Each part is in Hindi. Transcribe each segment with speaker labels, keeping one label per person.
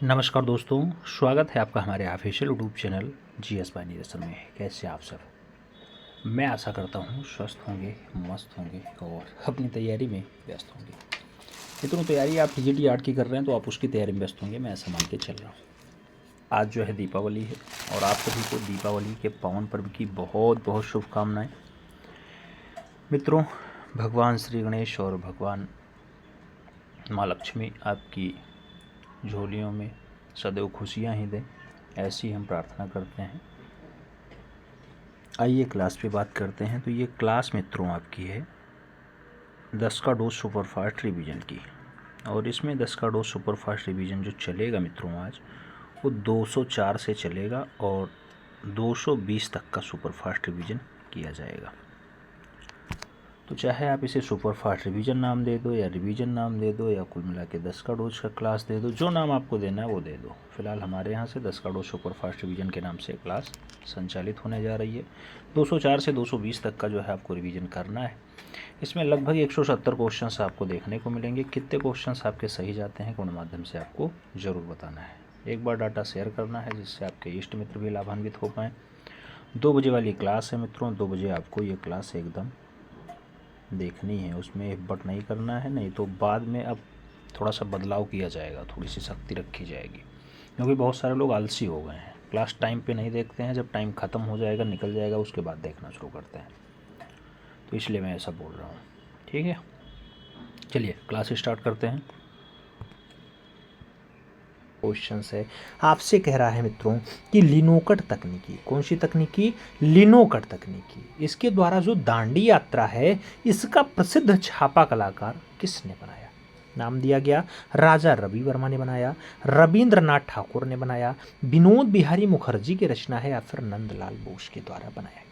Speaker 1: नमस्कार दोस्तों, स्वागत है आपका हमारे official YouTube channel GS bye Neeraj में। कैसे आप सब? मैं आशा करता हूँ स्वस्थ होंगे, मस्त होंगे और अपनी तैयारी में व्यस्त होंगे। मित्रों, तैयारी आप टीजीटी आर्ट की कर रहे हैं तो आप उसकी तैयारी में व्यस्त होंगे, मैं ऐसा मान के चल रहा हूँ। आज जो है दीपावली है और आप सभी को दीपावली के पावन पर्व की बहुत बहुत शुभकामनाएँ। मित्रों, भगवान श्री गणेश और भगवान माँ लक्ष्मी आपकी झोलियों में सदैव खुशियाँ ही दें, ऐसी हम प्रार्थना करते हैं। आइए क्लास पे बात करते हैं। तो ये क्लास मित्रों आपकी है 10 का डोज सुपरफास्ट रिवीजन की, और इसमें 10 का डोज सुपरफास्ट रिवीजन जो चलेगा मित्रों आज वो 204 से चलेगा और 220 तक का सुपरफास्ट रिवीजन किया जाएगा। तो चाहे आप इसे सुपरफास्ट रिवीजन नाम दे दो या रिवीजन नाम दे दो या कुल मिला के 10 का डोज का क्लास दे दो, जो नाम आपको देना है वो दे दो। फिलहाल हमारे यहाँ से 10 का डोज सुपरफास्ट रिवीजन के नाम से क्लास संचालित होने जा रही है। 204 से 220 तक का जो है आपको रिवीजन करना है। इसमें लगभग 170 क्वेश्चंस आपको देखने को मिलेंगे। कितने क्वेश्चंस आपके सही जाते हैं कोण माध्यम से आपको ज़रूर बताना है। एक बार डाटा शेयर करना है जिससे आपके इष्ट मित्र भी लाभान्वित हो पाएँ। 2 बजे वाली क्लास है मित्रों, 2 बजे आपको ये क्लास एकदम देखनी है, उसमें बट नहीं करना है, नहीं तो बाद में अब थोड़ा सा बदलाव किया जाएगा, थोड़ी सी सख्ती रखी जाएगी, क्योंकि बहुत सारे लोग आलसी हो गए हैं। क्लास टाइम पे नहीं देखते हैं, जब टाइम ख़त्म हो जाएगा, निकल जाएगा, उसके बाद देखना शुरू करते हैं। तो इसलिए मैं ऐसा बोल रहा हूँ, ठीक है। चलिए क्लास स्टार्ट करते हैं। क्वेश्चंस है, आपसे कह रहा है मित्रों कि लिनोकट तकनीकी, कौन सी तकनीकी? लिनोकट तकनीकी। इसके द्वारा जो दांडी यात्रा है इसका प्रसिद्ध छापा कलाकार किसने बनाया? नाम दिया गया राजा रवि वर्मा ने बनाया, रविंद्रनाथ ठाकुर ने बनाया, विनोद बिहारी मुखर्जी की रचना है या फिर नंदलाल बोस के द्वारा बनाया गया।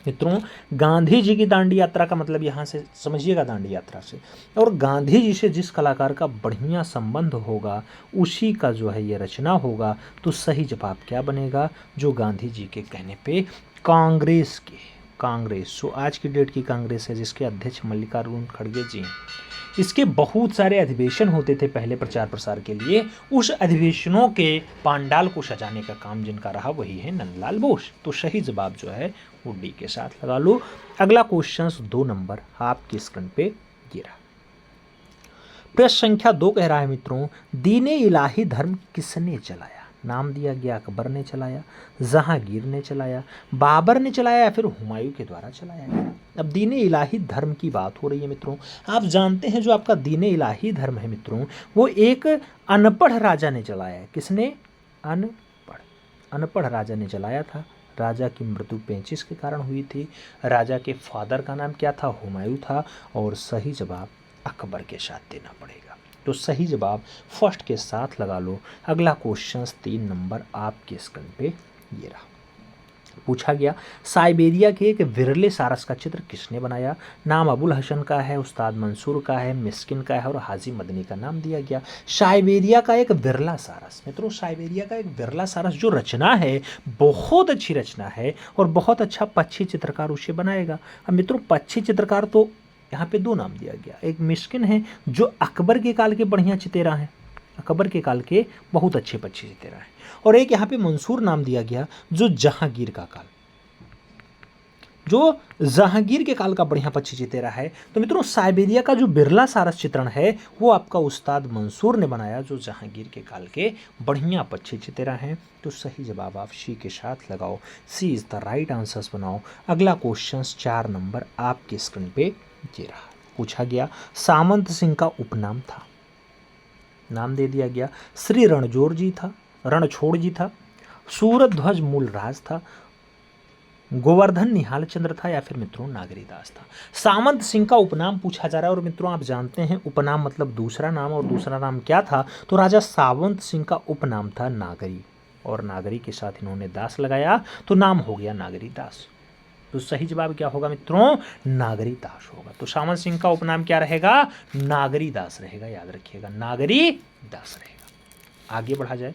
Speaker 1: मित्रों, गांधी जी की दांडी यात्रा का मतलब यहाँ से समझिएगा, दांडी यात्रा से और गांधी जी से जिस कलाकार का बढ़िया संबंध होगा उसी का जो है ये रचना होगा। तो सही जवाब क्या बनेगा? जो गांधी जी के कहने पे कांग्रेस जो आज की डेट की कांग्रेस है, जिसके अध्यक्ष मल्लिकार्जुन खड़गे जी हैं। इसके बहुत सारे अधिवेशन होते थे पहले प्रचार प्रसार के लिए। उस अधिवेशनों के पांडाल को सजाने का काम जिनका रहा वही है नंदलाल बोस। तो सही जवाब जो है वो डी के साथ लगा लो। अगला क्वेश्चन 2 नंबर आपकी स्क्रीन पे ये रहा। प्रश्न संख्या 2 कह रहा है मित्रों, दीने इलाही धर्म किसने चलाया? नाम दिया गया अकबर ने चलाया, जहांगीर ने चलाया, बाबर ने चलाया या फिर हुमायूं के द्वारा चलाया गया। अब दीने इलाही धर्म की बात हो रही है मित्रों। आप जानते हैं जो आपका दीने इलाही धर्म है मित्रों वो एक अनपढ़ राजा ने चलाया है। किसने? अनपढ़ राजा ने चलाया था। राजा की मृत्यु पेचिश के कारण हुई थी। राजा के फादर का नाम क्या था? हुमायूं था। और सही जवाब अकबर के साथ देना पड़ेगा। तो सही जवाब फर्स्ट के साथ लगा लो। अगला क्वेश्चन 3 नंबर आपके स्क्रीन पे ये रहा। पूछा गया साइबेरिया के एक विरले सारस का चित्र किसने बनाया? नाम अबुल हसन का है, उस्ताद मंसूर का है, मिस्किन का है और हाजी मदनी का नाम दिया गया। साइबेरिया का एक विरला सारस, मित्रों साइबेरिया का एक विरला सारस जो रचना है बहुत अच्छी रचना है और बहुत अच्छा पक्षी चित्रकार उसे बनाएगा। अब मित्रों पक्षी चित्रकार तो यहाँ पे 2 नाम दिया गया। एक मिस्किन है जो अकबर के काल के बढ़िया चितेरा हैं, अकबर के काल के बहुत अच्छे पक्षी चितेरा हैं, और एक यहाँ पे मंसूर नाम दिया गया जो जहांगीर का काल, जो जहांगीर के काल का बढ़िया पक्षी चितेरा है। तो मित्रों साइबेरिया का जो बिरला सारस चित्रण है वो आपका उस्ताद मंसूर ने बनाया, जो जहांगीर के काल के बढ़िया पक्षी चितेरा हैं। तो सही जवाब आप सी के साथ लगाओ। सी इज द राइट आंसर्स बनाओ। अगला क्वेश्चन 4 नंबर आपकी स्क्रीन पे ये रहा। पूछा गया सामंत सिंह का उपनाम था। नाम दे दिया गया श्री रणजोर जी था, रणछोड़ जी था, सूरत ध्वज मूलराज था, गोवर्धन निहाल चंद्र था या फिर मित्रों नागरीदास था। सामंत सिंह का उपनाम पूछा जा रहा है और मित्रों आप जानते हैं उपनाम मतलब दूसरा नाम, और दूसरा नाम क्या था? तो राजा सावंत सिंह का उपनाम था नागरी, और नागरी के साथ इन्होंने दास लगाया तो नाम हो गया नागरी दास। तो सही जवाब क्या होगा मित्रों? नागरी दास होगा। तो सामंत सिंह का उपनाम क्या रहेगा? नागरी दास रहेगा, याद रखिएगा नागरी दास रहेगा। आगे बढ़ा जाए।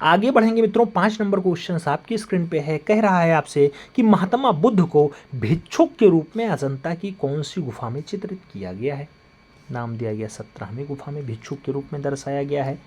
Speaker 1: आगे बढ़ेंगे मित्रों। 5 नंबर क्वेश्चन आपकी स्क्रीन पे है। कह रहा है आपसे कि महात्मा बुद्ध को भिक्षुक के रूप में अजंता की कौन सी गुफा में चित्रित किया गया है? नाम दिया गया 17वीं गुफा में भिक्षुक के रूप में दर्शाया गया है,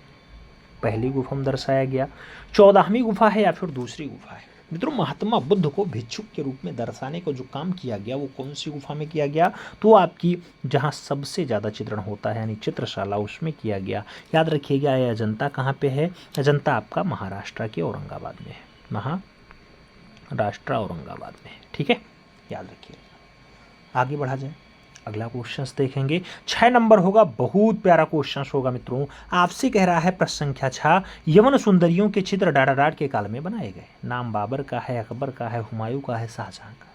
Speaker 1: पहली गुफा में दर्शाया गया, 14वीं गुफा है या फिर दूसरी गुफा है। मित्रों महात्मा बुद्ध को भिक्षुक के रूप में दर्शाने को जो काम किया गया वो कौन सी गुफा में किया गया, तो आपकी जहाँ सबसे ज़्यादा चित्रण होता है यानी चित्रशाला उसमें किया गया। याद रखिएगा ये अजंता कहाँ पे है, अजंता आपका महाराष्ट्र के औरंगाबाद में है, महाराष्ट्र औरंगाबाद में है। ठीक है, याद रखिएगा। आगे बढ़ा जाए, अगला क्वेश्चन देखेंगे। 6 नंबर होगा, बहुत प्यारा क्वेश्चन होगा मित्रों। आपसे कह रहा है प्रश्न संख्या 6, यमन सुंदरियों के चित्र डाडाडाड के काल में बनाए गए। नाम बाबर का है, अकबर का है, हुमायूं का है, शाहजहां का है।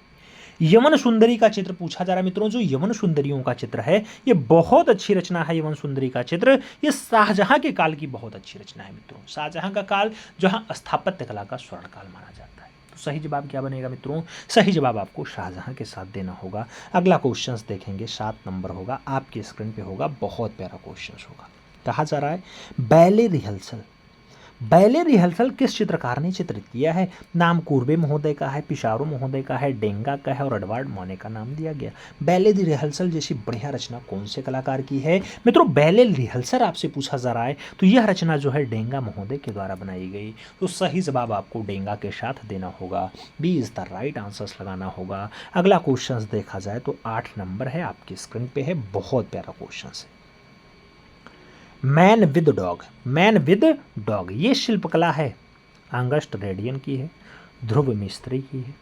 Speaker 1: यमन सुंदरी का चित्र पूछा जा रहा है मित्रों। जो यमन सुंदरियों का चित्र है ये बहुत अच्छी रचना है। यमन सुंदरी का चित्र ये शाहजहां के काल की बहुत अच्छी रचना है मित्रों। शाहजहां का काल जहां स्थापत्य कला का स्वर्ण काल माना जाता है। सही जवाब क्या बनेगा मित्रों, सही जवाब आपको शाहजहां के साथ देना होगा। अगला क्वेश्चन देखेंगे, 7 नंबर होगा, आपके स्क्रीन पे होगा, बहुत प्यारा क्वेश्चन होगा। कहा जा रहा है बैले रिहर्सल, बैले रिहर्सल किस चित्रकार ने चित्रित किया है। नाम कुर्बे महोदय का है, पिशारो महोदय का है, डेंगा का है और एडवर्ड मोने का नाम दिया गया। बैले रिहर्सल जैसी बढ़िया रचना कौन से कलाकार की है मित्रों, बैले रिहर्सल आपसे पूछा जा रहा है तो यह रचना जो है डेंगा महोदय के द्वारा बनाई गई। तो सही जवाब आपको डेंगा के साथ देना होगा, B is the right answers लगाना होगा। अगला क्वेश्चन देखा जाए तो 8 नंबर है, आपकी स्क्रीन पे है, बहुत प्यारा क्वेश्चन है। Man with dog, man with dog ये शिल्पकला है अंगस्ट रेडियन की है, ध्रुव मिस्त्री की है,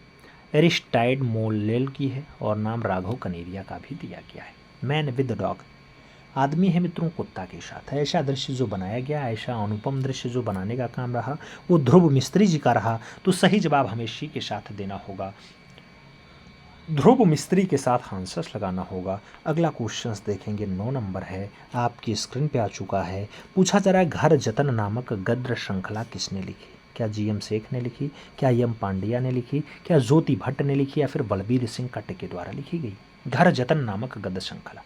Speaker 1: एरिस्टाइड मोलेल की है और नाम राघव कनेरिया का भी दिया गया है। मैन विद डॉग आदमी है मित्रों कुत्ता के साथ। ऐसा दृश्य जो बनाया गया, ऐसा अनुपम दृश्य जो बनाने का काम रहा वो ध्रुव मिस्त्री जी का रहा। तो सही जवाब हमें सी के साथ देना होगा, ध्रुव मिस्त्री के साथ आंसर्स लगाना होगा। अगला क्वेश्चंस देखेंगे, 9 नंबर है, आपकी स्क्रीन पे आ चुका है। पूछा जा रहा है घर जतन नामक गद्य श्रृंखला किसने लिखी। क्या जीएम शेख ने लिखी, क्या एम पांड्या ने लिखी, क्या ज्योति भट्ट ने लिखी या फिर बलबीर सिंह कट्ट के द्वारा लिखी गई। घर जतन नामक गद्य श्रृंखला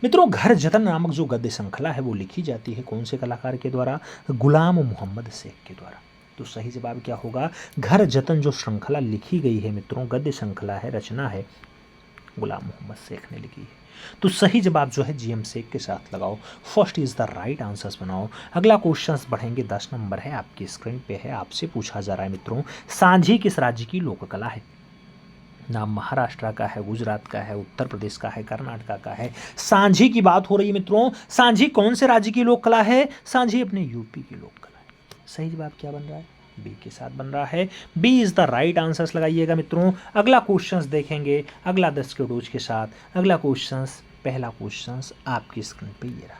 Speaker 1: मित्रों, घर जतन नामक जो गद्य श्रृंखला है वो लिखी जाती है कौन से कलाकार के द्वारा, गुलाम मोहम्मद शेख के द्वारा। तो सही जवाब क्या होगा, घर जतन जो श्रृंखला लिखी गई है मित्रों, गद्य श्रृंखला है, रचना है, गुलाम मोहम्मद शेख ने लिखी है। तो सही जवाब जो है जीएम शेख के साथ लगाओ, first is the right answers बनाओ। अगला क्वेश्चन बढ़ेंगे, 10 नंबर है, आपकी स्क्रीन पे है। आपसे पूछा जा रहा है मित्रों, सांझी किस राज्य की लोक कला है। नाम महाराष्ट्र का है, गुजरात का है, उत्तर प्रदेश का है, कर्नाटक का है। सांझी की बात हो रही है मित्रों, सांझी कौन से राज्य की लोक कला है, सांझी अपने यूपी की लोक कला है। सही जवाब क्या बन रहा है, बी के साथ बन रहा है, B is the right answers लगाइएगा मित्रों। अगला क्वेश्चंस देखेंगे, अगला 10 के डोज के साथ। अगला क्वेश्चंस, पहला क्वेश्चंस आपकी स्क्रीन पे ये रहा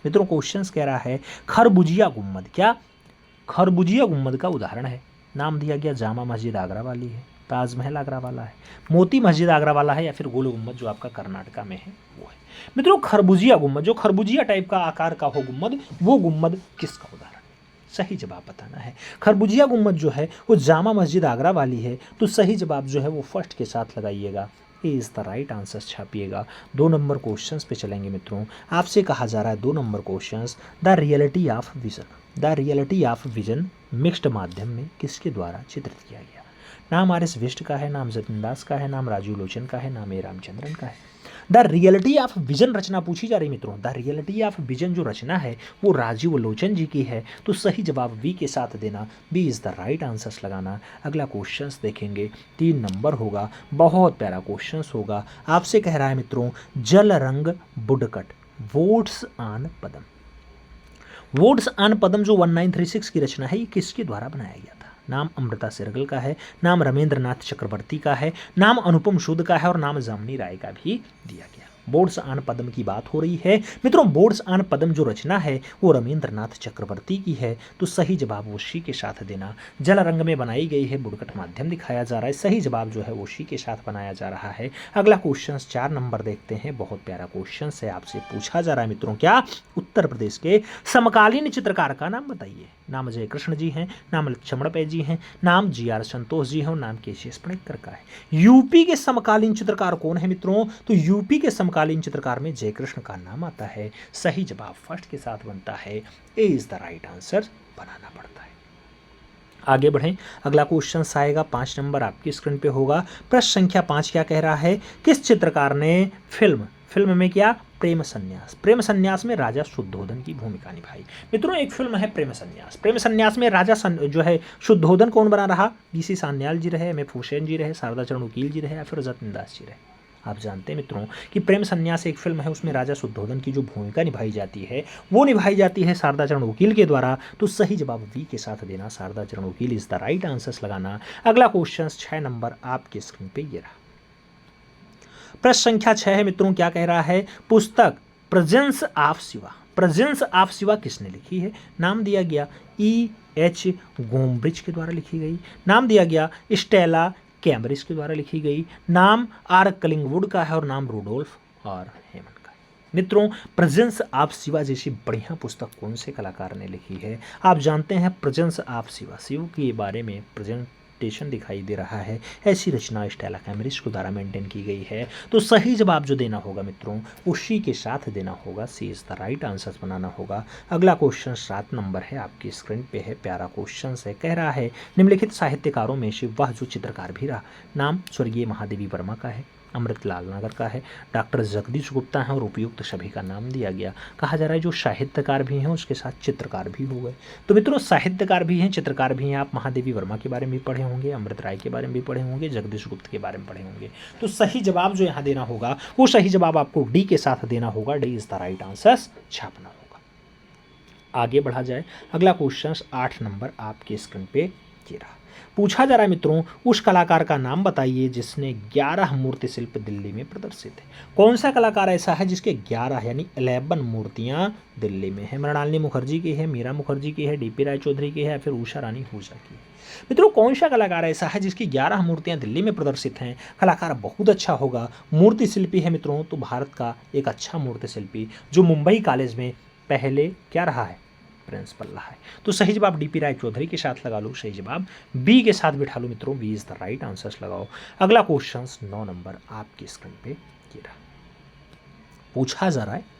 Speaker 1: मित्रों। क्वेश्चंस कह रहा है खरबुजिया गुम्मद, क्या खरबुजिया गुम्मद का उदाहरण है। नाम दिया गया जामा मस्जिद आगरा वाली है, ताजमहल आगरा वाला है, मोती मस्जिद आगरा वाला है या फिर गोल गुम्मद जो आपका कर्नाटका में है वो है। मित्रों खरबुजिया गुम्मद, जो खरबुजिया टाइप का आकार का हो गुम्मद, वो गुम्मद किसका उदाहरण, सही जवाब बताना है। खरबुजिया गुम्मद जो है वो जामा मस्जिद आगरा वाली है। तो सही जवाब जो है वो फर्स्ट के साथ लगाइएगा, A is the right answer छापिएगा। 2 नंबर क्वेश्चंस पे चलेंगे मित्रों। आपसे कहा जा रहा है 2 number questions, the reality of vision, the reality of vision mixed माध्यम में किसके द्वारा चित्रित किया गया। नाम आर.एस. विष्ट का है, नाम जतिन दास का है, नाम राजीव लोचन का है, नाम ए रामचंद्रन का है। द रियलिटी ऑफ विजन रचना पूछी जा रही मित्रों, द रियलिटी ऑफ विजन जो रचना है वो राजीव लोचन जी की है। तो सही जवाब बी के साथ देना, B is the right answers लगाना। अगला क्वेश्चंस देखेंगे, 3 नंबर होगा, बहुत प्यारा क्वेश्चंस होगा। आपसे कह रहा है मित्रों, जल रंग woodcut boats on Padma, boats on Padma जो 1936 की रचना है ये किसके द्वारा बनाया गया था। नाम अमृता शेरगिल का है, नाम रमेंद्रनाथ चक्रवर्ती का है, नाम अनुपम सूद का है और नाम जामिनी राय का भी दिया गया। बोर्ड्स ऑन पदम की बात हो रही है मित्रों। बोर्ड्स ऑन पदम जो रचना है वो रमेंद्रनाथ चक्रवर्ती की है। तो सही जवाब वो सी के साथ देना। जल रंग में बनाई गई है, बुडकट माध्यम दिखाया जा रहा है, सही जवाब जो है वो सी के साथ बनाया जा रहा है। अगला क्वेश्चन 4 नंबर देखते हैं, बहुत प्यारा क्वेश्चन है। आपसे पूछा जा रहा है मित्रों, क्या उत्तर प्रदेश के समकालीन चित्रकार का नाम बताइए। नाम जय कृष्ण जी हैं, नाम लक्ष्मण पै जी हैं, नाम जी.आर. संतोष जी हैं और नाम के.सी.एस. पणिक्कर का है। यूपी के समकालीन चित्रकार कौन है मित्रों, तो यूपी के समकालीन चित्रकार में जय कृष्ण का नाम आता है। सही जवाब फर्स्ट के साथ बनता है, ए इज द राइट आंसर बनाना पड़ता है। आगे बढ़ें, अगला क्वेश्चन आएगा 5 नंबर आपकी स्क्रीन पे होगा। प्रश्न संख्या 5 क्या कह रहा है, किस चित्रकार ने फिल्म फिल्म में क्या, प्रेम संन्यास। प्रेम संन्यास में राजा शुद्धोधन की भूमिका निभाई। मित्रों एक फिल्म है प्रेम संन्यास। प्रेम संन्यास में राजा जो है शुद्धोधन कौन बना रहा, बीसी सान्याल जी रहे, एम.एफ. हुसैन जी रहे, शारदा चरण वकील जी रहे या फिर जतिन दास जी रहे। आप जानते हैं मित्रों कि प्रेम संन्यास एक फिल्म है, उसमें राजा शुद्धोधन की जो भूमिका निभाई जाती है वो निभाई जाती है शारदा चरण वकील के द्वारा। तो सही जवाब वी के साथ देना, शारदा चरण वकील इज द राइट आंसर्स लगाना। अगला क्वेश्चन 6 नंबर आपके स्क्रीन पे ये रहा। प्रश्न संख्या 6 है मित्रों, क्या कह रहा है, पुस्तक presence of Shiva. Presence of Shiva किसने लिखी है, नाम दिया गया E.H. गोम्ब्रिज के द्वारा लिखी गई, नाम दिया गया स्टेला कैम्ब्रिज के द्वारा लिखी गई, नाम आर कलिंगवुड का है और नाम रूडोल्फ और हेमन का है। मित्रों प्रेजेंस ऑफ शिवा जैसी बढ़िया पुस्तक कौन से कलाकार ने लिखी है, आप जानते हैं प्रेजेंस ऑफ शिवा, शिव के बारे में प्रेजेंटेशन दिखाई दे रहा है, ऐसी रचना स्टेला कैम्ब्रिज के द्वारा मेंटेन की गई है। तो सही जवाब जो देना होगा मित्रों उसी के साथ देना होगा, सी इज द राइट आंसर बनाना होगा। अगला क्वेश्चन 7 नंबर है आपकी स्क्रीन पे है, प्यारा क्वेश्चन है, कह रहा है निम्नलिखित साहित्यकारों में से वह जो चित्रकार भी रहा, नाम स्वर्गीय महादेवी वर्मा का है, अमृतलाल नगर का है, डॉक्टर जगदीश गुप्ता है और उपयुक्त सभी का नाम दिया गया। कहा जा रहा है जो साहित्यकार भी हैं उसके साथ चित्रकार भी हो गए। तो मित्रों साहित्यकार भी हैं, चित्रकार भी हैं, आप महादेवी वर्मा के बारे में भी पढ़े होंगे, अमृत राय के बारे में भी पढ़े होंगे, जगदीश गुप्त के बारे में पढ़े होंगे। तो सही जवाब जो यहाँ देना होगा वो सही जवाब आपको डी के साथ देना होगा, D is the right answer छापना होगा। आगे बढ़ा जाए, अगला क्वेश्चन 8 नंबर आपके स्क्रीन पे ये रहा। पूछा जा रहा है मित्रों उस कलाकार का नाम बताइए जिसने 11 मूर्ति शिल्प दिल्ली में प्रदर्शित है। कौन सा कलाकार ऐसा है जिसके 11 यानी 11 मूर्तियां दिल्ली में है, मृणालिनी मुखर्जी की है, मीरा मुखर्जी की है, डीपी राय चौधरी की है या फिर उषा रानी हुजा की है। मित्रों कौन सा कलाकार ऐसा है जिसकी 11 मूर्तियां दिल्ली में प्रदर्शित हैं, कलाकार बहुत अच्छा होगा, मूर्ति शिल्पी है मित्रों तो भारत का एक अच्छा मूर्ति शिल्पी जो मुंबई कॉलेज में पहले क्या रहा है, प्रिंसिपल रहा है। तो सही जवाब डीपी राय चौधरी के साथ लगा लो, सही जवाब बी के साथ बिठा लो मित्रों, B is the right answers लगाओ। अगला क्वेश्चन 9 नंबर आपकी स्क्रीन पे ये रहा। पूछा जा रहा है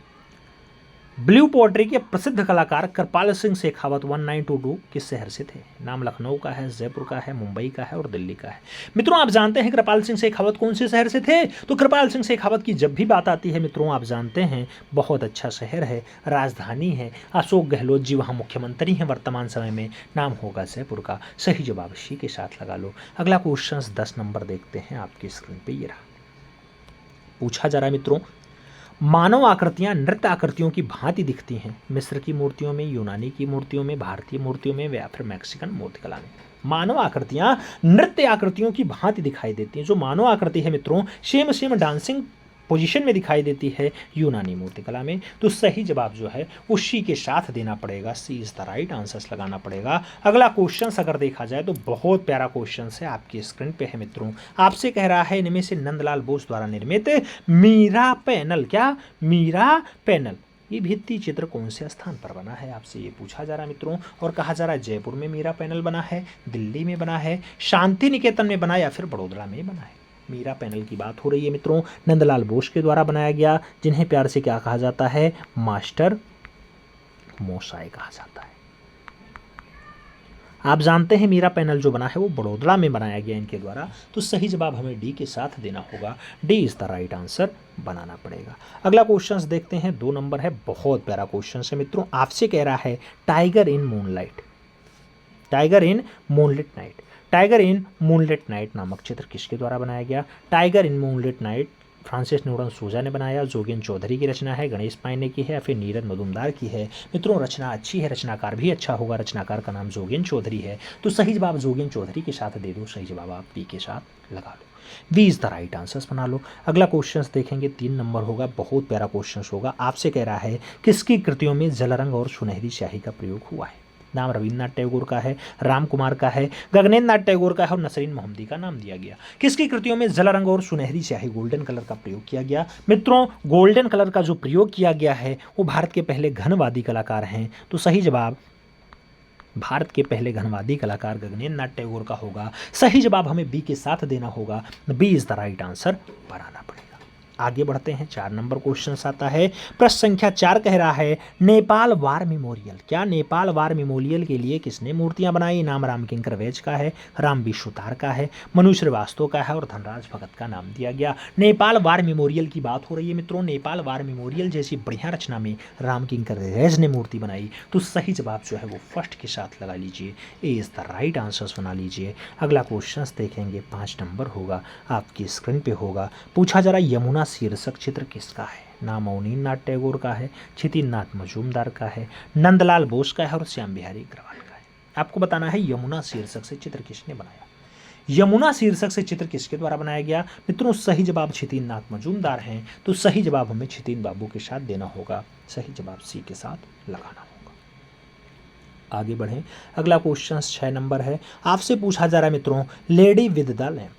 Speaker 1: ब्लू पोएट्री के प्रसिद्ध कलाकार कृपाल सिंह शेखावत 1922 किस शहर से थे, नाम लखनऊ का है, जयपुर का है, मुंबई का है और दिल्ली का है। मित्रों आप जानते हैं कृपाल सिंह शेखावत कौन से शहर से थे, तो कृपाल सिंह शेखावत की जब भी बात आती है मित्रों आप जानते हैं बहुत अच्छा शहर है, राजधानी है, अशोक गहलोत जी वहाँ मुख्यमंत्री हैं वर्तमान समय में, नाम होगा जयपुर का। सही जवाब सी के साथ लगा लो। अगला क्वेश्चन 10 नंबर देखते हैं आपकी स्क्रीन पर ये रहा। पूछा जा रहा है मित्रों मानव आकृतियां नृत्य आकृतियों की भांति दिखती हैं, मिस्र की मूर्तियों में, यूनानी की मूर्तियों में, भारतीय मूर्तियों में या फिर मैक्सिकन मूर्तिकला में। मानव आकृतियां नृत्य आकृतियों की भांति दिखाई देती हैं। जो मानव आकृति है मित्रों सेम डांसिंग पोजीशन में दिखाई देती है यूनानी मूर्तिकला में। तो सही जवाब जो है उसी के साथ देना पड़ेगा, सी इज द राइट आंसर्स लगाना पड़ेगा। अगला क्वेश्चन अगर देखा जाए तो बहुत प्यारा क्वेश्चन है आपकी स्क्रीन पे है मित्रों, आपसे कह रहा है इनमें से नंदलाल बोस द्वारा निर्मित मीरा पैनल, क्या मीरा पैनल, ये भित्ति चित्र कौन से स्थान पर बना है, आपसे ये पूछा जा रहा है मित्रों। और कहा जा रहा है जयपुर में मीरा पैनल बना है, दिल्ली में बना है, शांति निकेतन में बना या फिर बड़ोदरा में बना है। मीरा पैनल की बात हो रही है मित्रों, नंदलाल बोस के द्वारा बनाया गया, जिन्हें प्यार से क्या कहा जाता है, मास्टर मोसाई कहा जाता है। आप जानते हैं मीरा पैनल जो बना है वो बड़ोदरा में बनाया गया इनके द्वारा। तो सही जवाब हमें डी के साथ देना होगा, D is the right answer बनाना पड़ेगा। अगला क्वेश्चन देखते हैं, 2 नंबर है, बहुत प्यारा क्वेश्चन है मित्रों, आपसे कह रहा है tiger in moonlight, tiger in moonlit night, tiger in moonlit night नामक चित्र किसके द्वारा बनाया गया। Tiger in moonlit night Francis Newton सूजा ने बनाया, जोगेन चौधरी की रचना है, गणेश पांडे की है या फिर नीरज मजुमदार की है। मित्रों रचना अच्छी है, रचनाकार भी अच्छा होगा, रचनाकार का नाम जोगेन चौधरी है। तो सही जवाब जोगेन चौधरी के साथ दे दो, सही जवाब आप पी के साथ लगा लो, V is the right answers बना लो। अगला क्वेश्चन देखेंगे 3 नंबर होगा, बहुत प्यारा क्वेश्चन होगा, आपसे कह रहा है किसकी कृतियों में जल रंग और सुनहरी स्याही का प्रयोग हुआ है। नाम रविन्द्रनाथ टैगोर का है, राम कुमार का है, गगनेन्द्र नाथ टैगोर का है और नसरीन मोहम्मदी का नाम दिया गया। किसकी कृतियों में जल रंग और सुनहरी स्याही गोल्डन कलर का प्रयोग किया गया। मित्रों गोल्डन कलर का जो प्रयोग किया गया है वो भारत के पहले घनवादी कलाकार हैं। तो सही जवाब भारत के पहले घनवादी कलाकार गगनेन्द्र नाथ टैगोर का होगा। सही जवाब हमें बी के साथ देना होगा, B is the right answer बनाना पड़ेगा। आगे बढ़ते हैं, 4 नंबर क्वेश्चन आता है। प्रश्न संख्या 4 कह रहा है नेपाल वार मेमोरियल, क्या नेपाल वार मेमोरियल के लिए किसने मूर्तियां बनाई? नाम रामकिंकर वैज का है, राम विश्वतार का है, मनु श्रीवास्तव का है और धनराज भगत का नाम दिया गया। नेपाल वार मेमोरियल की बात हो रही है मित्रों। नेपाल वार मेमोरियल जैसी बढ़िया रचना में रामकिंकर वैज ने मूर्ति बनाई। तो सही जवाब जो है वो फर्स्ट के साथ लगा लीजिए, ए इज द राइट आंसर बना लीजिए। अगला क्वेश्चन देखेंगे, 5 नंबर होगा, आपकी स्क्रीन पे होगा। पूछा जा रहा यमुना शीर्षक चित्र किसका है? नाम अवनींद्रनाथ टैगोर का है, छितिननाथ मजूमदार का है, नंदलाल बोस का है और श्याम बिहारी अग्रवाल का है। आपको बताना है यमुना शीर्षक से चित्र किसने बनाया। यमुना शीर्षक से चित्र किसके द्वारा बनाया गया? मित्रों सही जवाब छितिननाथ मजूमदार हैं। तो सही जवाब हमें छितिन बाबू के साथ देना होगा, सही जवाब सी के साथ लगाना होगा। आगे बढ़ें, अगला क्वेश्चन 6 नंबर है। आपसे पूछा जा रहा है मित्रों lady with the lamp,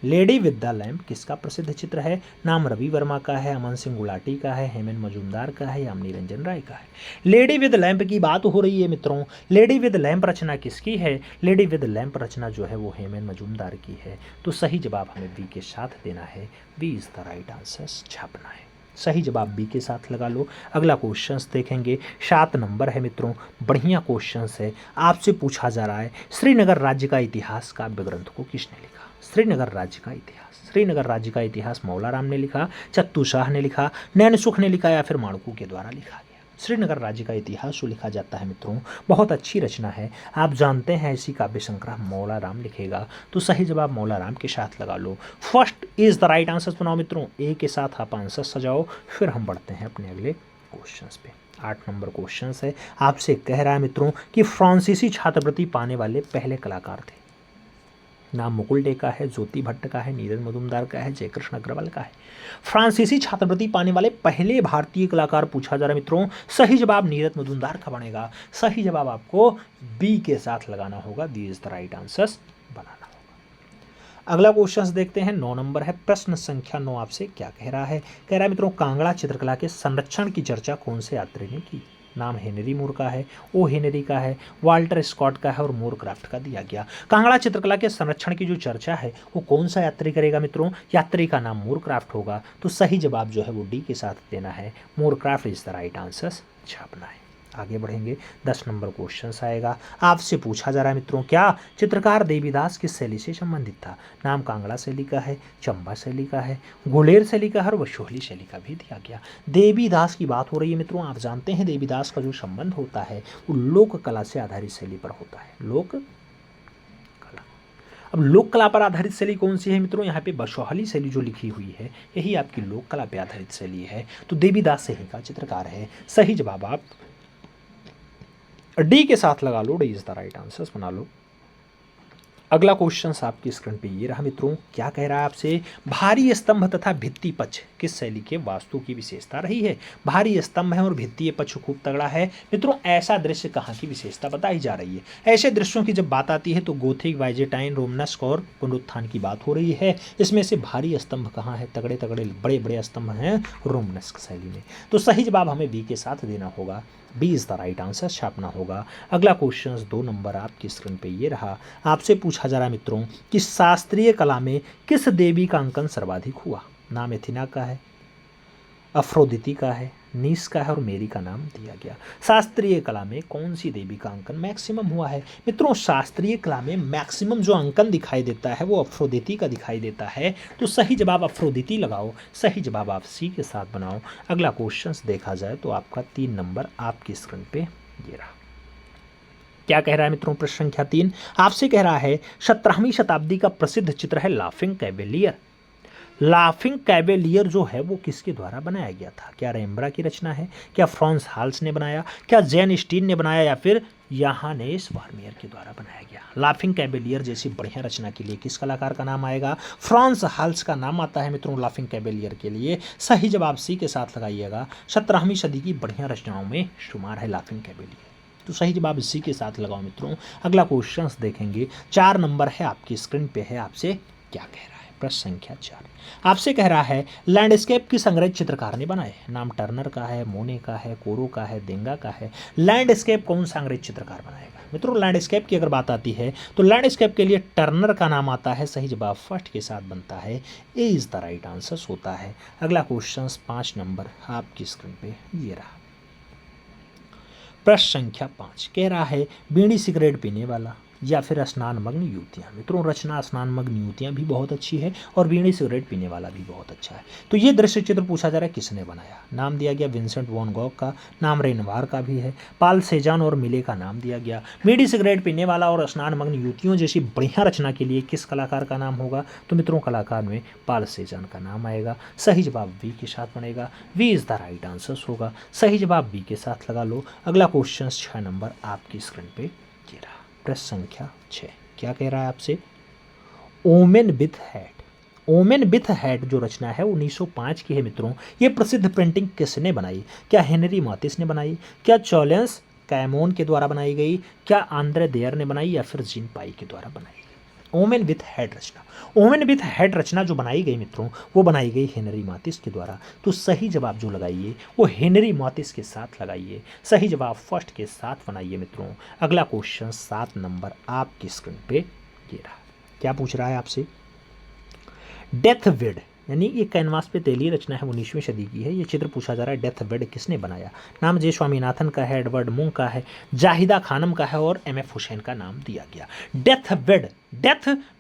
Speaker 1: lady with the lamp किसका प्रसिद्ध चित्र है? नाम रवि वर्मा का है, अमन सिंह गुलाटी का है, हेमंत मजूमदार का है, यामिनी रंजन राय का है। लेडी विद लैंप की बात हो रही है मित्रों। लेडी विद लैंप रचना किसकी है? लेडी विद लैंप रचना जो है वो हेमंत मजूमदार की है। तो सही जवाब हमें बी के साथ देना है, B is the right answer छापना है। सही जवाब बी के साथ लगा लो। अगला क्वेश्चन देखेंगे, 7 नंबर है मित्रों, बढ़िया क्वेश्चन है। आपसे पूछा जा रहा है श्रीनगर राज्य का इतिहास काव्य ग्रंथ को किसने लिखा? श्रीनगर राज्य का इतिहास, श्रीनगर राज्य का इतिहास मौला राम ने लिखा, चत्तू शाह ने लिखा, नैन सुख ने लिखा या फिर माणकू के द्वारा लिखा गया। श्रीनगर राज्य का इतिहास जो लिखा जाता है मित्रों, बहुत अच्छी रचना है। आप जानते हैं ऐसी काव्य संग्रह मौला राम लिखेगा। तो सही जवाब मौला राम के साथ लगा लो। First is the right answer बनाओ मित्रों, ए के साथ आप आंसर सजाओ। फिर हम बढ़ते हैं अपने अगले क्वेश्चन पे। 8 नंबर क्वेश्चन है। आपसे कह रहा है मित्रों कि फ्रांसीसी छात्रवृत्ति पाने वाले पहले कलाकार थे। नाम मुकुल डे का है, ज्योति भट्ट का है, नीरज मजूमदार का है, जयकृष्ण अग्रवाल का है। फ्रांसीसी छात्रवृत्ति पाने वाले पहले भारतीय कलाकार पूछा जा रहा है मित्रों। सही जवाब नीरज मजूमदार का बनेगा। सही जवाब आपको बी के साथ लगाना होगा, B is the right answer बनाना होगा। अगला क्वेश्चन देखते हैं, 9 नंबर है। प्रश्न संख्या 9 आपसे क्या कह रहा है? कह रहा है मित्रों कांगड़ा चित्रकला के संरक्षण की चर्चा कौन से यात्री ने की? नाम हेनरी मूर का है, ओ हेनरी का है, वाल्टर स्कॉट का है और मोर क्राफ्ट का दिया गया। कांगड़ा चित्रकला के संरक्षण की जो चर्चा है वो कौन सा यात्री करेगा मित्रों? यात्री का नाम मोर क्राफ्ट होगा। तो सही जवाब जो है वो डी के साथ देना है, more craft is the right answer छापना है। आगे बढ़ेंगे, 10 नंबर क्वेश्चन आएगा। आपसे पूछा जा रहा है मित्रों क्या चित्रकार देवीदास किस शैली से संबंधित था? नाम कांगड़ा शैली का है, चंबा शैली का है, गुलेर शैली का है और वशोहली शैली का भी दिया गया। देवीदास की बात हो रही है मित्रों। आप जानते हैं देवीदास का जो संबंध होता है वो लोक कला से आधारित शैली पर होता है, लोक कला। अब लोक कला पर आधारित शैली कौन सी है मित्रों? यहाँ पे वशोहली शैली जो लिखी हुई है यही आपकी लोक कला पर आधारित शैली है। तो देवीदास शैली का चित्रकार है। सही जवाब आप डी के साथ लगा लो, D is the right answer बना लो। अगला क्वेश्चन आपकी स्क्रीन पे ये रहा मित्रों। क्या कह रहा है आपसे? भारी स्तंभ तथा भित्ति पक्ष किस शैली के वास्तु की विशेषता रही है? भारी स्तंभ है और भित्तीय पक्ष खूब तगड़ा है। मित्रों ऐसा दृश्य कहाँ की विशेषता बताई जा रही है? ऐसे दृश्यों की जब बात आती है तो गोथिक, बाइजेंटाइन, रोमनस्क और पुनरुत्थान की बात हो रही है। इसमें से भारी स्तंभ कहाँ है? तगड़े तगड़े बड़े बड़े स्तंभ हैं रोमनस्क शैली में। तो सही जवाब हमें बी के साथ देना होगा, B is the right answer छापना होगा। अगला क्वेश्चन 2 नंबर आपकी स्क्रीन पे ये रहा। आपसे पूछा जा रहा है मित्रों कि शास्त्रीय कला में किस देवी का अंकन सर्वाधिक हुआ? नाम एथिना का है, अफ्रोदिति का है, नीस का है और मेरी का नाम दिया गया। शास्त्रीय कला में कौन सी देवी का अंकन मैक्सिमम हुआ है? मित्रों शास्त्रीय कला में मैक्सिमम जो अंकन दिखाई देता है वो अफ्रोदिति का दिखाई देता है। तो सही जवाब अफ्रोदिति लगाओ। सही जवाब आप सी के साथ बनाओ। अगला क्वेश्चन देखा जाए तो आपका 3 नंबर आपकी स्क्रीन पे ये रहा। क्या कह रहा है मित्रों? प्रश्न संख्या 3 आपसे कह रहा है 17वीं शताब्दी का प्रसिद्ध चित्र है लाफिंग कैवेलियर। लाफिंग कैवेलियर जो है वो किसके द्वारा बनाया गया था? क्या रेम्ब्रा की रचना है? क्या फ्रांस हाल्स ने बनाया? क्या जैन स्टीन ने बनाया या फिर योहानेस वर्मेयर के द्वारा बनाया गया? लाफिंग कैवेलियर जैसी बढ़िया रचना के लिए किस कलाकार का नाम आएगा? फ्रांस हाल्स का नाम आता है मित्रों लाफिंग कैवेलियर के लिए। सही जवाब सी के साथ लगाइएगा। 17वीं सदी की बढ़िया रचनाओं में शुमार है लाफिंग कैवेलियर। तो सही जवाब इसी के साथ लगाओ मित्रों। अगला क्वेश्चन देखेंगे, 4 नंबर है आपकी स्क्रीन पे है। आपसे क्या कह रहा है? प्रश्न संख्या 4 आपसे कह रहा है लैंडस्केप की संग्रहित चित्रकार ने बनाए। नाम टर्नर का है, मोने का है, कोरो का है, देंगा का है। लैंडस्केप कौन सा अंग्रेज चित्रकार बनाएगा? मित्रों लैंडस्केप की अगर बात आती है तो लैंडस्केप के लिए टर्नर का नाम आता है, सही जवाब फर्स्ट के साथ बनता है, ए इज द राइट आंसर होता है। अगला क्वेश्चन 5 नंबर आपकी स्क्रीन पे ये रहा। प्रश्न संख्या 5 कह रहा है बीड़ी सिगरेट पीने वाला या फिर स्नानमग्न युवतियाँ। मित्रों रचना स्नानमग्न युवतियाँ भी बहुत अच्छी है और बीड़ी सिगरेट पीने वाला भी बहुत अच्छा है। तो ये दृश्य चित्र पूछा जा रहा है किसने बनाया। नाम दिया गया विंसेंट वैन गॉग का, नाम रेनवार का भी है, पाल सेजान और मिले का नाम दिया गया। बीड़ी सिगरेट पीने वाला और स्नानमग्न युवतियों जैसी बढ़िया रचना के लिए किस कलाकार का नाम होगा। तो मित्रों कलाकार में पाल सेजान का नाम आएगा। सही जवाब वी के साथ बनेगा, we is the right answer होगा। सही जवाब बी के साथ लगा लो। अगला क्वेश्चन 6 नंबर आपकी स्क्रीन पे ये रहा। प्रश्न संख्या 6 क्या कह रहा है आपसे, woman with hat. Woman with hat जो रचना है 1905 की है मित्रों। ये प्रसिद्ध पेंटिंग किसने बनाई। क्या हेनरी मातिस ने बनाई, क्या चॉलेंस कैमोन के द्वारा बनाई गई, क्या आंद्रे देयर ने बनाई या फिर जीन पाई के द्वारा बनाई गई। ओमेन विथ हेड रचना, ओमेन विथ हेड रचना जो बनाई गई मित्रों वो बनाई गई हेनरी मातिस के द्वारा। तो सही जवाब जो लगाइए वो हेनरी मातिस के साथ लगाइए। सही जवाब फर्स्ट के साथ बनाइए मित्रों। अगला क्वेश्चन 7 नंबर आपकी स्क्रीन पे ये रहा। क्या पूछ रहा है आपसे, डेथ वेड यानी ये कैनवास पे तेली रचना है 19वीं सदी की है। ये चित्र पूछा जा रहा है डेथ बेड किसने बनाया। नाम जे स्वामीनाथन का है, एडवर्ड मुंग का है, जाहिदा खानम का है और एम एफ हुसैन का नाम दिया गया। डेथ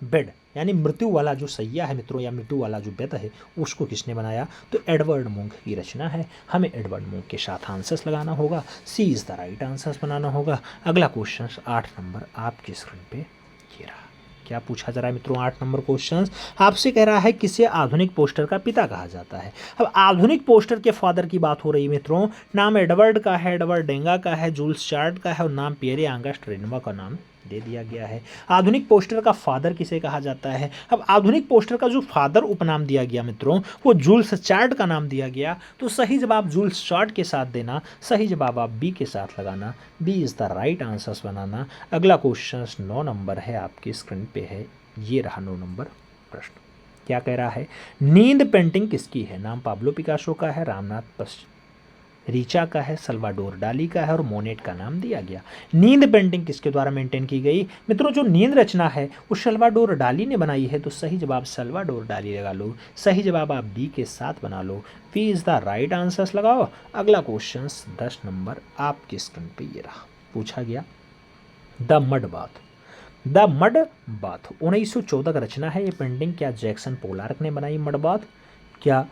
Speaker 1: बेड यानी मृत्यु वाला जो सैया है मित्रों या मृत्यु वाला जो बेड है उसको किसने बनाया। तो एडवर्ड मुंग की रचना है। हमें एडवर्ड मुंग के साथ आंसर्स लगाना होगा, सी इज द राइट आंसर्स बनाना होगा। अगला क्वेश्चन 8 नंबर आपकी स्क्रीन पे ये रहा। क्या पूछा जा रहा है मित्रों 8 नंबर क्वेश्चन आपसे कह रहा है किसे आधुनिक पोस्टर का पिता कहा जाता है। अब आधुनिक पोस्टर के फादर की बात हो रही है मित्रों। नाम एडवर्ड का है, एडवर्ड डेंगा का है, जूल्स चार्ट का है और नाम पियरे ऑगस्ट रेनवा का नाम दे दिया गया है। आधुनिक पोस्टर का फादर किसे कहा जाता है। अब आधुनिक पोस्टर का जो फादर उपनाम दिया गया मित्रों वो जूल्स चार्ट का नाम दिया गया। तो सही जवाब जूल्स चार्ट के साथ देना, सही जवाब आप बी के साथ लगाना, B is the right answers बनाना। अगला क्वेश्चन 9 नंबर है आपकी स्क्रीन पे है, ये रहा 9 नंबर प्रश्न। क्या कह रहा है, नींद पेंटिंग किसकी है। नाम पाब्लो पिकासो का है, रामनाथ रीचा का है, सल्वाडोर डाली का है और मोनेट का नाम दिया गया। नींद पेंटिंग किसके द्वारा मेंटेन की गई। मित्रों जो नींद रचना है वो सल्वाडोर डाली ने बनाई है। तो सही जवाब सल्वाडोर डाली लगा लो। सही जवाब आप बी के साथ बना लो, P is the right answers लगाओ। अगला क्वेश्चन 10 नंबर आपकी स्क्रीन पे ये रहा। पूछा गया the mud bath. The mud bath 1914 का रचना है ये पेंटिंग। क्या जैक्सन पोलार्क ने बनाई मड बाथ, क्या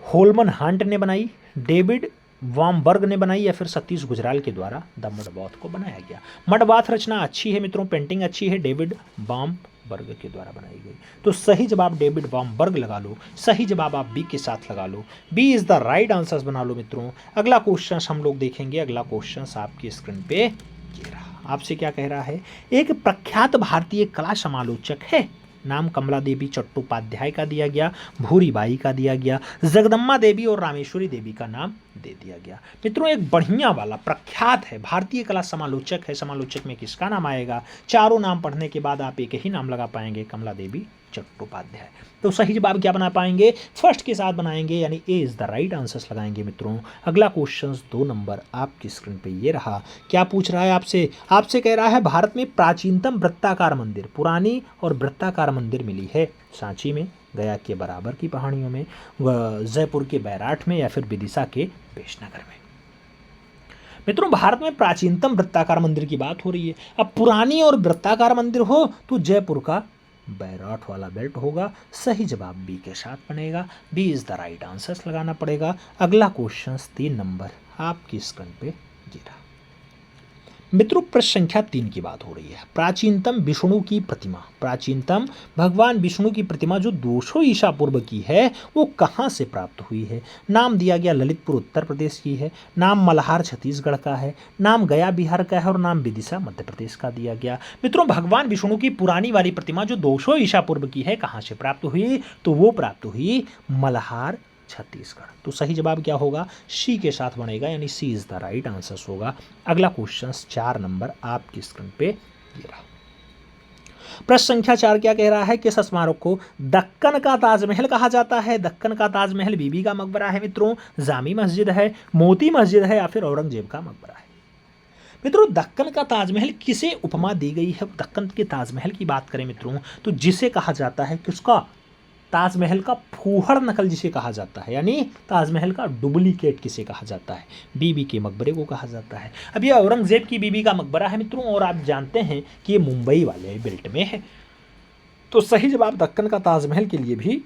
Speaker 1: होलमन हंट ने बनाई, डेविड वामबर्ग ने बनाई या फिर सतीश गुजराल के द्वारा द मडबाथ को बनाया गया। मडबाथ रचना अच्छी है मित्रों, पेंटिंग अच्छी है, डेविड वामबर्ग के द्वारा बनाई गई। तो सही जवाब डेविड वामबर्ग लगा लो। सही जवाब आप बी के साथ लगा लो, B is the right answers बना लो मित्रों। अगला क्वेश्चन हम लोग देखेंगे। अगला क्वेश्चन आपकी स्क्रीन पे ये रहा। आपसे क्या कह रहा है, एक प्रख्यात भारतीय कला समालोचक है। नाम कमला देवी चट्टोपाध्याय का दिया गया, भूरीबाई का दिया गया, जगदम्बा देवी और रामेश्वरी देवी का नाम दे दिया गया। मित्रों एक बढ़िया वाला प्रख्यात है, भारतीय कला समालोचक है। समालोचक में किसका नाम आएगा। चारों नाम पढ़ने के बाद आप एक ही नाम लगा पाएंगे, कमला देवी चट्टोपाध्याय। तो सही जवाब क्या बना पाएंगे, फर्स्ट के साथ बनाएंगे यानी ए इज द राइट आंसर्स लगाएंगे मित्रों। अगला क्वेश्चन 2 नंबर आपकी स्क्रीन पे ये रहा। क्या पूछ रहा है आपसे, आपसे कह रहा है भारत में प्राचीनतम वृत्ताकार मंदिर, पुरानी और वृत्ताकार मंदिर मिली है सांची में, गया के बराबर की पहाड़ियों में, जयपुर के बैराठ में या फिर विदिशा के पेशनगर में। मित्रों भारत में प्राचीनतम वृत्ताकार मंदिर की बात हो रही है। अब पुरानी और वृत्ताकार मंदिर हो तो जयपुर का बैराठ वाला बेल्ट होगा। सही जवाब बी के साथ बनेगा, B is the right answers लगाना पड़ेगा। अगला क्वेश्चन 3 नंबर आपकी स्क्रीन पे ये रहा। मित्रों प्रश्न संख्या 3 की बात हो रही है। प्राचीनतम विष्णु की प्रतिमा, प्राचीनतम भगवान विष्णु की प्रतिमा जो 200 ईसा पूर्व की है वो कहाँ से प्राप्त हुई है। नाम दिया गया ललितपुर उत्तर प्रदेश की है, नाम मल्हार छत्तीसगढ़ का है, नाम गया बिहार का है और नाम विदिशा मध्य प्रदेश का दिया गया। मित्रों भगवान विष्णु की पुरानी वाली प्रतिमा जो 200 ईसा पूर्व की है कहाँ से प्राप्त हुई, तो वो प्राप्त हुई मल्हार छत्तीसगढ़। तो सही जवाब क्या होगा, सी के साथ बनेगा यानी सी इज द राइट आंसर होगा। अगला क्वेश्चन 4 नंबर आपकी स्क्रीन पे ये रहा। प्रश्न संख्या 4 क्या कह रहा है, किस स्मारक को दक्कन का ताजमहल कहा जाता है। दक्कन का ताजमहल बीबी का मकबरा है मित्रों, जामी मस्जिद है, मोती मस्जिद है या फिर औरंगजेब का मकबरा है। मित्रों दक्कन का ताजमहल किसे उपमा दी गई है? दक्कन के ताजमहल की बात करें मित्रों तो जिसे कहा जाता है किसका, ताजमहल का फूहड़ नकल जिसे कहा जाता है, यानी ताजमहल का डुप्लीकेट किसे कहा जाता है? बीबी के मकबरे को कहा जाता है। अब ये औरंगजेब की बीबी का मकबरा है मित्रों, और आप जानते हैं कि ये मुंबई वाले बेल्ट में है। तो सही जवाब दक्कन का ताजमहल के लिए भी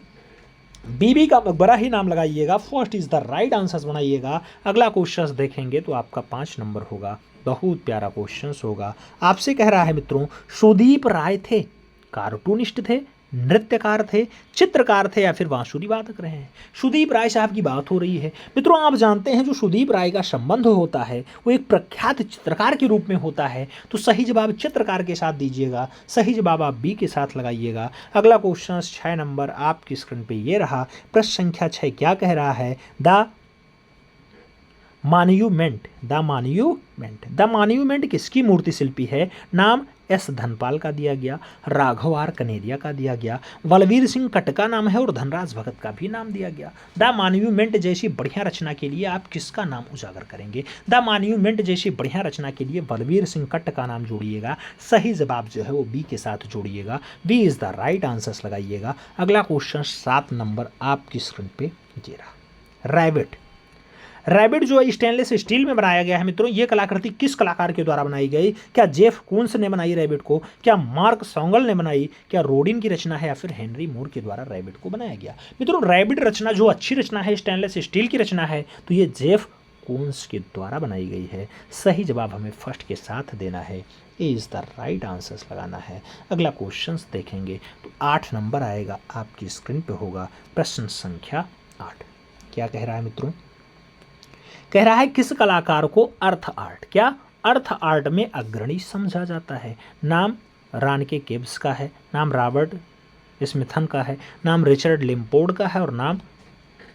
Speaker 1: बीबी का मकबरा ही नाम लगाइएगा। First is the right answer बनाइएगा। अगला क्वेश्चन देखेंगे तो आपका 5 नंबर होगा। बहुत प्यारा क्वेश्चन होगा। आपसे कह रहा है मित्रों, सुदीप राय थे कार्टूनिस्ट थे, नृत्यकार थे, चित्रकार थे, या फिर बांसुरी वादक रहे हैं? सुदीप राय साहब की बात हो रही है मित्रों। आप जानते हैं जो सुदीप राय का संबंध होता है वो एक प्रख्यात चित्रकार के रूप में होता है। तो सही जवाब चित्रकार के साथ दीजिएगा। सही जवाब आप बी के साथ लगाइएगा। अगला क्वेश्चन 6 नंबर आपकी स्क्रीन पे ये रहा। प्रश्न संख्या 6 क्या कह रहा है? द मॉन्यूमेंट किसकी मूर्ति शिल्पी है? नाम एस धनपाल का दिया गया, राघव आर कनेरिया का दिया गया, बलवीर सिंह कट का नाम है और धनराज भगत का भी नाम दिया गया। द मॉन्यूमेंट जैसी बढ़िया रचना के लिए आप किसका नाम उजागर करेंगे? द मॉन्यूमेंट जैसी बढ़िया रचना के लिए बलवीर सिंह कट का नाम जोड़िएगा। सही जवाब जो है वो बी के साथ जोड़िएगा। B is the right answer लगाइएगा। अगला क्वेश्चन 7 नंबर आपकी स्क्रीन पे ये रहा। रैबिट जो है स्टेनलेस स्टील में बनाया गया है मित्रों। ये कलाकृति किस कलाकार के द्वारा बनाई गई? क्या जेफ कून्स ने बनाई रैबिट को? क्या मार्क सॉन्गल ने बनाई? क्या रोडिन की रचना है? या फिर हेनरी मूर के द्वारा रैबिट को बनाया गया? मित्रों रैबिट रचना जो अच्छी रचना है, स्टेनलेस स्टील की रचना है, तो ये जेफ कून्स के द्वारा बनाई गई है। सही जवाब हमें फर्स्ट के साथ देना है। ए इज द राइट आंसर लगाना है। अगला क्वेश्चन देखेंगे तो 8 नंबर आएगा आपकी स्क्रीन पे होगा। प्रश्न संख्या 8 क्या कह रहा है मित्रों? कह रहा है किस कलाकार को अर्थ आर्ट में अग्रणी समझा जाता है? नाम रानके केब्स का है, नाम रॉबर्ट स्मिथन का है, नाम रिचर्ड लिम्पोर्ड का है, और नाम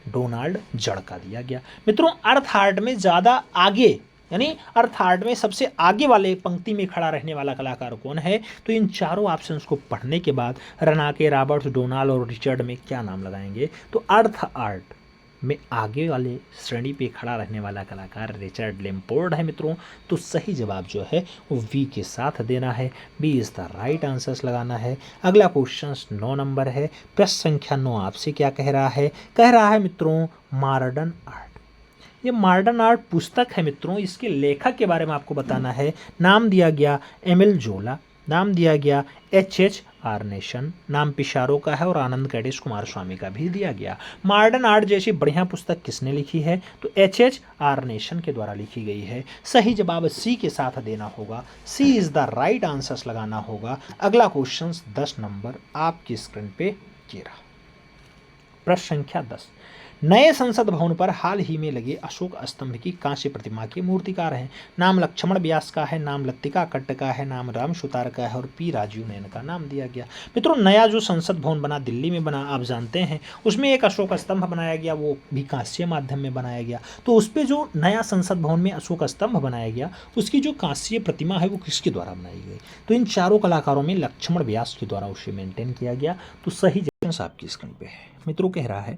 Speaker 1: डोनाल्ड जड़ का दिया गया। मित्रों अर्थ आर्ट में ज़्यादा आगे, यानी अर्थ आर्ट में सबसे आगे वाले पंक्ति में खड़ा रहने वाला कलाकार कौन है? तो इन चारों ऑप्शंस को पढ़ने के बाद रानाके, रॉबर्ट, डोनाल्ड और रिचर्ड में क्या नाम लगाएंगे? तो अर्थ आर्ट में आगे वाले श्रेणी पे खड़ा रहने वाला कलाकार रिचर्ड लिम्पोर्ड है मित्रों। तो सही जवाब जो है वो वी के साथ देना है। B is the right answers लगाना है। अगला क्वेश्चन 9 नंबर है। प्रश्न संख्या 9 आपसे क्या कह रहा है? कह रहा है मित्रों मॉडर्न आर्ट। ये मॉडर्न आर्ट पुस्तक है मित्रों। इसके लेखक के बारे में आपको बताना है। नाम दिया गया एमिल जोला, नाम दिया गया H.H. आर्नेशन, नाम पिशारो का है, और आनंद कैडिस कुमार स्वामी का भी दिया गया। मॉडर्न आर्ट जैसी बढ़िया पुस्तक किसने लिखी है? तो H.H. आर्नेशन के द्वारा लिखी गई है। सही जवाब सी के साथ देना होगा। सी इज द राइट आंसर लगाना होगा। अगला क्वेश्चन 10 नंबर आपकी स्क्रीन पे ये रहा। प्रश्न संख्या 10। नए संसद भवन पर हाल ही में लगे अशोक स्तंभ की कांस्य प्रतिमा के मूर्तिकार हैं। नाम लक्ष्मण व्यास का है, नाम लत्तिका कट्ट का है, नाम राम सुतार का है, और पी राजीव नयन का नाम दिया गया। मित्रों नया जो संसद भवन बना दिल्ली में बना, आप जानते हैं उसमें एक अशोक स्तंभ बनाया गया, वो भी कांस्य माध्यम में बनाया गया। तो उस पर जो नया संसद भवन में अशोक स्तंभ बनाया गया उसकी जो कांस्य प्रतिमा है वो किसके द्वारा बनाई गई? तो इन चारों कलाकारों में लक्ष्मण व्यास के द्वारा उसे मेंटेन किया गया। तो सही जवाब आपकी स्क्रीन पे है। मित्रों कह रहा है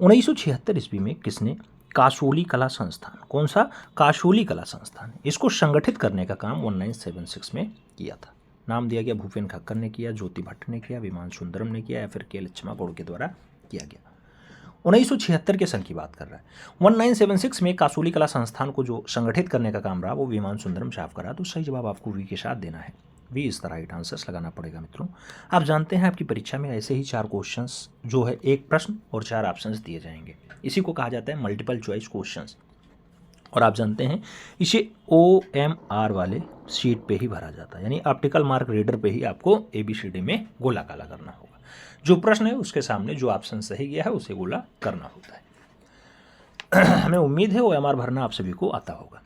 Speaker 1: 1976 ईस्वी में किसने कासोली कला संस्थान, कौन सा? कासोली कला संस्थान, इसको संगठित करने का काम 1976 में किया था। नाम दिया गया भूपेन खक्कर ने किया, ज्योति भट्ट ने किया, विमान सुंदरम ने किया, या फिर के लक्ष्मा गौड़ के द्वारा किया गया। 1976 के सन की बात कर रहा है। 1976 में कासोली कला संस्थान को जो संगठित करने का काम रहा वो विमान सुंदरम साहब करा। तो सही जवाब आपको वी के साथ देना है। B is the right answers लगाना पड़ेगा मित्रों। आप जानते हैं आपकी परीक्षा में ऐसे ही 4 क्वेश्चंस जो है, एक प्रश्न और 4 ऑप्शंस दिए जाएंगे। इसी को कहा जाता है मल्टीपल चॉइस क्वेश्चंस। और आप जानते हैं इसे OMR वाले शीट पे ही भरा जाता है, यानी ऑप्टिकल मार्क रीडर पे ही आपको ABCD में गोला काला करना होगा। जो प्रश्न है उसके सामने जो ऑप्शन सही गया है उसे गोला करना होता है। हमें उम्मीद है OMR भरना आप सभी को आता होगा।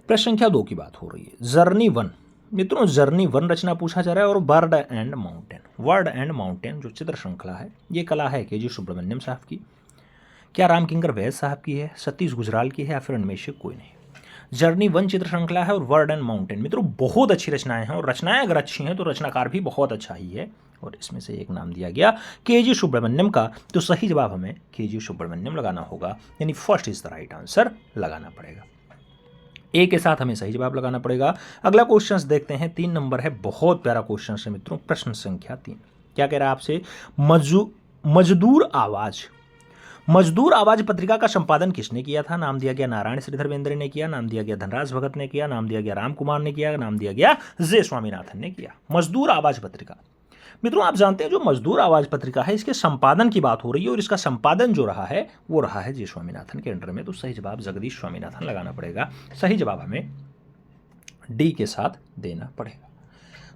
Speaker 1: प्रश्न संख्या 2 की बात हो रही है। जर्नी 1 मित्रों, जर्नी 1 रचना पूछा जा रहा है। और वर्ड एंड माउंटेन जो चित्र श्रृंखला है ये कला है KG सुब्रमण्यम साहब की, क्या रामकिंकर वैद साहब की है, सतीश गुजराल की है, या फिर इनमें से कोई नहीं? जर्नी 1 चित्र श्रृंखला है और वर्ड एंड माउंटेन मित्रों बहुत अच्छी रचनाएं हैं, और रचनाएं अगर अच्छी हैं तो रचनाकार भी बहुत अच्छा ही है। और इसमें से एक नाम दिया गया KG सुब्रमण्यम का। तो सही जवाब हमें KG सुब्रमण्यम लगाना होगा, यानी first is the right answer लगाना पड़ेगा। ए के साथ हमें सही जवाब लगाना पड़ेगा। अगला क्वेश्चन देखते हैं, 3 नंबर है, बहुत प्यारा क्वेश्चन है मित्रों, प्रश्न संख्या 3। क्या कह रहा है आपसे, मजदूर आवाज पत्रिका का संपादन किसने किया था? नाम दिया गया नारायण श्रीधर बेंद्रे ने किया, नाम दिया गया धनराज भगत ने किया, नाम दिया गया राम कुमार ने किया, नाम दिया गया जे स्वामीनाथन ने किया। मजदूर आवाज पत्रिका मित्रों, आप जानते हैं जो मजदूर आवाज पत्रिका है, इसके संपादन की बात हो रही है और इसका संपादन जो रहा है वो रहा है जे स्वामीनाथन के अंडर में। तो सही जवाब जगदीश स्वामीनाथन लगाना पड़ेगा। सही जवाब हमें डी के साथ देना पड़ेगा।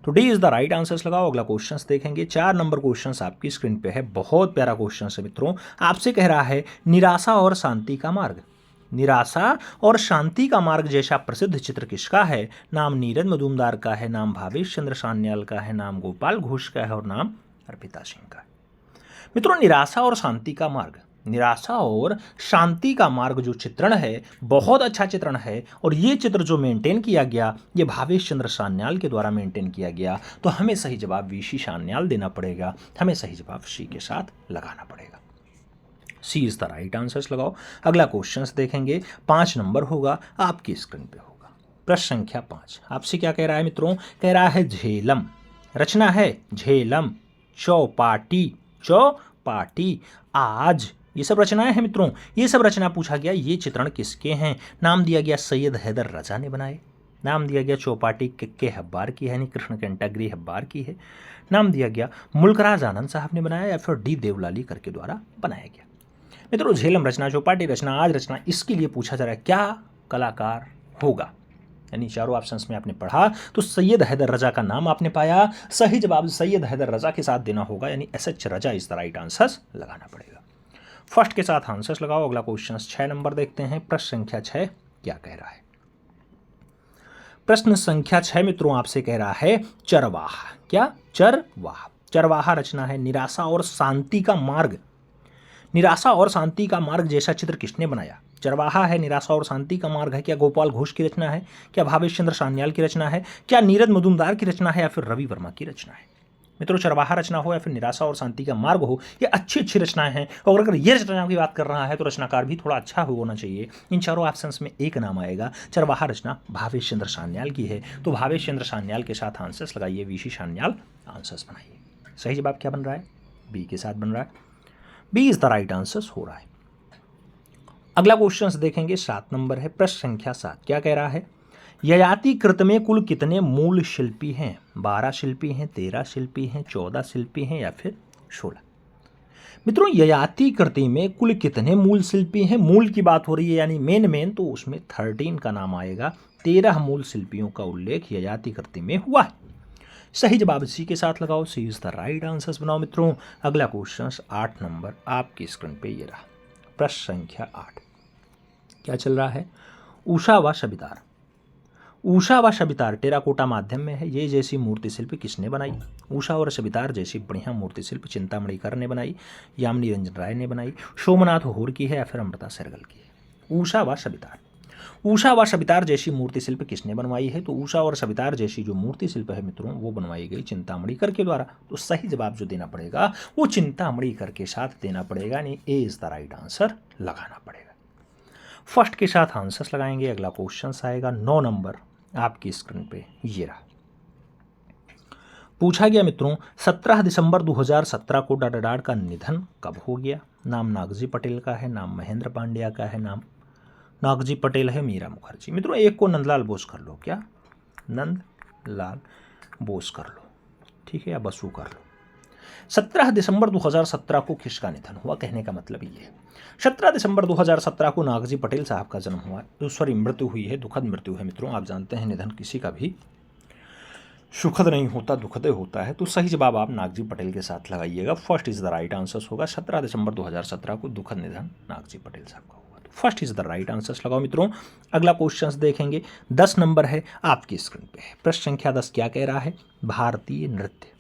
Speaker 1: तो D is the right answers लगाओ। अगला क्वेश्चन देखेंगे, 4 नंबर क्वेश्चन आपकी स्क्रीन पे है, बहुत प्यारा क्वेश्चन है मित्रों। आपसे कह रहा है निराशा और शांति का मार्ग। निराशा और शांति का मार्ग जैसा प्रसिद्ध चित्र किसका है? नाम नीरज मजूमदार का है, नाम भावेश चंद्र सान्याल का है, नाम गोपाल घोष का है और नाम अर्पिता सिंह का है। मित्रों, निराशा और शांति का मार्ग, निराशा और शांति का मार्ग जो चित्रण है, बहुत अच्छा चित्रण है और ये चित्र जो मेंटेन किया गया ये भावेश चंद्र सान्याल के द्वारा मेंटेन किया गया। तो हमें सही जवाब वीसी सान्याल देना पड़ेगा। हमें सही जवाब सी के साथ लगाना पड़ेगा। सी इज द राइट आंसर्स लगाओ। अगला क्वेश्चन देखेंगे, 5 नंबर होगा, आपकी स्क्रीन पे होगा, प्रश्न संख्या 5। आपसे क्या कह रहा है मित्रों? कह रहा है झेलम, रचना है झेलम, चौपाटी, आज, ये सब रचनाएं हैं मित्रों। ये सब रचना पूछा गया, ये चित्रण किसके हैं? नाम दिया गया सैयद हैदर रजा ने बनाए, नाम दिया गया चौपाटी के हब्बार की है, यानी कृष्ण कैंटागिरी हब्बार की है, नाम दिया गया मुल्कराज आनंद साहब ने बनाया या फिर डी देवलाली करके द्वारा बनाया गया। मित्रों, झेलम रचना, चौपाटी रचना, आज रचना, इसके लिए पूछा जा रहा है क्या कलाकार होगा? यानी चारों ऑप्शंस में आपने पढ़ा तो सैयद हैदर रजा का नाम आपने पाया। सही जवाब सैयद हैदर रजा के साथ देना होगा, यानी SH Raza is the right answers लगाना पड़ेगा। फर्स्ट के साथ आंसर्स लगाओ। अगला क्वेश्चन 6 नंबर देखते हैं, प्रश्न संख्या 6 क्या कह रहा है? प्रश्न संख्या 6 मित्रों आपसे कह रहा है चरवाहा। क्या? चरवाहा। चरवाहा रचना है निराशा और शांति का मार्ग। निराशा और शांति का मार्ग जैसा चित्र किसने बनाया? चरवाहा है, निराशा और शांति का मार्ग है, क्या गोपाल घोष की रचना है, क्या भावेश चंद्र सान्याल की रचना है, क्या नीरज मजूमदार की रचना है या फिर रवि वर्मा की रचना है? मित्रों, चरवाहा रचना हो या फिर निराशा और शांति का मार्ग हो, ये अच्छी रचनाएं हैं और अगर ये रचना की बात कर रहा है तो रचनाकार भी थोड़ा अच्छा होना चाहिए। इन चारों ऑप्शंस में एक नाम आएगा। चरवाहा रचना भावेश चंद्र सान्याल की है, तो भावेश चंद्र सान्याल के साथ आंसर्स लगाइए, वीसी सान्याल आंसर्स बनाइए। सही जवाब क्या बन रहा है? बी के साथ बन रहा है। B is the right answers हो रहा है। अगला क्वेश्चन देखेंगे, 7 नंबर है, प्रश्न संख्या 7 क्या कह रहा है? ययाति कृत में कुल कितने मूल शिल्पी हैं? 12 शिल्पी हैं, 13 शिल्पी हैं, 14 शिल्पी हैं या फिर 16? मित्रों, ययाति कृति में कुल कितने मूल शिल्पी हैं? मूल की बात हो रही है, यानी मेन तो उसमें 13 का नाम आएगा। 13 मूल शिल्पियों का उल्लेख ययाति कृति में हुआ है। सही जवाब सी के साथ लगाओ, सी इज द राइट आंसर्स बनाओ मित्रों। अगला क्वेश्चन 8 नंबर आपकी स्क्रीन पे ये रहा, प्रश्न संख्या 8 क्या चल रहा है? उषा व सबितार। उषा व सबितार टेराकोटा माध्यम में है। ये जैसी मूर्ति शिल्प किसने बनाई? उषा और सबितार जैसी बढ़िया मूर्ति शिल्प चिंतामणि कर ने बनाई, यामिनी रंजन राय ने बनाई, सोमनाथ होर की है या फिर अमृता सहगल की है? उषा व सबितार। उषा व सबितार जैसी मूर्ति शिल्प किसने बनवाई है? तो उषा और सबितार जैसी जो मूर्ति शिल्प है मित्रों वो बनवाई गई चिंतामणि कर के द्वारा। तो सही जवाब जो देना पड़ेगा वो चिंतामणि कर के साथ देना पड़ेगा, यानी ए इज द राइट आंसर लगाना पड़ेगा। फर्स्ट के साथ आंसर्स लगाएंगे। अगला क्वेश्चन आएगा 9 नंबर आपकी स्क्रीन पे ये रहा। पूछा गया मित्रों 17 दिसंबर 2017 को डाडाडार का निधन कब हो गया? नाम नागजी पटेल का है, नाम महेंद्र पांड्या का है, नाम नागजी पटेल है, मीरा मुखर्जी। मित्रों, एक को नंदलाल बोस कर लो, क्या नंदलाल बोस कर लो, ठीक है, या बसु कर लो। 17 दिसंबर 2017 को किसका निधन हुआ? कहने का मतलब ये है 17 दिसंबर 2017 को नागजी पटेल साहब का जन्म हुआ, सॉरी मृत्यु हुई है, दुखद मृत्यु है मित्रों। आप जानते हैं निधन किसी का भी सुखद नहीं होता, दुखद होता है। तो सही जवाब आप नागजी पटेल के साथ लगाइएगा। First is the right answers होगा। 17 दिसंबर 2017 को दुखद निधन नागजी पटेल साहब का हुआ। तो first is the right answers लगाओ मित्रों। अगला क्वेश्चन देखेंगे, 10 नंबर है आपकी स्क्रीन पे है। प्रश्न संख्या 10 क्या कह रहा है? भारतीय नृत्य।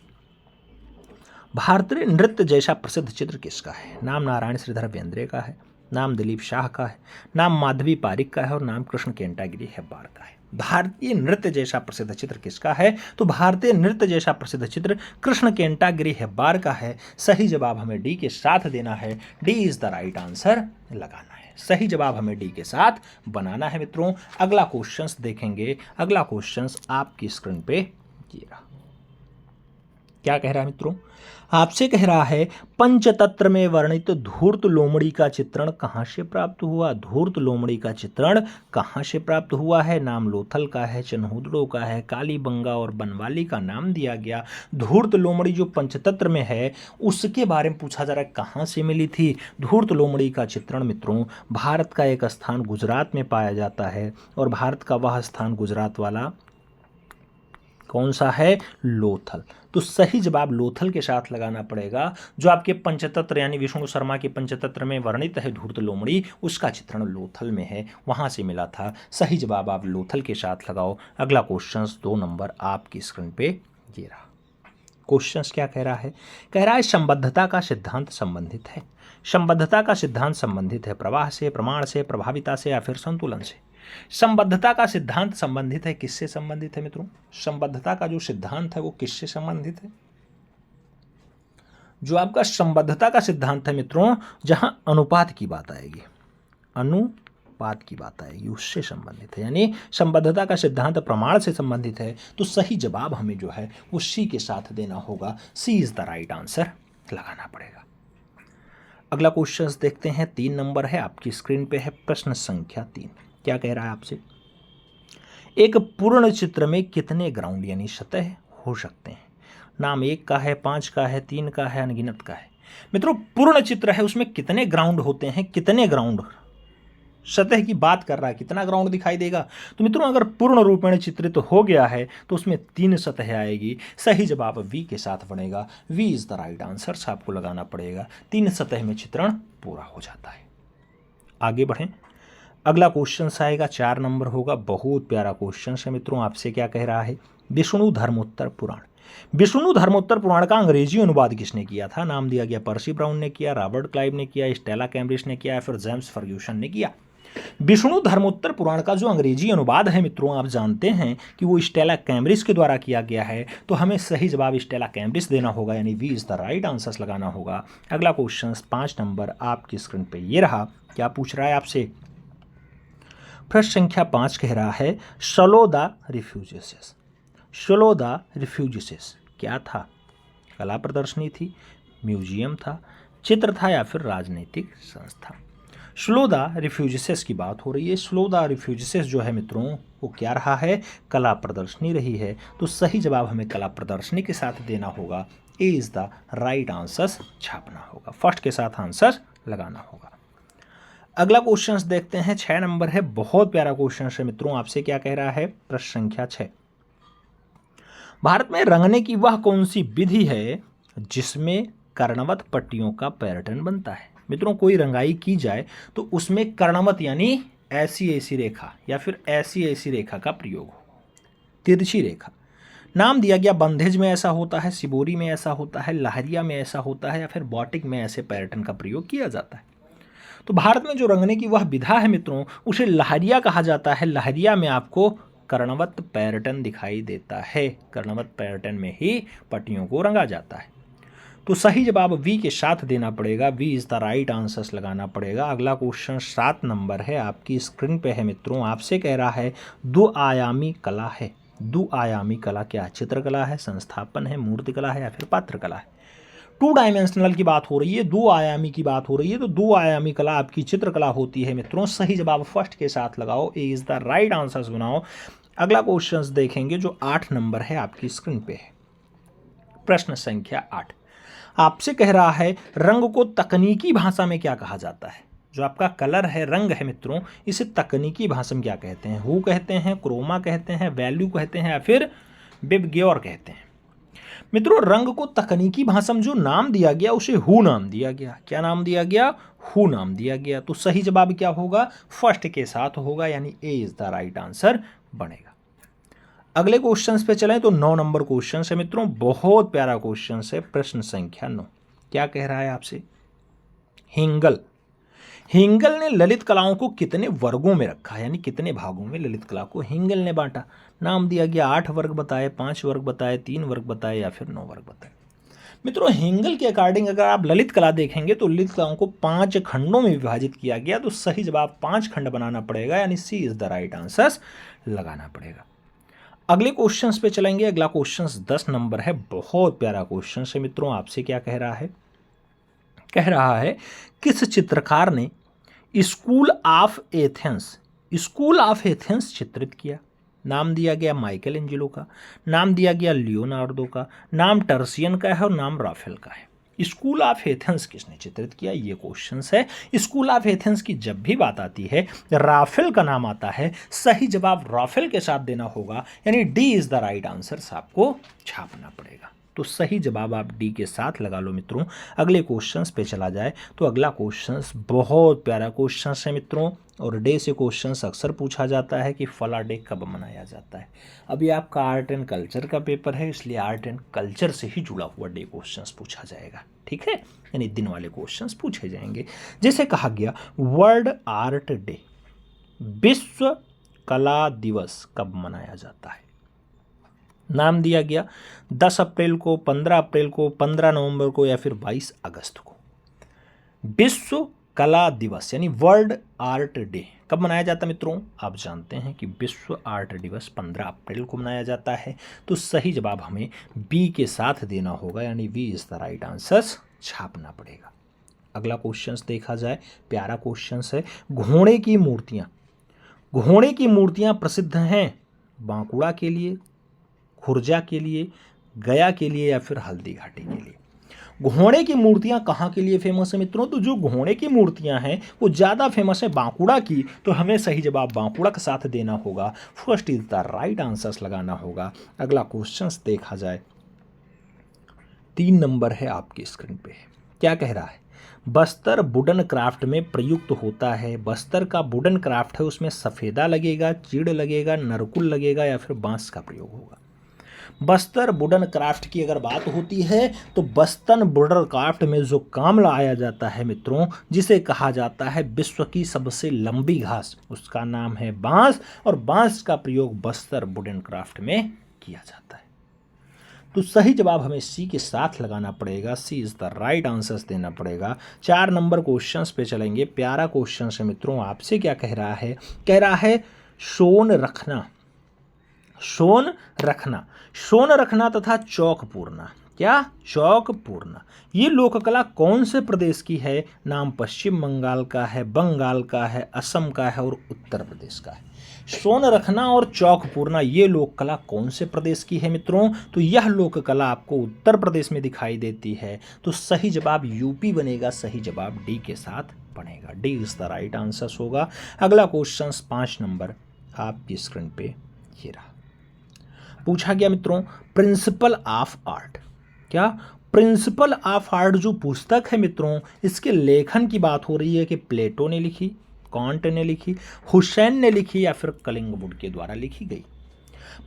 Speaker 1: भारतीय नृत्य जैसा प्रसिद्ध चित्र किसका है? नाम नारायण श्रीधर बेंद्रे का है, नाम दिलीप शाह का है, नाम माधवी पारिक का है और नाम कृष्ण कैंटागिरी हेब्बार का है। भारतीय नृत्य जैसा प्रसिद्ध चित्र किसका है? तो भारतीय नृत्य जैसा प्रसिद्ध चित्र कृष्ण कैंटागिरी हेब्बार का है। सही जवाब हमें डी के साथ देना है। D is the right answer लगाना है। सही जवाब हमें डी के साथ बनाना है मित्रों। अगला क्वेश्चन देखेंगे। अगला क्वेश्चन आपकी स्क्रीन पे ये रहा। क्या कह रहा है मित्रों? आपसे कह रहा है पंचतंत्र में वर्णित धूर्त लोमड़ी का चित्रण कहाँ से प्राप्त हुआ? धूर्त लोमड़ी का चित्रण कहाँ से प्राप्त हुआ है? नाम लोथल का है, चनहुदड़ो का है, कालीबंगा और बनवाली का नाम दिया गया। धूर्त लोमड़ी जो पंचतंत्र में है उसके बारे में पूछा जा रहा है, कहाँ से मिली थी? धूर्त लोमड़ी का चित्रण मित्रों भारत का एक स्थान गुजरात में पाया जाता है और भारत का वह स्थान गुजरात वाला कौन सा है? लोथल। तो सही जवाब लोथल के साथ लगाना पड़ेगा। जो आपके पंचतंत्र यानी विष्णु शर्मा के पंचतंत्र में वर्णित है धूर्त लोमड़ी, उसका चित्रण लोथल में है, वहां से मिला था। सही जवाब आप लोथल के साथ लगाओ। अगला क्वेश्चन 2 नंबर आपकी स्क्रीन पे ये रहा। क्वेश्चन क्या कह रहा है? कह रहा है संबद्धता का सिद्धांत संबंधित है। संबद्धता का सिद्धांत संबंधित है प्रवाह से, प्रमाण से, प्रभाविता से या फिर संतुलन से। संबद्धता का सिद्धांत संबंधित है किससे संबंधित है मित्रों? संबद्धता का जो सिद्धांत है वो किससे संबंधित है? जो आपका संबद्धता का सिद्धांत है मित्रों, जहां अनुपात की बात आएगी, अनुपात की बात आएगी, उससे संबंधित है। यानी संबद्धता का सिद्धांत प्रमाण से संबंधित है, तो सही जवाब हमें जो है वो सी के साथ देना होगा। सी इज द राइट आंसर लगाना पड़ेगा। अगला क्वेश्चन देखते हैं। 3 नंबर है आपकी स्क्रीन पे है, प्रश्न संख्या 3। क्या कह रहा है आपसे? एक पूर्ण चित्र में कितने ग्राउंड यानी सतह हो सकते हैं? नाम 1 का है, 5 का है, 3 का है, अनगिनत का है। मित्रों पूर्ण चित्र है, उसमें कितने ग्राउंड होते हैं? कितने ग्राउंड सतह की बात कर रहा है, कितना ग्राउंड दिखाई देगा? तो मित्रों अगर पूर्ण रूप में चित्रित हो गया है तो उसमें 3 सतह आएगी। सही जवाब वी के साथ बनेगा। We is the right answer आपको लगाना पड़ेगा। 3 सतह में चित्रण पूरा हो जाता है। आगे बढ़ें। अगला क्वेश्चन आएगा, 4 नंबर होगा। बहुत प्यारा क्वेश्चन है मित्रों। आपसे क्या कह रहा है? विष्णु धर्मोत्तर पुराण। विष्णु धर्मोत्तर पुराण का अंग्रेजी अनुवाद किसने किया था? नाम दिया गया पर्सी ब्राउन ने किया, रॉबर्ट क्लाइव ने किया, स्टेला कैम्ब्रिज ने किया या फिर जेम्स फर्ग्यूसन ने किया। विष्णु धर्मोत्तर पुराण का जो अंग्रेजी अनुवाद है मित्रों, आप जानते हैं कि वो स्टेला कैम्ब्रिज के द्वारा किया गया है, तो हमें सही जवाब स्टेला कैम्ब्रिज देना होगा, यानी we is the right answer लगाना होगा। अगला क्वेश्चन 5 नंबर आपकी स्क्रीन पे ये रहा। क्या पूछ रहा है आपसे? प्रश्न संख्या 5 कह रहा है शलो द रिफ्यूजिसेस। शलो द रिफ्यूजिसेस क्या था? कला प्रदर्शनी थी, म्यूजियम था, चित्र था या फिर राजनीतिक संस्था? स्लो द रिफ्यूजिसेस की बात हो रही है। स्लो द रिफ्यूजिसेस जो है मित्रों वो क्या रहा है? कला प्रदर्शनी रही है। तो सही जवाब हमें कला प्रदर्शनी के साथ देना होगा। ए इज द राइट आंसर छापना होगा, फर्स्ट के साथ आंसर लगाना होगा। अगला क्वेश्चन देखते हैं, 6 नंबर है। बहुत प्यारा क्वेश्चन है मित्रों। आपसे क्या कह रहा है? प्रश्न संख्या 6। भारत में रंगने की वह कौन सी विधि है जिसमें कर्णवत पट्टियों का पैटर्न बनता है? मित्रों कोई रंगाई की जाए तो उसमें कर्णवत यानी ऐसी ऐसी रेखा या फिर ऐसी ऐसी रेखा का प्रयोग हो, तिरछी रेखा। नाम दिया गया बंधेज में ऐसा होता है, सिबोरी में ऐसा होता है, लहरिया में ऐसा होता है या फिर बॉटिक में ऐसे पैटर्न का प्रयोग किया जाता है। तो भारत में जो रंगने की वह विधा है मित्रों उसे लहरिया कहा जाता है। लहरिया में आपको कर्णवत पैटर्न दिखाई देता है, कर्णवत पैटर्न में ही पट्टियों को रंगा जाता है। तो सही जवाब वी के साथ देना पड़ेगा। B is the right answers लगाना पड़ेगा। अगला क्वेश्चन 7 नंबर है आपकी स्क्रीन पे है मित्रों। आपसे कह रहा है 2 आयामी कला है। 2 आयामी कला क्या? चित्रकला है, संस्थापन है, मूर्तिकला है या फिर पात्रकला है? 2 डायमेंशनल की बात हो रही है, 2 आयामी की बात हो रही है, तो 2 आयामी कला आपकी चित्रकला होती है मित्रों। सही जवाब फर्स्ट के साथ लगाओ। ए इज द राइट आंसर्स बनाओ। अगला क्वेश्चन देखेंगे जो 8 नंबर है आपकी स्क्रीन पे है। प्रश्न संख्या 8 आपसे कह रहा है रंग को तकनीकी भाषा में क्या कहा जाता है? जो आपका कलर है, रंग है मित्रों, इसे तकनीकी भाषा में क्या कहते हैं? हू कहते हैं, क्रोमा कहते हैं, वैल्यू कहते हैं या फिर विबग्योर कहते हैं? मित्रों रंग को तकनीकी भाषा में जो नाम दिया गया उसे हू नाम दिया गया। क्या नाम दिया गया? हू नाम दिया गया। तो सही जवाब क्या होगा? फर्स्ट के साथ होगा, यानी ए इज द राइट आंसर बनेगा। अगले क्वेश्चंस पे चलें तो 9 नंबर क्वेश्चन है मित्रों। बहुत प्यारा क्वेश्चन है, प्रश्न संख्या 9। क्या कह रहा है आपसे? हिंगल। हिंगल ने ललित कलाओं को कितने वर्गों में रखा, यानी कितने भागों में ललित कला को हिंगल ने बांटा? नाम दिया गया 8 वर्ग बताए, 5 वर्ग बताए, 3 वर्ग बताए या फिर 9 वर्ग बताए? मित्रों हेंगल के अकॉर्डिंग अगर आप ललित कला देखेंगे तो ललित कलाओं को 5 खंडों में विभाजित किया गया, तो सही जवाब 5 खंड बनाना पड़ेगा, यानी सी इज द राइट आंसर लगाना पड़ेगा। अगले क्वेश्चंस पे चलेंगे। अगला क्वेश्चंस 10 नंबर है, बहुत प्यारा क्वेश्चन है मित्रों। आपसे क्या कह रहा है, कह रहा है किस चित्रकार ने स्कूल ऑफ एथेंस चित्रित किया। नाम दिया गया माइकल एंजेलो का, नाम दिया गया लियोनार्डो का, नाम टर्सियन का है और नाम राफेल का है। स्कूल ऑफ एथेंस किसने चित्रित किया, ये क्वेश्चन है। स्कूल ऑफ एथेंस की जब भी बात आती है राफेल का नाम आता है, सही जवाब राफेल के साथ देना होगा, यानी D is the right answer आपको छापना पड़ेगा। तो सही जवाब आप डी के साथ लगा लो मित्रों। अगले क्वेश्चंस पे चला जाए तो अगला क्वेश्चंस बहुत प्यारा क्वेश्चंस है मित्रों, और डे से क्वेश्चंस अक्सर पूछा जाता है कि फला डे कब मनाया जाता है। अभी आपका आर्ट एंड कल्चर का पेपर है, इसलिए आर्ट एंड कल्चर से ही जुड़ा हुआ डे क्वेश्चंस पूछा जाएगा, ठीक है, यानी दिन वाले क्वेश्चंस पूछे जाएंगे। जैसे कहा गया वर्ल्ड आर्ट डे, विश्व कला दिवस कब मनाया जाता है। नाम दिया गया 10 अप्रैल को, 15 अप्रैल को, 15 नवंबर को या फिर 22 अगस्त को। विश्व कला दिवस यानी वर्ल्ड आर्ट डे कब मनाया जाता है मित्रों, आप जानते हैं कि विश्व आर्ट दिवस 15 अप्रैल को मनाया जाता है। तो सही जवाब हमें बी के साथ देना होगा, यानी we is the right answer छापना पड़ेगा। अगला क्वेश्चन देखा जाए, प्यारा क्वेश्चन है। घोड़े की मूर्तियाँ, घोड़े की मूर्तियाँ प्रसिद्ध हैं बांकुड़ा के लिए, खुर्जा के लिए, गया के लिए या फिर हल्दी घाटी के लिए। घोड़े की मूर्तियां कहाँ के लिए फेमस है मित्रों, तो जो घोड़े की मूर्तियां हैं वो ज़्यादा फेमस है बांकुड़ा की, तो हमें सही जवाब बांकुड़ा के साथ देना होगा, first is the right answers लगाना होगा। अगला क्वेश्चन देखा जाए, 3 नंबर है आपकी स्क्रीन पे, क्या कह रहा है, बस्तर वुडन क्राफ्ट में प्रयुक्त होता है। बस्तर का वुडन क्राफ्ट है, उसमें सफ़ेदा लगेगा, चीड़ लगेगा, नरकुल लगेगा या फिर बांस का प्रयोग होगा। बस्तर वुडन क्राफ्ट की अगर बात होती है तो बस्तर वुडन क्राफ्ट में जो काम लाया जाता है मित्रों, जिसे कहा जाता है विश्व की सबसे लंबी घास, उसका नाम है बांस, और बांस का प्रयोग बस्तर वुडन क्राफ्ट में किया जाता है। तो सही जवाब हमें सी के साथ लगाना पड़ेगा, सी इज द राइट आंसर्स देना पड़ेगा। 4 नंबर क्वेश्चंस पे चलेंगे, प्यारा क्वेश्चन है मित्रों। आपसे क्या कह रहा है, कह रहा है सोन रखना, सोन रखना, सोन रखना तथा चौक पूरना, क्या चौक पूरना, ये लोक कला कौन से प्रदेश की है। नाम पश्चिम बंगाल का है, बंगाल का है, असम का है और उत्तर प्रदेश का है। सोन रखना और चौक पूरना ये लोक कला कौन से प्रदेश की है मित्रों, तो यह लोक कला आपको उत्तर प्रदेश में दिखाई देती है। तो सही जवाब यूपी बनेगा, सही जवाब डी के साथ बनेगा, D is the right answer होगा। अगला क्वेश्चन 5 नंबर आपकी स्क्रीन पे ये रहा, पूछा गया मित्रों प्रिंसिपल ऑफ आर्ट, क्या प्रिंसिपल ऑफ आर्ट जो पुस्तक है मित्रों, इसके लेखन की बात हो रही है कि प्लेटो ने लिखी, कांट ने लिखी, हुसैन ने लिखी या फिर कलिंगवुड के द्वारा लिखी गई।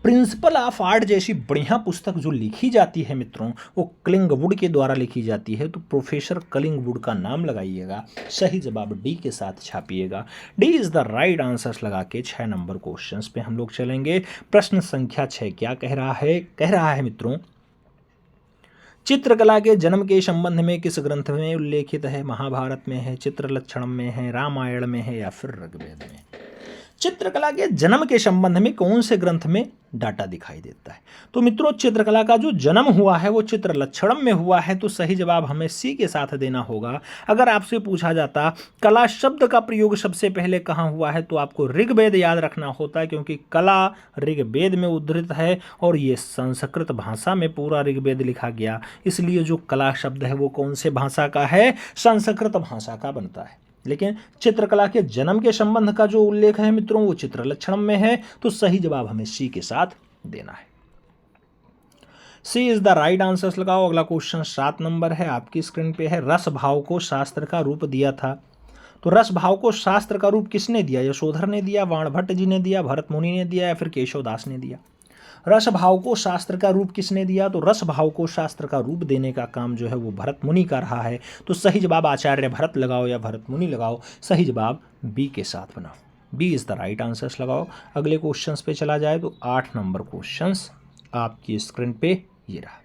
Speaker 1: प्रिंसिपल ऑफ आर्ट जैसी बढ़िया पुस्तक जो लिखी जाती है मित्रों, वो कलिंगवुड के द्वारा लिखी जाती है, तो प्रोफेसर कलिंगवुड का नाम लगाइएगा, सही जवाब डी के साथ छापिएगा, D is the right answers लगा के 6 नंबर क्वेश्चंस पे हम लोग चलेंगे। प्रश्न संख्या 6 क्या कह रहा है, कह रहा है मित्रों चित्रकला के जन्म के संबंध में किस ग्रंथ में उल्लेखित है। महाभारत में है, चित्रलक्षणम में है, रामायण में है या फिर ऋग्वेद में। चित्रकला के जन्म के संबंध में कौन से ग्रंथ में डाटा दिखाई देता है, तो मित्रों चित्रकला का जो जन्म हुआ है वो चित्रलक्षणम में हुआ है, तो सही जवाब हमें सी के साथ देना होगा। अगर आपसे पूछा जाता कला शब्द का प्रयोग सबसे पहले कहाँ हुआ है, तो आपको ऋग्वेद याद रखना होता है, क्योंकि कला ऋग्वेद में उद्धृत है और ये संस्कृत भाषा में पूरा ऋग्वेद लिखा गया, इसलिए जो कला शब्द है वो कौन से भाषा का है, संस्कृत भाषा का बनता है। लेकिन चित्रकला के जन्म के संबंध का जो उल्लेख है मित्रों वो चित्रलक्षणम में है, तो सही जवाब हमें सी के साथ देना है, सी इज द राइट आंसर्स लगाओ। अगला क्वेश्चन 7 नंबर है आपकी स्क्रीन पे है, रस भाव को शास्त्र का रूप दिया था, तो रस भाव को शास्त्र का रूप किसने दिया, यशोधर ने दिया, बाणभट्ट जी ने दिया, भरत मुनि ने दिया या फिर केशवदास ने दिया। रस भाव को शास्त्र का रूप किसने दिया, तो रस भाव को शास्त्र का रूप देने का काम जो है वो भरत मुनि का रहा है, तो सही जवाब आचार्य भरत लगाओ या भरत मुनि लगाओ, सही जवाब बी के साथ बनाओ, B is the right answers लगाओ। अगले क्वेश्चंस पे चला जाए तो 8 नंबर क्वेश्चंस आपकी स्क्रीन पे ये रहा,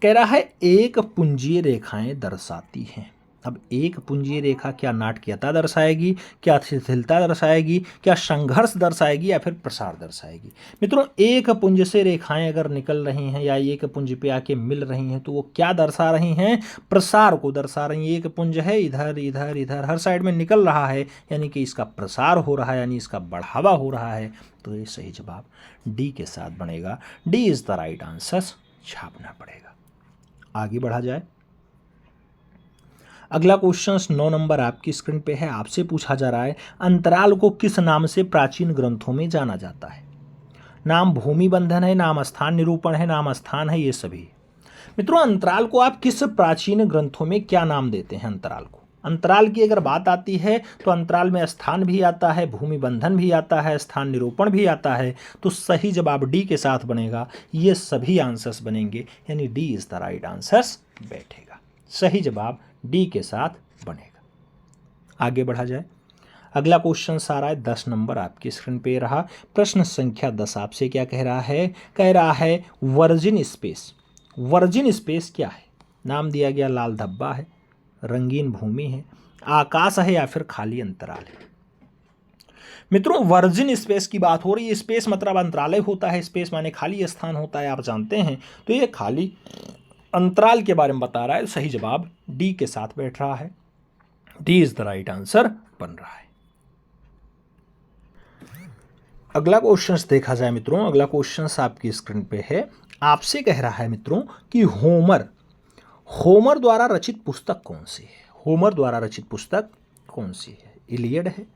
Speaker 1: कह रहा है एक पुंजीय रेखाएं दर्शाती हैं। अब एक पुंजीय रेखा क्या नाटकीयता दर्शाएगी, क्या शिथिलता दर्शाएगी, क्या संघर्ष दर्शाएगी या फिर प्रसार दर्शाएगी। मित्रों एक पुंज से रेखाएं अगर निकल रही हैं या एक पुंज पे आके मिल रही हैं तो वो क्या दर्शा रही हैं, प्रसार को दर्शा रही हैं। एक पुंज है इधर इधर इधर हर साइड में निकल रहा है, यानी कि इसका प्रसार हो रहा है, यानी इसका बढ़ावा हो रहा है। तो ये सही जवाब डी के साथ बनेगा। D is the right answer छापना पड़ेगा। आगे बढ़ा जाए। अगला क्वेश्चन 9 नंबर आपकी स्क्रीन पे है। आपसे पूछा जा रहा है अंतराल को किस नाम से प्राचीन ग्रंथों में जाना जाता है। नाम भूमि बंधन है, नाम स्थान निरूपण है, नाम स्थान है, ये सभी। मित्रों अंतराल को आप किस प्राचीन ग्रंथों में क्या नाम देते हैं। अंतराल को, अंतराल की अगर बात आती है तो अंतराल में स्थान भी आता है, भूमि बंधन भी आता है, स्थान निरूपण भी आता है। तो सही जवाब डी के साथ बनेगा। ये सभी आंसर्स बनेंगे, यानी D is the right answers बैठेगा। सही जवाब डी के साथ बनेगा। आगे बढ़ा जाए। अगला क्वेश्चन सारा है 10 नंबर आपकी स्क्रीन पे रहा। प्रश्न संख्या 10 आपसे क्या कह रहा है, कह रहा है वर्जिन स्पेस। वर्जिन स्पेस क्या है। नाम दिया गया लाल धब्बा है, रंगीन भूमि है, आकाश है या फिर खाली अंतराल है। मित्रों वर्जिन स्पेस की बात हो रही है। स्पेस मतलब अंतरालय होता है, स्पेस माने खाली स्थान होता है, आप जानते हैं। तो ये खाली अंतराल के बारे में बता रहा है। सही जवाब डी के साथ बैठ रहा है। D is the right answer बन रहा है। अगला क्वेश्चन देखा जाए मित्रों। अगला क्वेश्चन आपकी स्क्रीन पे है। आपसे कह रहा है मित्रों कि होमर द्वारा रचित पुस्तक कौन सी है। होमर द्वारा रचित पुस्तक कौन सी है। इलियड है,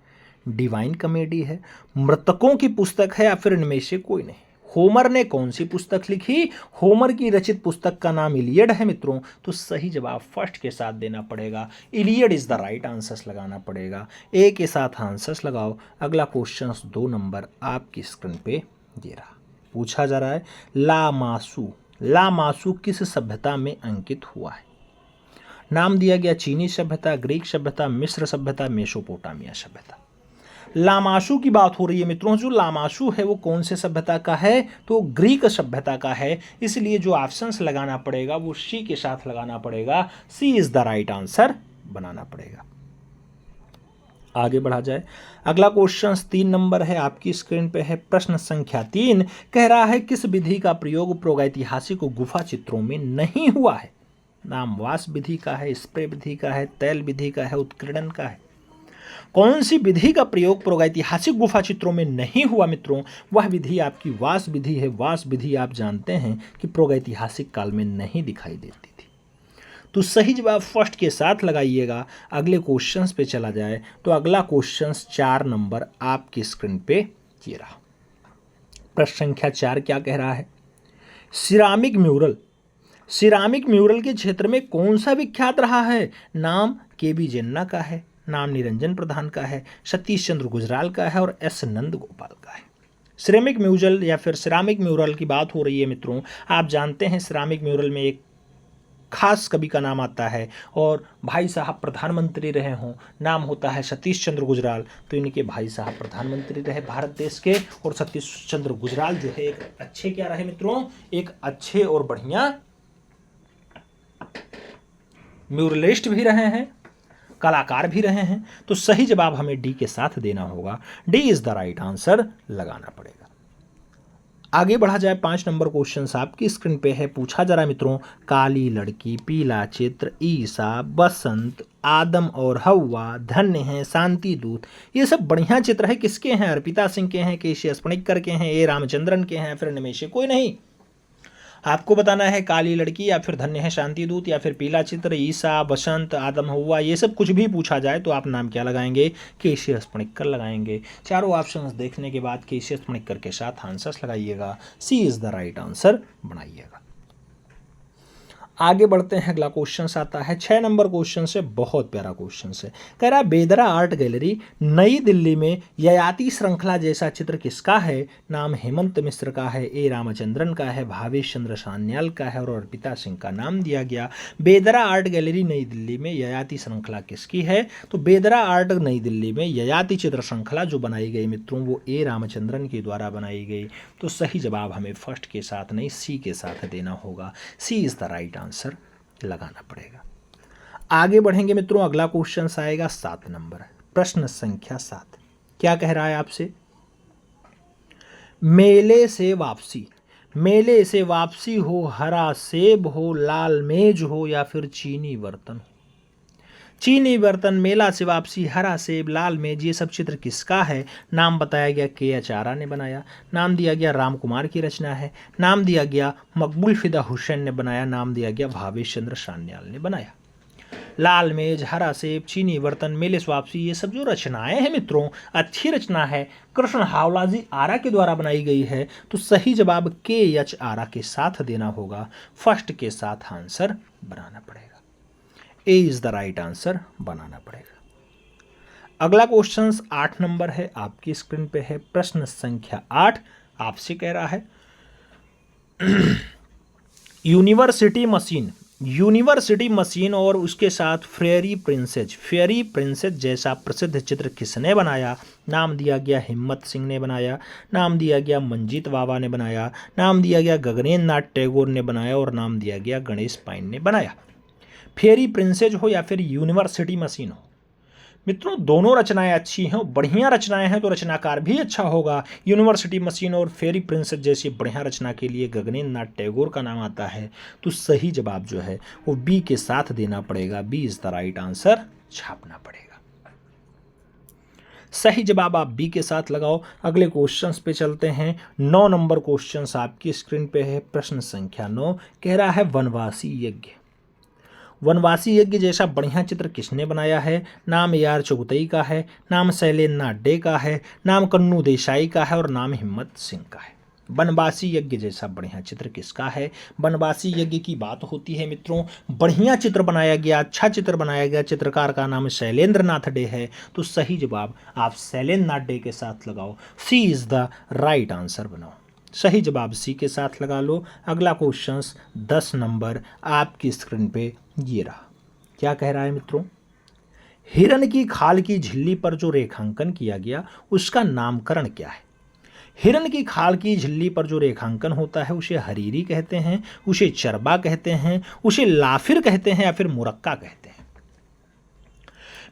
Speaker 1: डिवाइन कॉमेडी है, मृतकों की पुस्तक है या फिर इनमें से कोई नहीं। होमर ने कौन सी पुस्तक लिखी। होमर की रचित पुस्तक का नाम इलियड है मित्रों। तो सही जवाब फर्स्ट के साथ देना पड़ेगा। Iliad is the right answers लगाना पड़ेगा। ए के साथ आंसर्स लगाओ। अगला क्वेश्चन 2 नंबर आपकी स्क्रीन पे दे रहा। पूछा जा रहा है लामासू किस सभ्यता में अंकित हुआ है। नाम दिया गया चीनी सभ्यता, ग्रीक सभ्यता, मिस्र सभ्यता, मेसोपोटामिया सभ्यता। लामासू की बात हो रही है मित्रों। जो लामासू है वो कौन से सभ्यता का है, तो ग्रीक सभ्यता का है। इसलिए जो ऑप्शंस लगाना पड़ेगा वो सी के साथ लगाना पड़ेगा। सी इज द राइट आंसर बनाना पड़ेगा। आगे बढ़ा जाए। अगला क्वेश्चन 3 नंबर है आपकी स्क्रीन पे है। प्रश्न संख्या 3 कह रहा है किस विधि का प्रयोग प्रागैतिहासिक गुफा चित्रों में नहीं हुआ है। नाम वास विधि का है, स्प्रे विधि का है, तैल विधि का है, उत्कीर्णन का है। कौन सी विधि का प्रयोग प्रागैतिहासिक गुफा चित्रों में नहीं हुआ मित्रों। वह विधि आपकी वास विधि है। वास विधि आप जानते हैं कि प्रागैतिहासिक काल में नहीं दिखाई देती थी। तो सही जवाब फर्स्ट के साथ लगाइएगा। अगले क्वेश्चंस पे चला जाए तो अगला क्वेश्चंस 4 नंबर आपकी स्क्रीन पे ये रहा। प्रश्न संख्या 4 क्या कह रहा है। सिरामिक म्यूरल के क्षेत्र में कौन सा विख्यात रहा है। नाम के.बी. जेन्ना का है, नाम निरंजन प्रधान का है, सतीश चंद्र गुजराल का है और एस नंद गोपाल का है। सिरामिक म्यूरल या फिर सिरामिक म्यूरल की बात हो रही है मित्रों। आप जानते हैं सिरामिक म्यूरल में एक खास कवि का नाम आता है और भाई साहब प्रधानमंत्री रहे हों, नाम होता है सतीश चंद्र गुजराल। तो इनके भाई साहब प्रधानमंत्री रहे भारत देश के। और सतीश चंद्र गुजराल जो है एक अच्छे क्या रहे मित्रों, एक अच्छे और बढ़िया म्यूरलिस्ट भी रहे हैं, कलाकार भी रहे हैं। तो सही जवाब हमें डी के साथ देना होगा। D is the right answer लगाना पड़ेगा। आगे बढ़ा जाए। 5 नंबर क्वेश्चन आपकी स्क्रीन पे है। पूछा जा रहा है मित्रों काली लड़की, पीला चित्र, ईसा, बसंत, आदम और हवा, धन्य है, शांति दूत, ये सब बढ़िया चित्र है। किसके हैं। अर्पिता सिंह के हैं, केसी स्पणिकर के हैं, ए रामचंद्रन के हैं, फिर इनमें से कोई नहीं। आपको बताना है काली लड़की या फिर धन्य है शांति दूत या फिर पीला चित्र, ईसा, बसंत, आदम, हवा, ये सब कुछ भी पूछा जाए तो आप नाम क्या लगाएंगे, केसी स्पणिकर लगाएंगे। चारों ऑप्शंस देखने के बाद केसी स्पणिकर के साथ आंसर्स लगाइएगा। सी इज द राइट आंसर बनाइएगा। आगे बढ़ते हैं, अगला क्वेश्चन आता है 6 नंबर क्वेश्चन से, बहुत प्यारा क्वेश्चन है। कह रहा है बेदरा आर्ट गैलरी नई दिल्ली में ययाति श्रृंखला जैसा चित्र किसका है? नाम हेमंत मिश्र का है, ए रामचंद्रन का है, भावेश चंद्र सान्याल का है और अर्पिता सिंह का नाम दिया गया। बेदरा आर्ट गैलरी नई दिल्ली में ययाति श्रृंखला किसकी है? तो बेदरा आर्ट नई दिल्ली में ययाति चित्र श्रृंखला जो बनाई गई मित्रों वो ए रामचंद्रन के द्वारा बनाई गई। तो सही जवाब हमें फर्स्ट के साथ नहीं सी के साथ देना होगा। सी इज द राइट आंसर लगाना पड़ेगा। आगे बढ़ेंगे मित्रों, अगला क्वेश्चन आएगा 7 नंबर, प्रश्न संख्या 7। क्या कह रहा है आपसे? मेले से वापसी, मेले से वापसी हो, हरा सेब हो, लाल मेज हो या फिर चीनी बर्तन हो। चीनी बर्तन, मेला से वापसी, हरा सेब, लाल मेज, ये सब चित्र किसका है? नाम बताया गया के.एच. आरा ने बनाया, नाम दिया गया राम कुमार की रचना है, नाम दिया गया मकबूल फिदा हुसैन ने बनाया, नाम दिया गया भावेश चंद्र सान्याल ने बनाया। लाल मेज, हरा सेब, चीनी बर्तन, मेले से वापसी, ये सब जो रचनाएं हैं मित्रों, अच्छी रचना है, कृष्ण हावलाजी आरा के द्वारा बनाई गई है। तो सही जवाब के.एच. आरा के साथ देना होगा, फर्स्ट के साथ आंसर बनाना पड़ेगा। ए इज द राइट आंसर बनाना पड़ेगा। अगला क्वेश्चन 8 नंबर है, आपकी स्क्रीन पे है, प्रश्न संख्या 8। आपसे कह रहा है यूनिवर्सिटी मशीन, यूनिवर्सिटी मशीन और उसके साथ फेयरी प्रिंसेस, फेयरी प्रिंसेस जैसा प्रसिद्ध चित्र किसने बनाया? नाम दिया गया हिम्मत सिंह ने बनाया, नाम दिया गया मंजीत बाबा ने बनाया, नाम दिया गया गगनेंद्र नाथ टैगोर ने बनाया और नाम दिया गया गणेश पाइन ने बनाया। फेयरी प्रिंसेस हो या फिर यूनिवर्सिटी मशीन हो मित्रों, दोनों रचनाएं अच्छी हैं, बढ़िया रचनाएं हैं तो रचनाकार भी अच्छा होगा। यूनिवर्सिटी मशीन और फेयरी प्रिंसेस जैसी बढ़िया रचना के लिए गगनेंद्र नाथ टैगोर का नाम आता है। तो सही जवाब जो है वो बी के साथ देना पड़ेगा, B is the right answer छापना पड़ेगा। सही जवाब आप बी के साथ लगाओ। अगले क्वेश्चंस पे चलते हैं। 9 नंबर क्वेश्चंस आपकी स्क्रीन पे है, प्रश्न संख्या 9। कह रहा है वनवासी यज्ञ, वनवासी यज्ञ जैसा बढ़िया चित्र किसने बनाया है? नाम ए.आर. चौगतई का है, नाम शैलेंद्र नाथ डे का है, नाम कन्नू देसाई का है और नाम हिम्मत सिंह का है। वनवासी यज्ञ जैसा बढ़िया चित्र किसका है? वनवासी यज्ञ की बात होती है मित्रों, बढ़िया चित्र बनाया गया, अच्छा चित्र बनाया गया, चित्रकार का नाम शैलेंद्र नाथ डे है। तो सही जवाब आप शैलेंद्र नाथ डे के साथ लगाओ, सी इज द राइट आंसर बनाओ। सही जवाब सी के साथ लगा लो। अगला क्वेश्चन 10 नंबर आपकी स्क्रीन पे ये रहा। क्या कह रहा है मित्रों? हिरन की खाल की झिल्ली पर जो रेखांकन किया गया उसका नामकरण क्या है? हिरन की खाल की झिल्ली पर जो रेखांकन होता है उसे हरीरी कहते हैं, उसे चरबा कहते हैं, उसे लाफिर कहते हैं या फिर मुरक्का कहते हैं।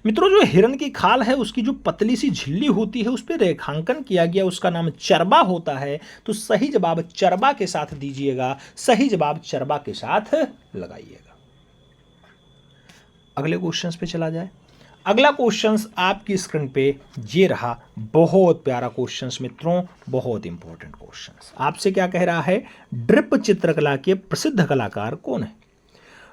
Speaker 1: मित्रों, जो हिरन की खाल है उसकी जो पतली सी झिल्ली होती है उस पर रेखांकन किया गया, उसका नाम चरबा होता है। तो सही जवाब चरबा के साथ दीजिएगा, सही जवाब चरबा के साथ लगाइएगा। अगले क्वेश्चंस पे चला जाए। अगला क्वेश्चंस आपकी स्क्रीन पे ये रहा, बहुत प्यारा क्वेश्चंस मित्रों, बहुत इंपॉर्टेंट क्वेश्चंस। आपसे क्या कह रहा है? ड्रिप चित्रकला के प्रसिद्ध कलाकार कौन है?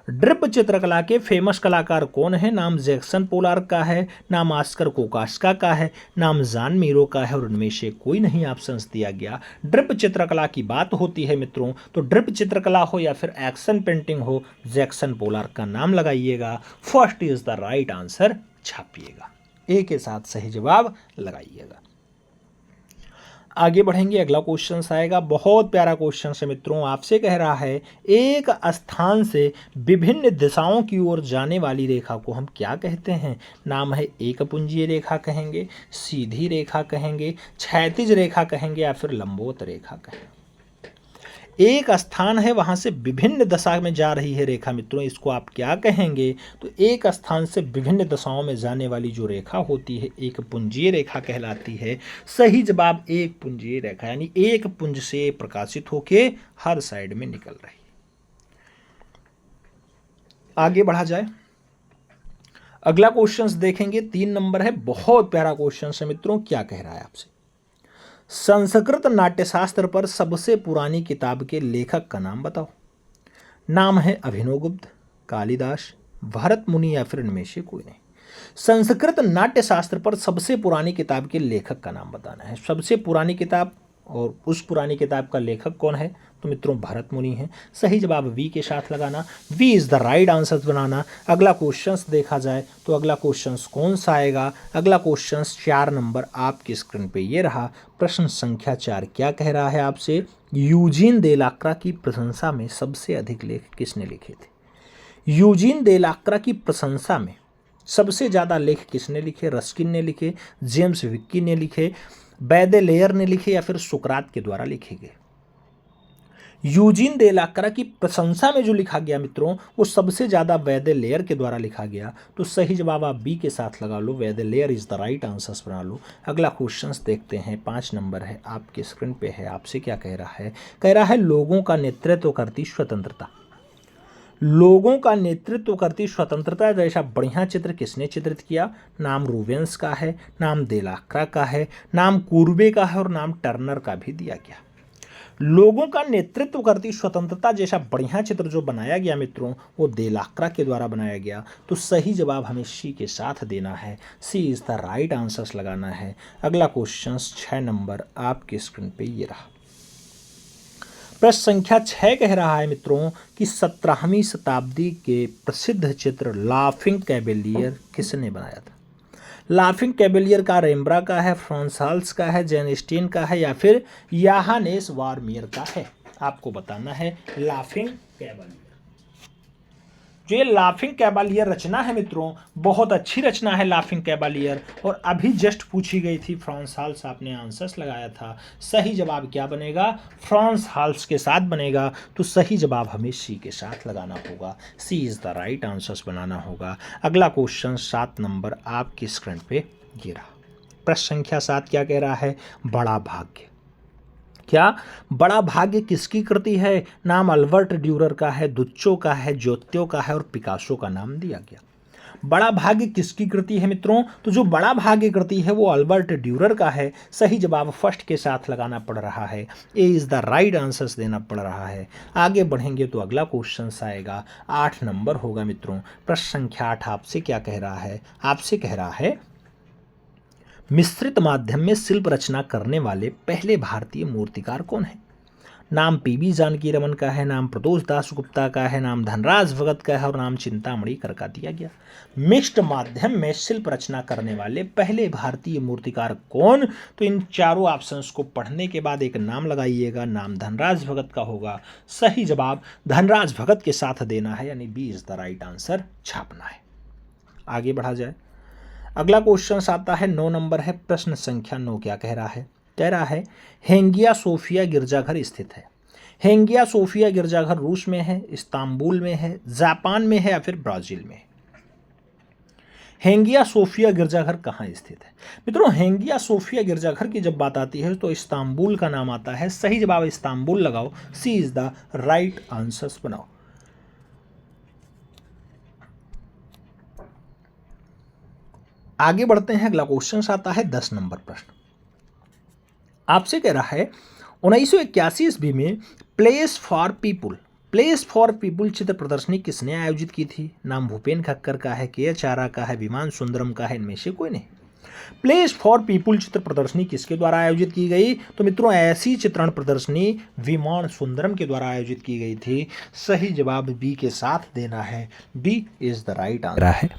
Speaker 1: ड्रिप चित्रकला के फेमस कलाकार कौन है? नाम जैक्सन पोलार्क का है, नाम ऑस्कर कोकास्का का है, नाम जॉन मीरो का है और उनमें से कोई नहीं ऑप्शंस दिया गया। ड्रिप चित्रकला की बात होती है मित्रों, तो ड्रिप चित्रकला हो या फिर एक्शन पेंटिंग हो, जैक्सन पोलार्क का नाम लगाइएगा, first is the right answer छापिएगा, ए के साथ सही जवाब लगाइएगा। आगे बढ़ेंगे, अगला क्वेश्चन आएगा, बहुत प्यारा क्वेश्चन है मित्रों। आपसे कह रहा है एक स्थान से विभिन्न दिशाओं की ओर जाने वाली रेखा को हम क्या कहते हैं? नाम है एक पुंजीय रेखा कहेंगे, सीधी रेखा कहेंगे, क्षैतिज रेखा कहेंगे या फिर लंबवत रेखा कहेंगे। एक स्थान है, वहां से विभिन्न दिशा में जा रही है रेखा मित्रों, इसको आप क्या कहेंगे? तो एक स्थान से विभिन्न दिशाओं में जाने वाली जो रेखा होती है एक पुंजीय रेखा कहलाती है। सही जवाब एक पुंजीय रेखा, यानी एक पुंज से प्रकाशित होके हर साइड में निकल रही है। आगे बढ़ा जाए, अगला क्वेश्चंस देखेंगे, 3 नंबर है, बहुत प्यारा क्वेश्चन है मित्रों। क्या कह रहा है आपसे? संस्कृत नाट्यशास्त्र पर सबसे पुरानी किताब के लेखक का नाम बताओ। नाम है अभिनवगुप्त, कालिदास, भरत मुनि या फिर इनमें से कोई नहीं। संस्कृत नाट्यशास्त्र पर सबसे पुरानी किताब के लेखक का नाम बताना है। सबसे पुरानी किताब और उस पुरानी किताब का लेखक कौन है? तो मित्रों भरत मुनि हैं। सही जवाब वी के साथ लगाना, V is the right answer बनाना। अगला क्वेश्चंस देखा जाए तो अगला क्वेश्चंस कौन सा आएगा? अगला क्वेश्चंस 4 नंबर आपकी स्क्रीन पे ये रहा। प्रश्न संख्या 4 क्या कह रहा है आपसे? यूजीन देलाक्रा की प्रशंसा में सबसे अधिक लेख किसने लिखे थे? यूजीन देलाक्रा की प्रशंसा में सबसे ज़्यादा लेख किसने लिखे? रस्किन ने लिखे, जेम्स विक्की ने लिखे, बैडेलेयर ने लिखे या फिर सुकरात के द्वारा लिखे गए? यूजीन देलाक्रा की प्रशंसा में जो लिखा गया मित्रों वो सबसे ज़्यादा बैडेलेयर के द्वारा लिखा गया। तो सही जवाब आप बी के साथ लगा लो, बैडेलेयर इज़ द राइट आंसर्स बना लो। अगला क्वेश्चंस देखते हैं, 5 नंबर है आपके स्क्रीन पे है। आपसे क्या कह रहा है? कह रहा है लोगों का नेतृत्व करती स्वतंत्रता। लोगों का नेतृत्व करती स्वतंत्रता जैसा बढ़िया चित्र किसने चित्रित किया? नाम रूबेंस का है, नाम देलाक्रा का है, नाम कुर्बे का है और नाम टर्नर का भी दिया गया। लोगों का नेतृत्व करती स्वतंत्रता जैसा बढ़िया चित्र जो बनाया गया मित्रों वो देलाक्रा के द्वारा बनाया गया। तो सही जवाब हमें सी के साथ देना है, सी इज़ द राइट आंसर्स लगाना है। अगला क्वेश्चन 6 नंबर आपके स्क्रीन पे ये रहा। प्रश्न संख्या 6 कह रहा है मित्रों कि 17वीं शताब्दी के प्रसिद्ध चित्र लाफिंग कैवेलियर किसने बनाया था? लाफिंग कैवेलियर का रेम्ब्रा का है, फ्रांस हाल्स का है, जैन स्टीन का है या फिर योहानेस वर्मियर का है? आपको बताना है लाफिंग कैवेलियर। जो ये लाफिंग कैवेलियर रचना है मित्रों बहुत अच्छी रचना है लाफिंग कैवेलियर, और अभी जस्ट पूछी गई थी फ्रांस हाल्स, आपने आंसर्स लगाया था। सही जवाब क्या बनेगा? फ्रांस हाल्स के साथ बनेगा। तो सही जवाब हमें सी के साथ लगाना होगा, सी इज़ द राइट आंसर्स बनाना होगा। अगला क्वेश्चन 7 नंबर आपकी स्क्रीन पे गिरा। प्रश्न संख्या 7 क्या कह रहा है? बड़ा भाग्य। क्या बड़ा भाग्य किसकी कृति है? नाम अल्बर्ट ड्यूरर का है, दुच्चो का है, जोत्यो का है और पिकासो का नाम दिया गया। बड़ा भाग्य किसकी कृति है मित्रों? तो जो बड़ा भाग्य कृति है वो अल्बर्ट ड्यूरर का है। सही जवाब फर्स्ट के साथ लगाना पड़ रहा है, A is the right answers देना पड़ रहा है। आगे बढ़ेंगे तो अगला क्वेश्चन आएगा, 8 नंबर होगा मित्रों। प्रश्न संख्या 8 आपसे क्या कह रहा है? आपसे कह रहा है मिश्रित माध्यम में शिल्प रचना करने वाले पहले भारतीय मूर्तिकार कौन है? नाम पीबी जानकी रमन का है, नाम प्रदोष दास गुप्ता का है, नाम धनराज भगत का है और नाम चिंतामणि कर का दिया गया। मिश्र माध्यम में शिल्प रचना करने वाले पहले भारतीय मूर्तिकार कौन? तो इन चारों ऑप्शंस को पढ़ने के बाद एक नाम लगाइएगा, नाम धनराज भगत का होगा। सही जवाब धनराज भगत के साथ देना है, यानी B is the right answer छापना है। आगे बढ़ा जाए, अगला क्वेश्चन आता है 9 नंबर है। प्रश्न संख्या 9 क्या कह रहा है? कह रहा है हेंगिया सोफिया गिरजाघर स्थित है। हेंगिया सोफिया गिरजाघर रूस में है, इस्तांबुल में है, जापान में है या फिर ब्राजील में? हेंगिया सोफिया गिरजाघर कहाँ स्थित है मित्रों? हेंगिया सोफिया गिरजाघर की जब बात आती है तो इस्तांबुल का नाम आता है। सही जवाब इस्तांबुल लगाओ, सी इज द राइट आंसर्स बनाओ। आगे बढ़ते हैं, अगला क्वेश्चन आता है 10 नंबर प्रश्न। आपसे कह रहा है 1981 ईस्वी में प्लेस फॉर पीपुल चित्र प्रदर्शनी किसने आयोजित की थी? नाम भूपेन खक्कर का है, के एच आरा का है, विमान सुंदरम का है, इनमें से कोई नहीं। प्लेस फॉर पीपुल चित्र प्रदर्शनी किसके द्वारा आयोजित की गई? तो मित्रों ऐसी चित्रण प्रदर्शनी विमान सुंदरम के द्वारा आयोजित की गई थी। सही जवाब बी के साथ देना है, B is the right answer है।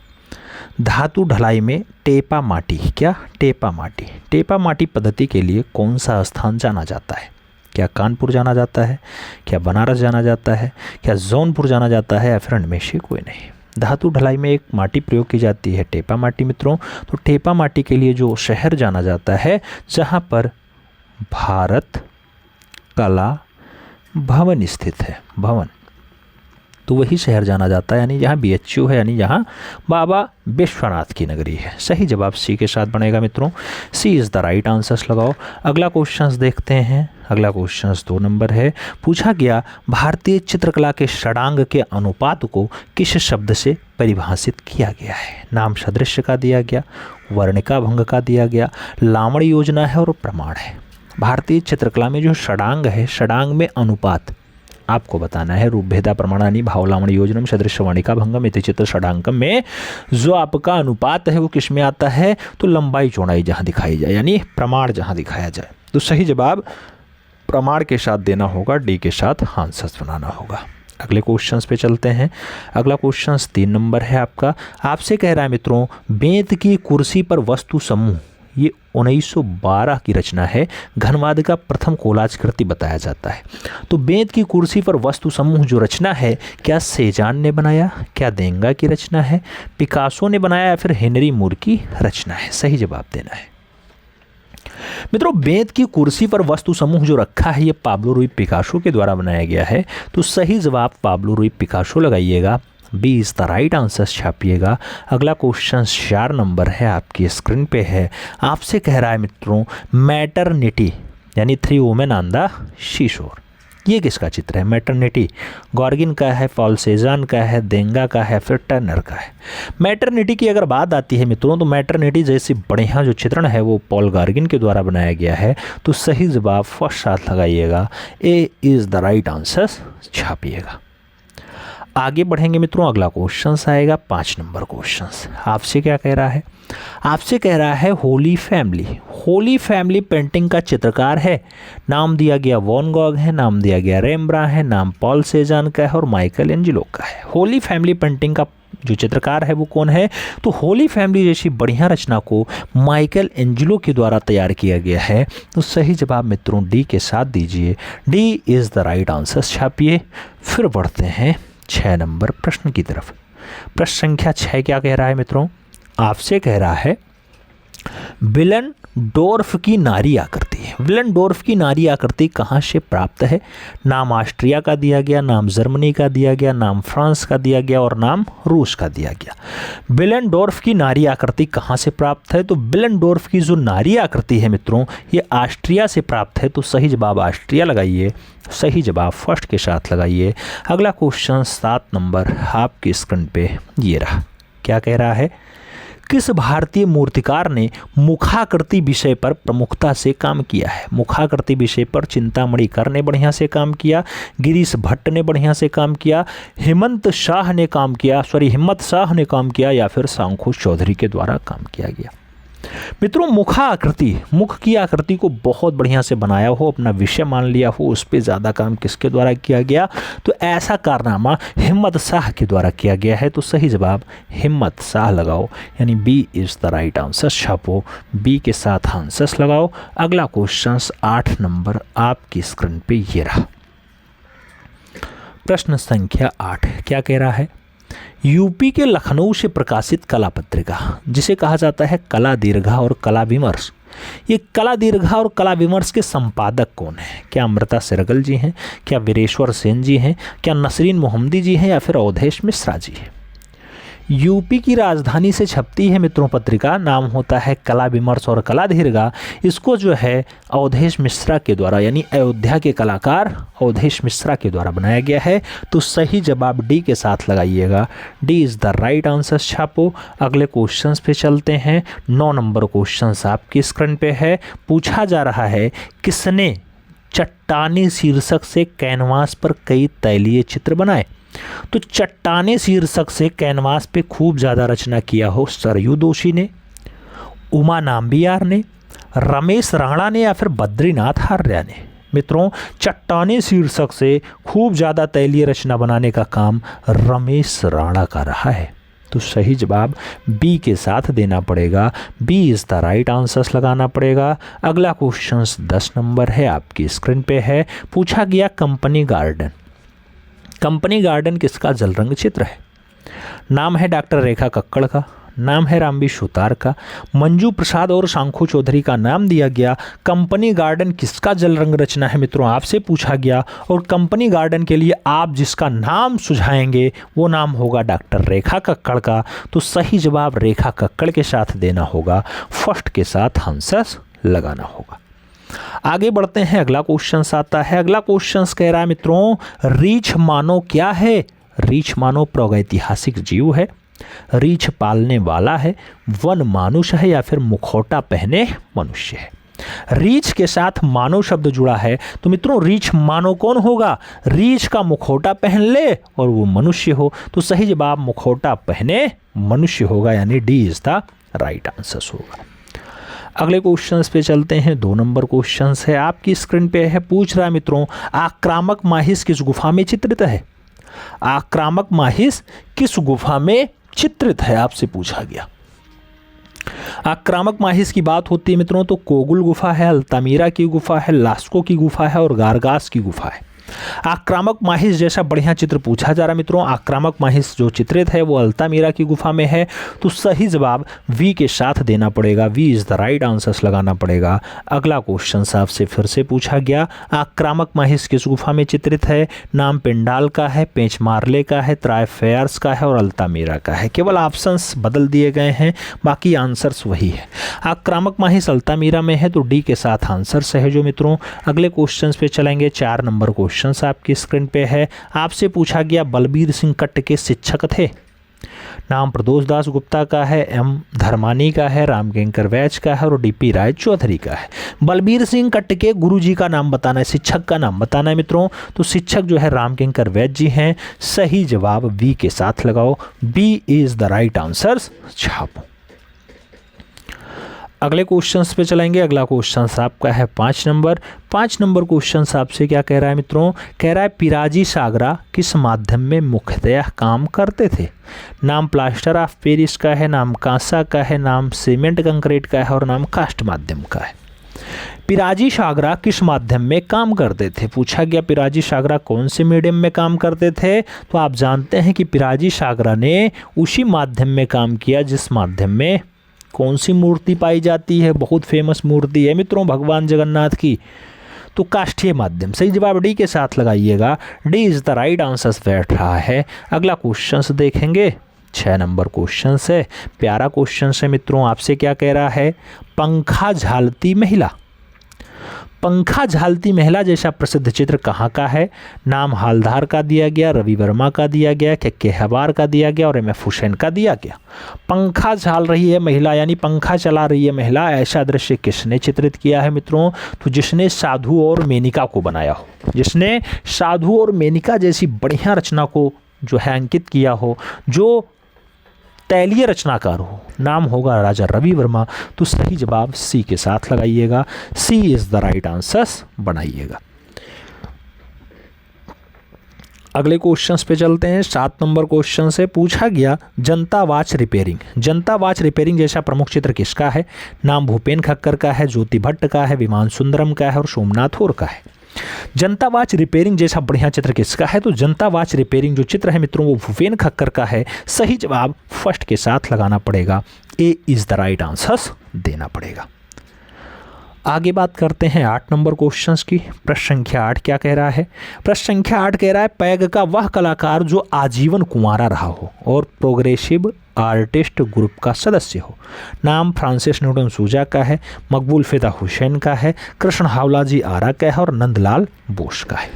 Speaker 1: धातु ढलाई में टेपा माटी, क्या टेपा माटी पद्धति के लिए कौन सा स्थान जाना जाता है? क्या कानपुर जाना जाता है, क्या बनारस जाना जाता है, क्या जौनपुर जाना जाता है या फिर इनमें से कोई नहीं? धातु ढलाई में एक माटी प्रयोग की जाती है टेपा माटी मित्रों। तो टेपा माटी के लिए जो शहर जाना जाता है जहाँ पर भारत कला भवन स्थित है, भवन, तो वही शहर जाना जाता है, यानी जहाँ BHU है, यानी जहाँ बाबा विश्वनाथ की नगरी है। सही जवाब सी के साथ बनेगा मित्रों, सी इज़ द राइट आंसर्स लगाओ। अगला क्वेश्चंस देखते हैं, अगला क्वेश्चंस 2 नंबर है। पूछा गया भारतीय चित्रकला के षडांग के अनुपात को किस शब्द से परिभाषित किया गया है? नाम सदृश्य का दिया गया, वर्णिका भंग का दिया गया, लावण्य योजना है और प्रमाण है। भारतीय चित्रकला में जो षडांग है, षडांग में अनुपात आपको बताना है। रूपभेदा प्रमाणानि भावलावणी योजनम सदृश वर्णिका भंगम इति चित्र षडांकम में जो आपका अनुपात है वो किस में आता है? तो लंबाई चौड़ाई जहाँ दिखाई जाए, यानी प्रमाण जहाँ दिखाया जाए। तो सही जवाब
Speaker 2: प्रमाण के साथ देना होगा, डी के साथ आंसर्स बनाना होगा। अगले क्वेश्चंस पे चलते हैं। अगला क्वेश्चंस 3 नंबर है आपका। आपसे कह रहा है मित्रों, बेंत की कुर्सी पर वस्तु समूह, ये 1912 की रचना है। घनवाद का प्रथम कोलाज कृति बताया जाता है। तो बेंत की कुर्सी पर वस्तु समूह जो रचना है, क्या सेजान ने बनाया, क्या देंगा की रचना है, पिकासो ने बनाया या फिर हेनरी मूर की रचना है? सही जवाब देना है मित्रों। बेंत की कुर्सी पर वस्तु समूह जो रखा है, ये पाब्लो रुई पिकासो के द्वारा बनाया गया है। तो सही जवाब पाब्लो रुई पिकासो लगाइएगा। B is the right answer छापिएगा। अगला क्वेश्चन 4 नंबर है, आपकी स्क्रीन पे है। आपसे कह रहा है मित्रों, मैटरनिटी यानी 3 वुमेन ऑन द सीशोर, ये किसका चित्र है? मैटरनिटी गॉर्गिन का है, पॉल सेजान का है, देंगा का है, फिर टर्नर का है? मैटरनिटी की अगर बात आती है मित्रों, तो मैटरनिटी जैसी बढ़िया जो चित्रण है वो पॉल गॉर्गिन के द्वारा बनाया गया है। तो सही जवाब फर्स्ट साथ लगाइएगा, A is the right answer छापिएगा। आगे बढ़ेंगे मित्रों। अगला क्वेश्चन आएगा 5 नंबर क्वेश्चन। आपसे क्या कह रहा है? आपसे कह रहा है Holi family, Holi family painting का चित्रकार है। नाम दिया गया वॉन गॉग है, नाम दिया गया रेम्ब्रा है, नाम पॉल सेजान का है और माइकल एंजेलो का है। होली फैमिली पेंटिंग का जो चित्रकार है वो कौन है? तो होली फैमिली जैसी बढ़िया रचना को माइकल एंजेलो के द्वारा तैयार किया गया है। तो सही जवाब मित्रों डी के साथ दीजिए, D is the right answer छापिए। फिर बढ़ते हैं 6 नंबर प्रश्न की तरफ। प्रश्न संख्या 6 क्या कह रहा है मित्रों? आपसे कह रहा है, विलेनडोर्फ की नारी आकृति, विलेनडोर्फ की नारी आकृति कहाँ से प्राप्त है? नाम ऑस्ट्रिया का दिया गया, नाम जर्मनी का दिया गया, नाम फ्रांस का दिया गया और नाम रूस का दिया गया। विलेनडोर्फ की नारी आकृति कहाँ से प्राप्त है? तो विलेनडोर्फ की जो नारी आकृति है मित्रों, ये ऑस्ट्रिया से प्राप्त है। तो सही जवाब ऑस्ट्रिया लगाइए। सही जवाब फर्स्ट के साथ लगाइए। अगला क्वेश्चन 7 नंबर आपकी स्क्रीन पे ये रहा। क्या कह रहा है? किस भारतीय मूर्तिकार ने मुखाकृति विषय पर प्रमुखता से काम किया है? मुखाकृति विषय पर चिंतामणि कर ने बढ़िया से काम किया, गिरीश भट्ट ने बढ़िया से काम किया, हिम्मत शाह ने काम किया या फिर शंखु चौधरी के द्वारा काम किया गया? मित्रों, मुखाकृति, मुख की आकृति को बहुत बढ़िया से बनाया हो, अपना विषय मान लिया हो, उस पर ज़्यादा काम किसके द्वारा किया गया? तो ऐसा कारनामा हिम्मत शाह के द्वारा किया गया है। तो सही जवाब हिम्मत शाह लगाओ, यानी B is the right answer छापो। बी के साथ आंसर्स लगाओ। अगला क्वेश्चन 8 नंबर आपकी स्क्रीन पे ये रहा। प्रश्न संख्या 8 क्या कह रहा है? यूपी के लखनऊ से प्रकाशित कला पत्रिका, जिसे कहा जाता है कला दीर्घा और कला विमर्श, ये कला दीर्घा और कला विमर्श के संपादक कौन है? क्या अमृता सिरगल जी हैं, क्या वीरेश्वर सेन जी हैं, क्या नसरीन मोहम्मदी जी हैं या फिर अवधेश मिश्रा जी हैं? यूपी की राजधानी से छपती है मित्रों पत्रिका, नाम होता है कला विमर्श और कला दीर्घा। इसको जो है अवधेश मिश्रा के द्वारा, यानी अयोध्या के कलाकार अवधेश मिश्रा के द्वारा बनाया गया है। तो सही जवाब डी के साथ लगाइएगा, D is the right answer छापो। अगले क्वेश्चंस पे चलते हैं। 9 नंबर क्वेश्चंस आपकी स्क्रीन पे है। पूछा जा रहा है, किसने चट्टानी शीर्षक से कैनवास पर कई तैलीय चित्र बनाए? तो चट्टाने शीर्षक से कैनवास पे खूब ज़्यादा रचना किया हो सरयू दोषी ने, उमा नाम्बियार ने, रमेश राणा ने या फिर बद्रीनाथ आर्या ने? मित्रों, चट्टाने शीर्षक से खूब ज़्यादा तैलीय रचना बनाने का काम रमेश राणा का रहा है। तो सही जवाब बी के साथ देना पड़ेगा, B is the right answers लगाना पड़ेगा। अगला क्वेश्चन 10 नंबर है, आपकी स्क्रीन पे है। पूछा गया, कंपनी गार्डन, कंपनी गार्डन किसका जल रंग चित्र है? नाम है डॉक्टर रेखा कक्कड़ का, नाम है रामबी सुतार का, मंजू प्रसाद और शंखु चौधरी का नाम दिया गया। कंपनी गार्डन किसका जल रंग रचना है मित्रों, आपसे पूछा गया। और कंपनी गार्डन के लिए आप जिसका नाम सुझाएंगे वो नाम होगा डॉक्टर रेखा कक्कड़ का। तो सही जवाब रेखा कक्कड़ के साथ देना होगा, फर्स्ट के साथ आंसर लगाना होगा। आगे बढ़ते हैं। अगला क्वेश्चन आता है। अगला क्वेश्चन कह रहा है मित्रों, रीछ मानव क्या है? रीछ मानव प्रागैतिहासिक जीव है, रीछ पालने वाला है, वन मानुष है या फिर मुखौटा पहने मनुष्य है? रीछ के साथ मानव शब्द जुड़ा है, तो मित्रों रीछ मानव कौन होगा? रीछ का मुखौटा पहन ले और वो मनुष्य हो। तो सही जवाब मुखौटा पहने मनुष्य होगा, यानी D is the right answer होगा। अगले क्वेश्चंस पे चलते हैं। 2 नंबर क्वेश्चंस है, आपकी स्क्रीन पे है। पूछ रहा है मित्रों, आक्रामक माहिस किस गुफा में चित्रित है? आक्रामक माहिस किस गुफा में चित्रित है, आपसे पूछा गया। आक्रामक माहिस की बात होती है मित्रों तो कोगुल गुफा है, अल्तामीरा की गुफा है, लास्को की गुफा है और गारगास की गुफा है। आक्रामक माहिस जैसा बढ़िया चित्र पूछा जा रहा है मित्रों। आक्रामक माहिस जो चित्रित है वो अल्तामीरा की गुफा में है, तो सही जवाब वी के साथ देना पड़ेगा। B is the right answer लगाना पड़ेगा। अगला क्वेश्चन आपसे फिर से पूछा गया, आक्रामक माहिस किस गुफा में चित्रित है? नाम पिंडाल का है, पेंचमार्ले का है, त्रायफेयर्स का है और अल्तामीरा का है। केवल ऑप्शंस बदल दिए गए हैं, बाकी आंसर्स वही है। आक्रामक माहिस अल्तामीरा में है, तो डी के साथ आंसर सही जो मित्रों। अगले क्वेश्चन पे चलेंगे। 4 नंबर क्वेश्चन आपकी स्क्रीन पे है। आपसे पूछा गया, बलबीर सिंह कट्ट के शिक्षक थे। नाम प्रदोष दास गुप्ता का है, एम धर्मानी का है, रामकिंकर वैच का है और डीपी राय चौधरी का है। बलबीर सिंह कट्ट के गुरुजी का नाम बताना है, शिक्षक का नाम बताना है मित्रों। तो शिक्षक जो है रामकिंकर वैच जी हैं। सही जवाब बी के साथ लगाओ। B is the right answer, छापो। अगले क्वेश्चंस पे चलेंगे। अगला क्वेश्चन आपका है 5 नंबर। 5 नंबर क्वेश्चन आपसे क्या कह रहा है मित्रों? कह रहा है, पिराजी सागरा किस माध्यम में मुख्यतः काम करते थे? नाम प्लास्टर ऑफ पेरिस का है, नाम कांसा का है, नाम सीमेंट कंक्रीट का है और नाम कास्ट माध्यम का है। पिराजी सागरा किस माध्यम में काम करते थे? पूछा गया पिराजी सागरा कौन से मीडियम में काम करते थे? तो आप जानते हैं कि पिराजी सागरा ने उसी माध्यम में काम किया जिस माध्यम में कौन सी मूर्ति पाई जाती है? बहुत फेमस मूर्ति है मित्रों भगवान जगन्नाथ की, तो काष्ठीय माध्यम। सही जवाब डी के साथ लगाइएगा। D is the right answer बैठ रहा है। अगला क्वेश्चन देखेंगे। 6 नंबर क्वेश्चन है, प्यारा क्वेश्चन है मित्रों। आपसे क्या कह रहा है? पंखा झालती महिला, पंखा झालती महिला जैसा प्रसिद्ध चित्र कहाँ का है? नाम हालधार का दिया गया, रवि वर्मा का दिया गया, केहवार का दिया गया और एम.एफ. हुसैन का दिया गया। पंखा झाल रही है महिला यानी पंखा चला रही है महिला, ऐसा दृश्य किसने चित्रित किया है मित्रों? तो जिसने साधु और मेनिका को बनाया हो, जिसने साधु और मेनिका जैसी बढ़िया रचना को जो है अंकित किया हो, जो तैलीय रचनाकार हो, नाम होगा राजा रवि वर्मा। तो सही जवाब सी के साथ लगाइएगा। सी इज द राइट आंसर बनाइएगा। अगले क्वेश्चंस पे चलते हैं। 7 नंबर क्वेश्चन से पूछा गया, जनता वॉच रिपेयरिंग, जनता वॉच रिपेयरिंग जैसा प्रमुख चित्र किसका है? नाम भूपेन खक्कर का है, ज्योति भट्ट का है, विमान सुंदरम का है और सोमनाथ होर का है। जनता वॉच रिपेयरिंग जैसा बढ़िया चित्र किसका है? तो जनता वॉच रिपेयरिंग जो चित्र है मित्रों वो भूपेन खक्कर का है। सही जवाब फर्स्ट के साथ लगाना पड़ेगा। ए इज द राइट आंसर देना पड़ेगा। आगे बात करते हैं 8 नंबर क्वेश्चंस की। प्रश्न संख्या 8 क्या कह रहा है? प्रश्न संख्या 8 कह रहा है, पैग का वह कलाकार जो आजीवन कुंवारा रहा हो और प्रोग्रेसिव आर्टिस्ट ग्रुप का सदस्य हो। नाम फ्रांसिस न्यूटन सूजा का है, मकबूल फिदा हुसैन का है, कृष्ण हावला जी आरा का है और नंदलाल बोस का है।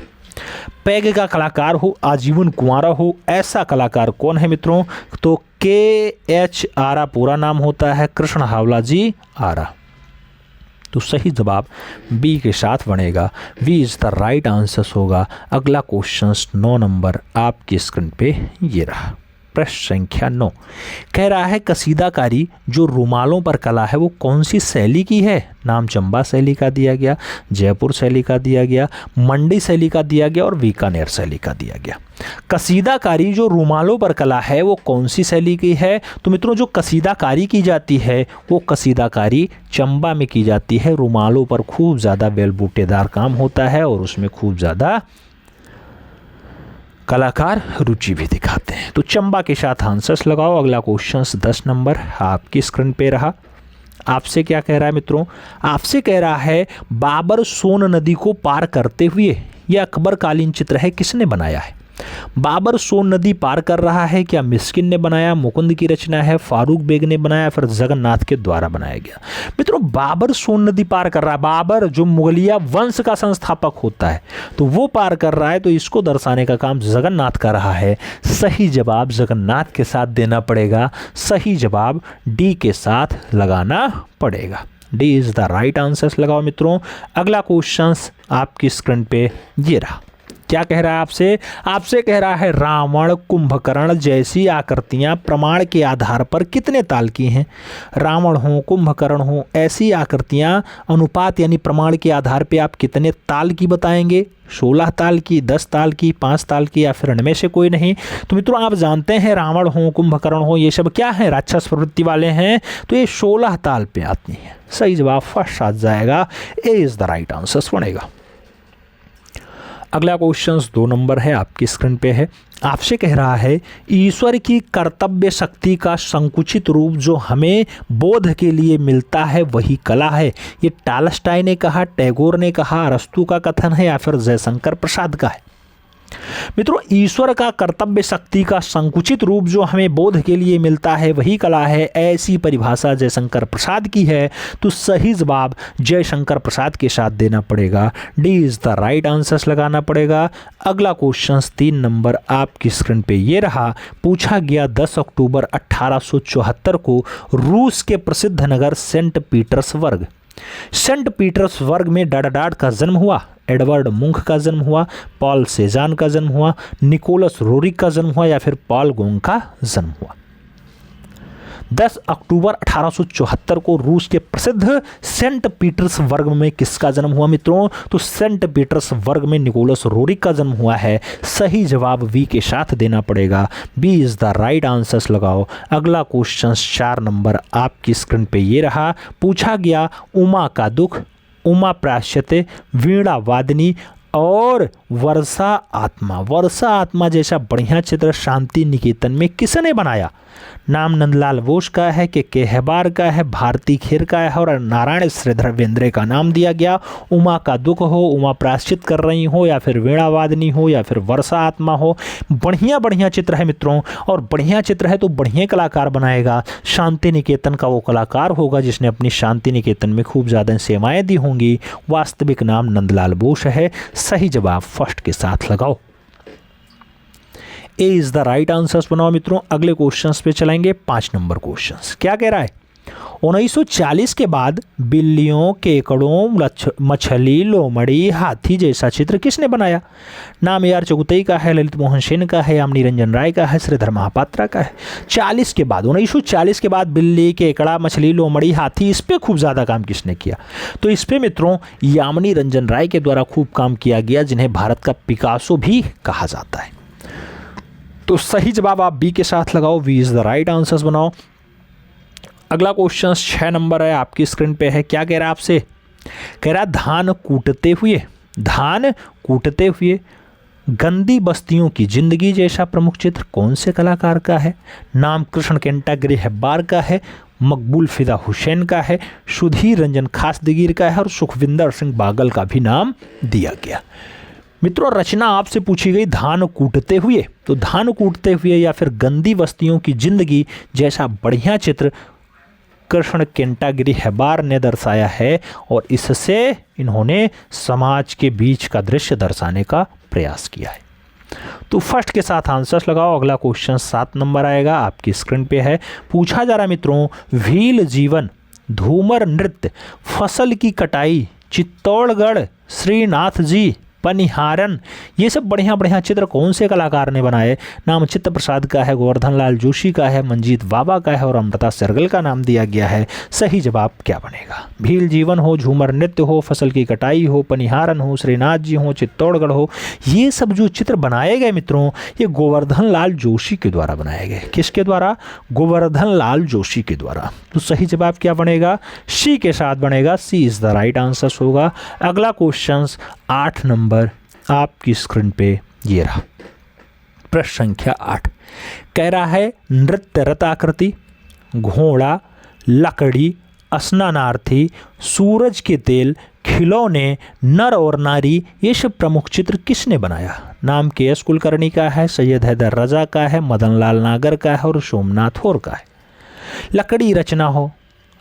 Speaker 2: पैग का कलाकार हो, आजीवन कुंवारा हो, ऐसा कलाकार कौन है मित्रों? तो KH आरा पूरा नाम होता है, कृष्ण हावला जी आरा। तो सही जवाब बी के साथ बनेगा। We is the right answer होगा। अगला क्वेश्चन 9 नंबर आपकी स्क्रीन पे ये रहा। प्रश्न संख्या 9 कह रहा है, कसीदाकारी जो रुमालों पर कला है वो कौन सी शैली की है? नाम चंबा शैली का दिया गया, जयपुर शैली का दिया गया, मंडी शैली का दिया गया और बीकानेर शैली का दिया गया। कसीदाकारी जो रुमालों पर कला है वो कौन सी शैली की है? तो मित्रों जो कसीदाकारी की जाती है वो कसीदाकारी चंबा में की जाती है। रुमालों पर खूब ज़्यादा बेलबूटेदार काम होता है और उसमें खूब ज़्यादा कलाकार रुचि भी दिखाते हैं। तो चंबा के साथ आंसर्स लगाओ। अगला क्वेश्चन 10 नंबर आपकी स्क्रीन पे रहा। आपसे क्या कह रहा है मित्रों? आपसे कह रहा है, बाबर सोन नदी को पार करते हुए, यह अकबर कालीन चित्र है, किसने बनाया है? बाबर सोन नदी पार कर रहा है, क्या मिस्किन ने बनाया, मुकुंद की रचना है, फारूक बेग ने बनाया, फिर जगन्नाथ के द्वारा बनाया गया? मित्रों बाबर सोन नदी पार कर रहा है, बाबर जो मुगलिया वंश का संस्थापक होता है तो वो पार कर रहा है, तो इसको दर्शाने का काम जगन्नाथ कर रहा है। सही जवाब जगन्नाथ के साथ देना पड़ेगा। सही जवाब डी के साथ लगाना पड़ेगा। D is the right answer लगाओ मित्रों। अगला क्वेश्चन आपकी स्क्रीन पे ये रहा। क्या कह रहा है आपसे? आपसे कह रहा है रावण कुंभकर्ण जैसी आकृतियां प्रमाण के आधार पर कितने ताल की हैं? रावण हो, कुंभकर्ण हो, ऐसी आकृतियां अनुपात यानी प्रमाण के आधार पे आप कितने ताल की बताएंगे? 16 ताल की, 10 ताल की, 5 ताल की, या फिर इनमें से कोई नहीं? तो मित्रों आप जानते हैं रावण हो, कुंभकर्ण हो, ये सब क्या है? राक्षस प्रवृत्ति वाले हैं, तो ये 16 ताल पे आती हैं। सही जवाब फर्स्ट आ जाएगा, ए इज द राइट आंसर बनेगा। अगला क्वेश्चन 2 नंबर है, आपकी स्क्रीन पे है। आपसे कह रहा है ईश्वर की कर्तव्य शक्ति का संकुचित रूप जो हमें बोध के लिए मिलता है वही कला है। ये टॉलस्टॉय ने कहा, टैगोर ने कहा, अरस्तू का कथन है, या फिर जयशंकर प्रसाद का है? मित्रों ईश्वर का कर्तव्य शक्ति का संकुचित रूप जो हमें बोध के लिए मिलता है वही कला है, ऐसी परिभाषा जयशंकर प्रसाद की है। तो सही जवाब जयशंकर प्रसाद के साथ देना पड़ेगा, D is the right answer लगाना पड़ेगा। अगला क्वेश्चन 3 नंबर आपकी स्क्रीन पे ये रहा। पूछा गया 10 अक्टूबर 1874 को रूस के प्रसिद्ध नगर सेंट पीटर्सबर्ग में डाडाडाड का जन्म हुआ, एडवर्ड मुंख का जन्म हुआ, पॉल सेजान का जन्म हुआ, निकोलस रोरिक का जन्म हुआ, या फिर पॉल गोंग का जन्म हुआ? 10 अक्टूबर 1874 को रूस के प्रसिद्ध सेंट पीटर्सबर्ग में किसका जन्म हुआ मित्रों? तो सेंट पीटर्सबर्ग में निकोलस रोरिक का जन्म हुआ है। सही जवाब वी के साथ देना पड़ेगा, B is the right answer लगाओ। अगला क्वेश्चन 4 नंबर आपकी स्क्रीन पे ये रहा। पूछा गया उमा का दुख, उमा प्राश्यते, वीणा वादिनी और वर्षा आत्मा जैसा बढ़िया चित्र शांति निकेतन में किसने बनाया? नाम नंदलाल बोस का है, के हेबार का है, भारती खेर का है, और नारायण श्रीधर बेंद्रे का नाम दिया गया। उमा का दुख हो, उमा प्राश्चित कर रही हो, या फिर वीणावादिनी हो, या फिर वर्षा आत्मा हो, बढ़िया चित्र है मित्रों। और बढ़िया चित्र है तो बढ़िया कलाकार बनाएगा। शांति निकेतन का वो कलाकार होगा जिसने अपनी शांति निकेतन में खूब ज़्यादा सेवाएं दी होंगी। वास्तविक नाम नंदलाल बोस है। सही जवाब फर्स्ट के साथ लगाओ, ए इज द राइट आंसर्स बनाओ मित्रों। अगले क्वेश्चंस पे चलेंगे। 5 नंबर क्वेश्चंस क्या कह रहा है? 1940 के बाद बिल्लियों, केकड़ों, मछली, लोमड़ी, हाथी जैसा चित्र किसने बनाया? नाम AR चगुतई का है, ललित मोहन सेन का है, यामिनी रंजन राय का है, श्रीधर महापात्रा का है। 1940 के बाद बिल्ली, केकड़ा, मछली, लोमड़ी, हाथी, इस पे खूब ज़्यादा काम किसने किया? तो इस पे मित्रों यामिनी रंजन राय के द्वारा खूब काम किया गया, जिन्हें भारत का पिकासो भी कहा जाता है। तो सही जवाब आप बी के साथ लगाओ, B is the right answers बनाओ। अगला क्वेश्चन 6 नंबर है, आपकी स्क्रीन पे है। क्या कह रहा है आपसे? कह रहा धान कूटते हुए गंदी बस्तियों की जिंदगी जैसा प्रमुख चित्र कौन से कलाकार का है? नाम कृष्ण कैंटागिरी हेब्बार का है, मकबूल फिदा हुसैन का है, सुधीर रंजन खासदगीर का है, और सुखविंदर सिंह बागल का भी नाम दिया गया। मित्रों रचना आपसे पूछी गई धान कूटते हुए, तो धान कूटते हुए या फिर गंदी बस्तियों की जिंदगी जैसा बढ़िया चित्र कृष्ण कैंटागिरी हेब्बार ने दर्शाया है, और इससे इन्होंने समाज के बीच का दृश्य दर्शाने का प्रयास किया है। तो फर्स्ट के साथ आंसर्स लगाओ। अगला क्वेश्चन 7 नंबर आएगा, आपकी स्क्रीन पे है। पूछा जा रहा मित्रों भील जीवन, धूमर नृत्य, फसल की कटाई, चित्तौड़गढ़, श्रीनाथ जी, पनिहारन, ये सब बढ़िया चित्र कौन से कलाकार ने बनाए? नाम चित्त प्रसाद का है, गोवर्धन लाल जोशी का है, मंजीत बाबा का है, और अमृता सरगल का नाम दिया गया है। सही जवाब क्या बनेगा? भील जीवन हो, झूमर नृत्य हो, फसल की कटाई हो, पनिहारन हो, श्रीनाथ जी हो, चित्तौड़गढ़ हो, ये सब जो चित्र बनाए गए मित्रों ये गोवर्धन लाल जोशी के द्वारा बनाए गए। किसके द्वारा? गोवर्धन लाल जोशी के द्वारा। तो सही जवाब क्या बनेगा? सी के साथ बनेगा, सी इज द राइट आंसर होगा। अगला क्वेश्चन 8 नंबर आपकी स्क्रीन पे ये रहा। प्रश्न संख्या 8 कह रहा है नृत्य रताकृति, घोड़ा, लकड़ी, स्नानार्थी, सूरज के तेल, खिलौने, नर और नारी, ये सब प्रमुख चित्र किसने बनाया? नाम KS कुलकर्णी का है, सैयद हैदर रजा का है, मदन लाल नागर का है, और सोमनाथ होर का है। लकड़ी रचना हो,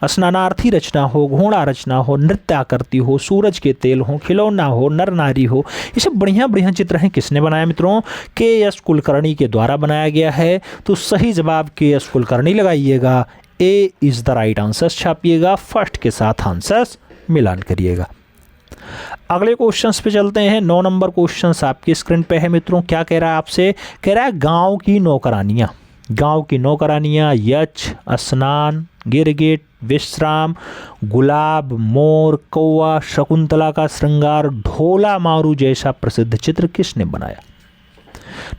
Speaker 2: स्नानार्थी रचना हो, घोड़ा रचना हो, नृत्य आकृति हो, सूरज के तेल हो, खिलौना हो, नर नारी हो, ये सब बढ़िया चित्र हैं। किसने बनाया मित्रों? KS कुलकर्णी के द्वारा बनाया गया है। तो सही जवाब KS कुलकर्णी लगाइएगा, A is the right answer छापिएगा, फर्स्ट के साथ आंसर्स मिलान करिएगा। अगले क्वेश्चंस पे चलते हैं। 9 नंबर क्वेश्चंस आपकी स्क्रीन पे है मित्रों। क्या कह रहा है आपसे? कह रहा है गांव की नौकरानियां। गांव की नौकरानियां यक्ष, स्नान, गिरगिट, विश्राम, गुलाब, मोर, कौवा, शकुंतला का श्रृंगार, ढोला मारू जैसा प्रसिद्ध चित्र किसने बनाया?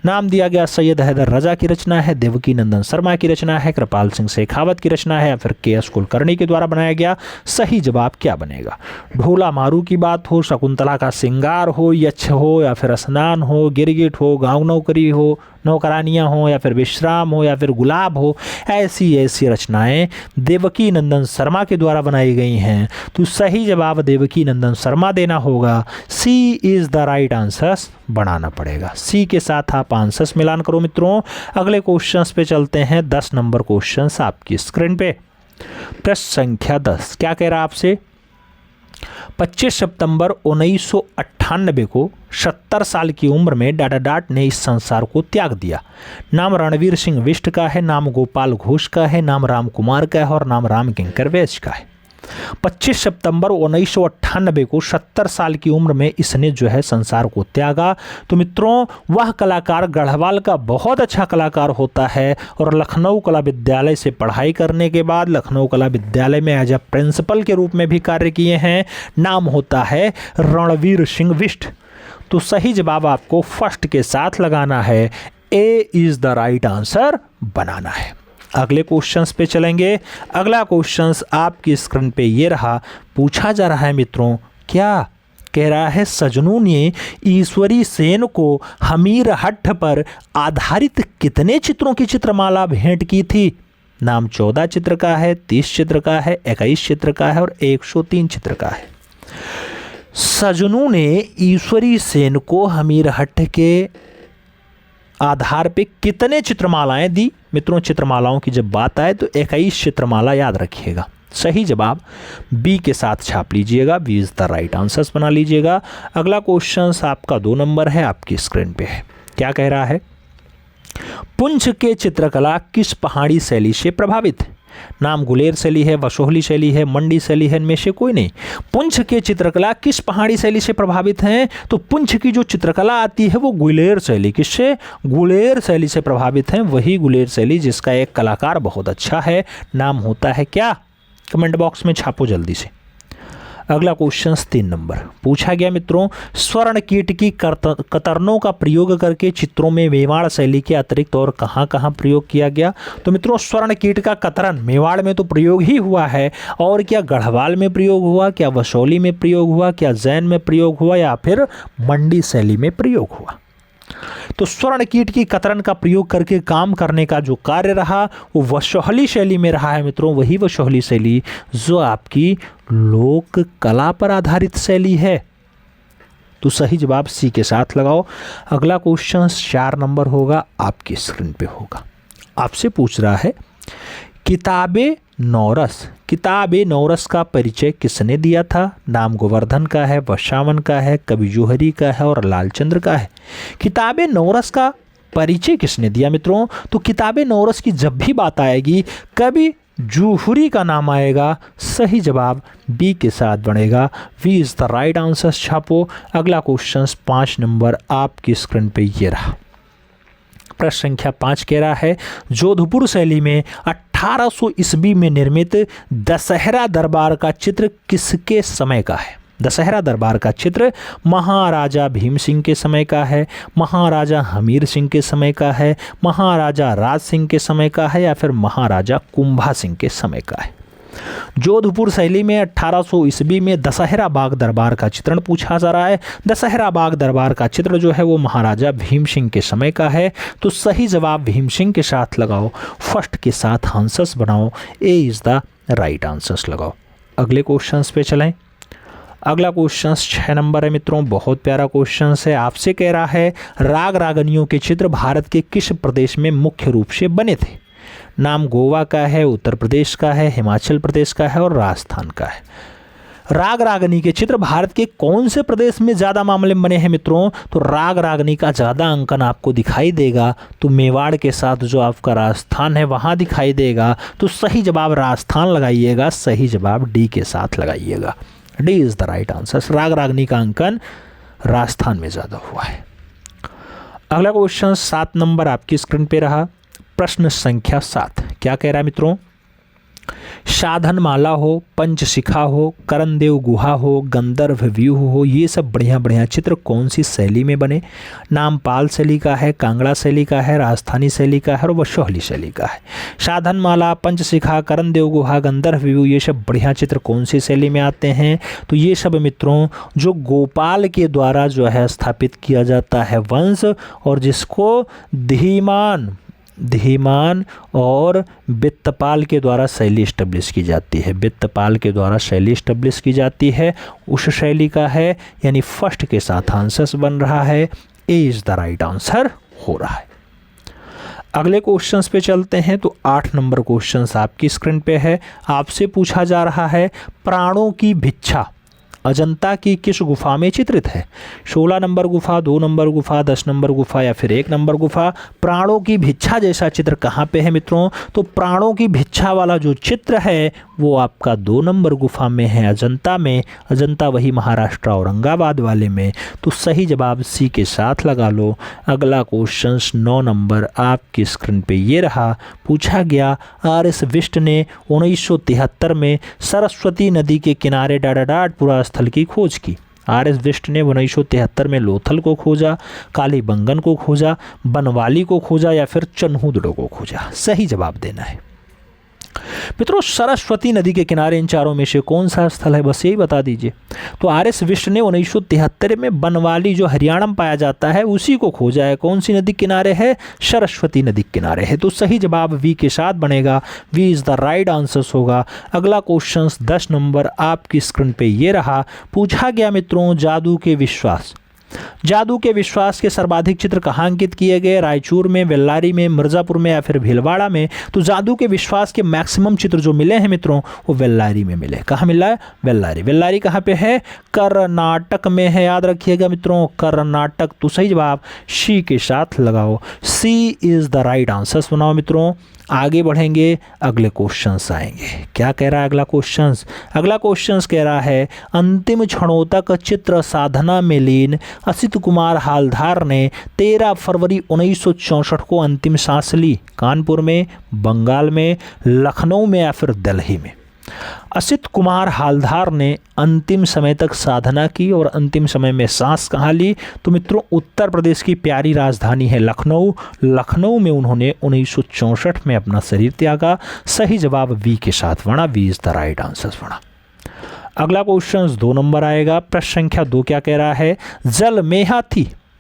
Speaker 2: नाम दिया गया सैयद हैदर रजा की रचना है, देवकी नंदन शर्मा की रचना है, कृपाल सिंह शेखावत की रचना है, या फिर के.एस. कुलकर्णी के द्वारा बनाया गया। सही जवाब क्या बनेगा? ढोला मारू की बात हो, शकुंतला का श्रृंगार हो, यक्ष हो, या फिर स्नान हो, गिरगिट हो, गांव नौकरी हो, नौकरानियां हो, या फिर विश्राम हो, या फिर गुलाब हो, ऐसी ऐसी रचनाएं देवकी नंदन शर्मा के द्वारा बनाई गई हैं। तो सही जवाब देवकी नंदन शर्मा देना होगा। सी इज द राइट आंसर बनाना पड़ेगा। सी के साथ आप आंसर्स मिलान करो मित्रों। अगले क्वेश्चंस पे चलते हैं। 10 नंबर क्वेश्चंस आपकी स्क्रीन पे। प्रश्न संख्या 10 क्या कह रहा है आपसे? 25 सितंबर 1998 को 70 साल की उम्र में डाडा डाट ने इस संसार को त्याग दिया। नाम रणवीर सिंह बिष्ट का है, नाम गोपाल घोष का है, नाम राम कुमार का है और नाम राम किंकर वैश्य का है। 25 सितंबर 1998 को 70 साल की उम्र में इसने जो है संसार को त्यागा। तो मित्रों वह कलाकार गढ़वाल का बहुत अच्छा कलाकार होता है और लखनऊ कला विद्यालय से पढ़ाई करने के बाद लखनऊ कला विद्यालय में एज अ प्रिंसिपल के रूप में भी कार्य किए हैं। नाम होता है रणवीर सिंह बिष्ट। तो सही जवाब आपको फर्स्ट के साथ लगाना है। ए इज द राइट आंसर बनाना है। अगले क्वेश्चंस पे चलेंगे। अगला क्वेश्चंस आपकी स्क्रीन पे ये रहा। पूछा जा रहा है मित्रों, क्या कह रहा है? सजनों ने ईश्वरी सेन को हमीर हट्ट पर आधारित कितने चित्रों की चित्रमाला भेंट की थी? नाम 14 चित्र का है, 30 चित्र का है, 21 चित्र का है और 103 चित्र का है। सजनों ने ईश्वरी सेन को हमीर हट्ट के आधार पे कितने चित्रमालाएं दी? मित्रों चित्रमालाओं की जब बात आए तो 21 चित्रमाला याद रखिएगा। सही जवाब बी के साथ छाप लीजिएगा। B is the right answers बना लीजिएगा। अगला क्वेश्चन आपका 2 नंबर है, आपकी स्क्रीन पे है। क्या कह रहा है? पुंछ के चित्रकला किस पहाड़ी शैली से प्रभावित है? नाम गुलेर शैली है, वसोहली शैली है, मंडी शैली है, इनमें से कोई नहीं। पुंछ के चित्रकला किस पहाड़ी शैली से प्रभावित है? तो पुंछ की जो चित्रकला आती है वो गुलेर शैली, किससे? गुलेर शैली से प्रभावित है। वही गुलेर शैली जिसका एक कलाकार बहुत अच्छा है। नाम होता है क्या? कमेंट बॉक्स में छापो जल्दी से। अगला क्वेश्चन 3 नंबर पूछा गया मित्रों, स्वर्ण कीट की कतरनों का प्रयोग करके चित्रों में मेवाड़ शैली के अतिरिक्त और कहाँ कहाँ प्रयोग किया गया? तो मित्रों स्वर्ण कीट का कतरन मेवाड़ में तो प्रयोग ही हुआ है, और क्या गढ़वाल में प्रयोग हुआ, क्या वसोली में प्रयोग हुआ, क्या जैन में प्रयोग हुआ, या फिर मंडी शैली में प्रयोग हुआ? तो स्वर्ण कीट की कतरन का प्रयोग करके काम करने का जो कार्य रहा वो वसोहली शैली में रहा है मित्रों। वही वसोहली शैली जो आपकी लोक कला पर आधारित शैली है। तो सही जवाब सी के साथ लगाओ। अगला क्वेश्चन 4 नंबर होगा, आपकी स्क्रीन पे होगा। आपसे पूछ रहा है किताबे नौरस का परिचय किसने दिया था? नाम गोवर्धन का है, वशावन का है, कवि जौहरी का है और लालचंद्र का है। किताबे नौरस का परिचय किसने दिया मित्रों? तो किताबे नौरस की जब भी बात आएगी कवि जौहरी का नाम आएगा। सही जवाब बी के साथ बनेगा। We is the right answer छापो। अगला क्वेश्चन 5 नंबर आपकी स्क्रीन पे ये रहा। प्रश्न संख्या 5 कह रहा है जोधपुर शैली में 1800 ईस्वी में निर्मित दशहरा दरबार का चित्र किसके समय का है? दशहरा दरबार का चित्र महाराजा भीम सिंह के समय का है, महाराजा हमीर सिंह के समय का है, महाराजा राज सिंह के समय का है, या फिर महाराजा कुंभा सिंह के समय का है? जोधपुर शैली में 1800 ईस्वी में दशहरा बाग दरबार का चित्रण पूछा जा रहा है। दशहरा बाग दरबार का चित्र जो है वो महाराजा भीम सिंह के समय का है। तो सही जवाब भीम सिंह के साथ लगाओ, फर्स्ट के साथ आंसर्स बनाओ। ए इज द राइट आंसर्स लगाओ। अगले क्वेश्चंस पे चलें। अगला क्वेश्चन 6 नंबर है मित्रों, बहुत प्यारा क्वेश्चन है। आपसे कह रहा है राग रागनियों के चित्र भारत के किस प्रदेश में मुख्य रूप से बने थे? नाम गोवा का है, उत्तर प्रदेश का है, हिमाचल प्रदेश का है और राजस्थान का है। राग रागनी के चित्र भारत के कौन से प्रदेश में ज़्यादा मामले में बने हैं मित्रों? तो राग रागनी का ज़्यादा अंकन आपको दिखाई देगा तो मेवाड़ के साथ जो आपका राजस्थान है वहाँ दिखाई देगा। तो सही जवाब राजस्थान लगाइएगा। सही जवाब डी के साथ लगाइएगा। D is the right answer. राग रागनी का अंकन राजस्थान में ज़्यादा हुआ है। अगला क्वेश्चन 7 नंबर आपकी स्क्रीन पे रहा। प्रश्न संख्या 7 क्या कह रहा है मित्रों? साधनमाला हो, पंचशिखा हो, करणदेव गुहा हो, गंधर्व व्यूह हो, ये सब बढ़िया बढ़िया चित्र कौन सी शैली में बने? नाम पाल शैली का है, कांगड़ा शैली का है, राजस्थानी शैली का है और वशोहली शैली का है। साधनमाला, पंचशिखा, करणदेव गुहा, गंधर्व व्यूह, ये सब बढ़िया चित्र कौन सी शैली में आते हैं? तो ये सब मित्रों जो गोपाल के द्वारा जो है स्थापित किया जाता है वंश, और जिसको धीमान और वित्तपाल के द्वारा शैली स्टैब्लिश की जाती है। वित्तपाल के द्वारा शैली स्टैब्लिश की जाती है, उस शैली का है, यानी फर्स्ट के साथ आंसर बन रहा है। ए इज द राइट आंसर हो रहा है। अगले क्वेश्चंस पे चलते हैं। तो 8 नंबर क्वेश्चंस आपकी स्क्रीन पे है। आपसे पूछा जा रहा है प्राणों की भिक्षा अजंता की किस गुफा में चित्रित है? 16 नंबर गुफा, 2 नंबर गुफा, 10 नंबर गुफा या फिर 1 नंबर गुफा। प्राणों की भिक्षा जैसा चित्र कहाँ पे है मित्रों? तो प्राणों की भिक्षा वाला जो चित्र है वो आपका 2 नंबर गुफा में है, अजंता में। अजंता वही महाराष्ट्र औरंगाबाद वाले में। तो सही जवाब सी के साथ लगा लो। अगला क्वेश्चन 9 नंबर आपकी स्क्रीन पे ये रहा। पूछा गया आर.एस. बिष्ट ने 1973 में सरस्वती नदी के किनारे पुरा स्थल की खोज की। आर.एस. बिष्ट ने 1973 में लोथल को खोजा, कालीबंगन को खोजा, बनवाली को खोजा या फिर चन्हूदड़ो को खोजा? सही जवाब देना है मित्रों। सरस्वती नदी के किनारे इन चारों में से कौन सा स्थल है, बस यही बता दीजिए। तो आर.एस. बिष्ट ने 1973 में बनवाली जो हरियाणा में पाया जाता है उसी को खोजा है। कौन सी नदी किनारे है? सरस्वती नदी किनारे है। तो सही जवाब वी के साथ बनेगा। We is the right answer होगा। अगला क्वेश्चन 10 नंबर आपकी स्क्रीन पे ये रहा। पूछा गया मित्रों जादू के विश्वास के सर्वाधिक चित्र कहाँ अंकित किए गए? रायचूर में, बेल्लारी में, मिर्जापुर में या फिर भीलवाड़ा में? तो जादू के विश्वास के मैक्सिमम चित्र जो मिले हैं मित्रों वो बेल्लारी में मिले। कहाँ मिला है? बेल्लारी। बेल्लारी कहाँ पे है? कर्नाटक में है, याद रखिएगा मित्रों, कर्नाटक। तो सही जवाब सी के साथ लगाओ। सी इज द राइट आंसर बनाओ मित्रों। आगे बढ़ेंगे, अगले क्वेश्चंस आएंगे। क्या कह रहा है अगला क्वेश्चंस? अगला क्वेश्चंस कह रहा है अंतिम क्षणों तक चित्र साधना में लीन असित कुमार हालधार ने 13 फरवरी 1964 को अंतिम सांस ली। कानपुर में, बंगाल में, लखनऊ में या फिर दिल्ली में? असित कुमार हालधार ने अंतिम समय तक साधना की और अंतिम समय में सांस कहाँ ली? तो मित्रों उत्तर प्रदेश की प्यारी राजधानी है लखनऊ। लखनऊ में उन्होंने 1964 में अपना शरीर त्यागा। सही जवाब वी के साथ बना। B is the right answer बना। अगला क्वेश्चन 2 नंबर आएगा। प्रश्न संख्या 2 क्या कह रहा है?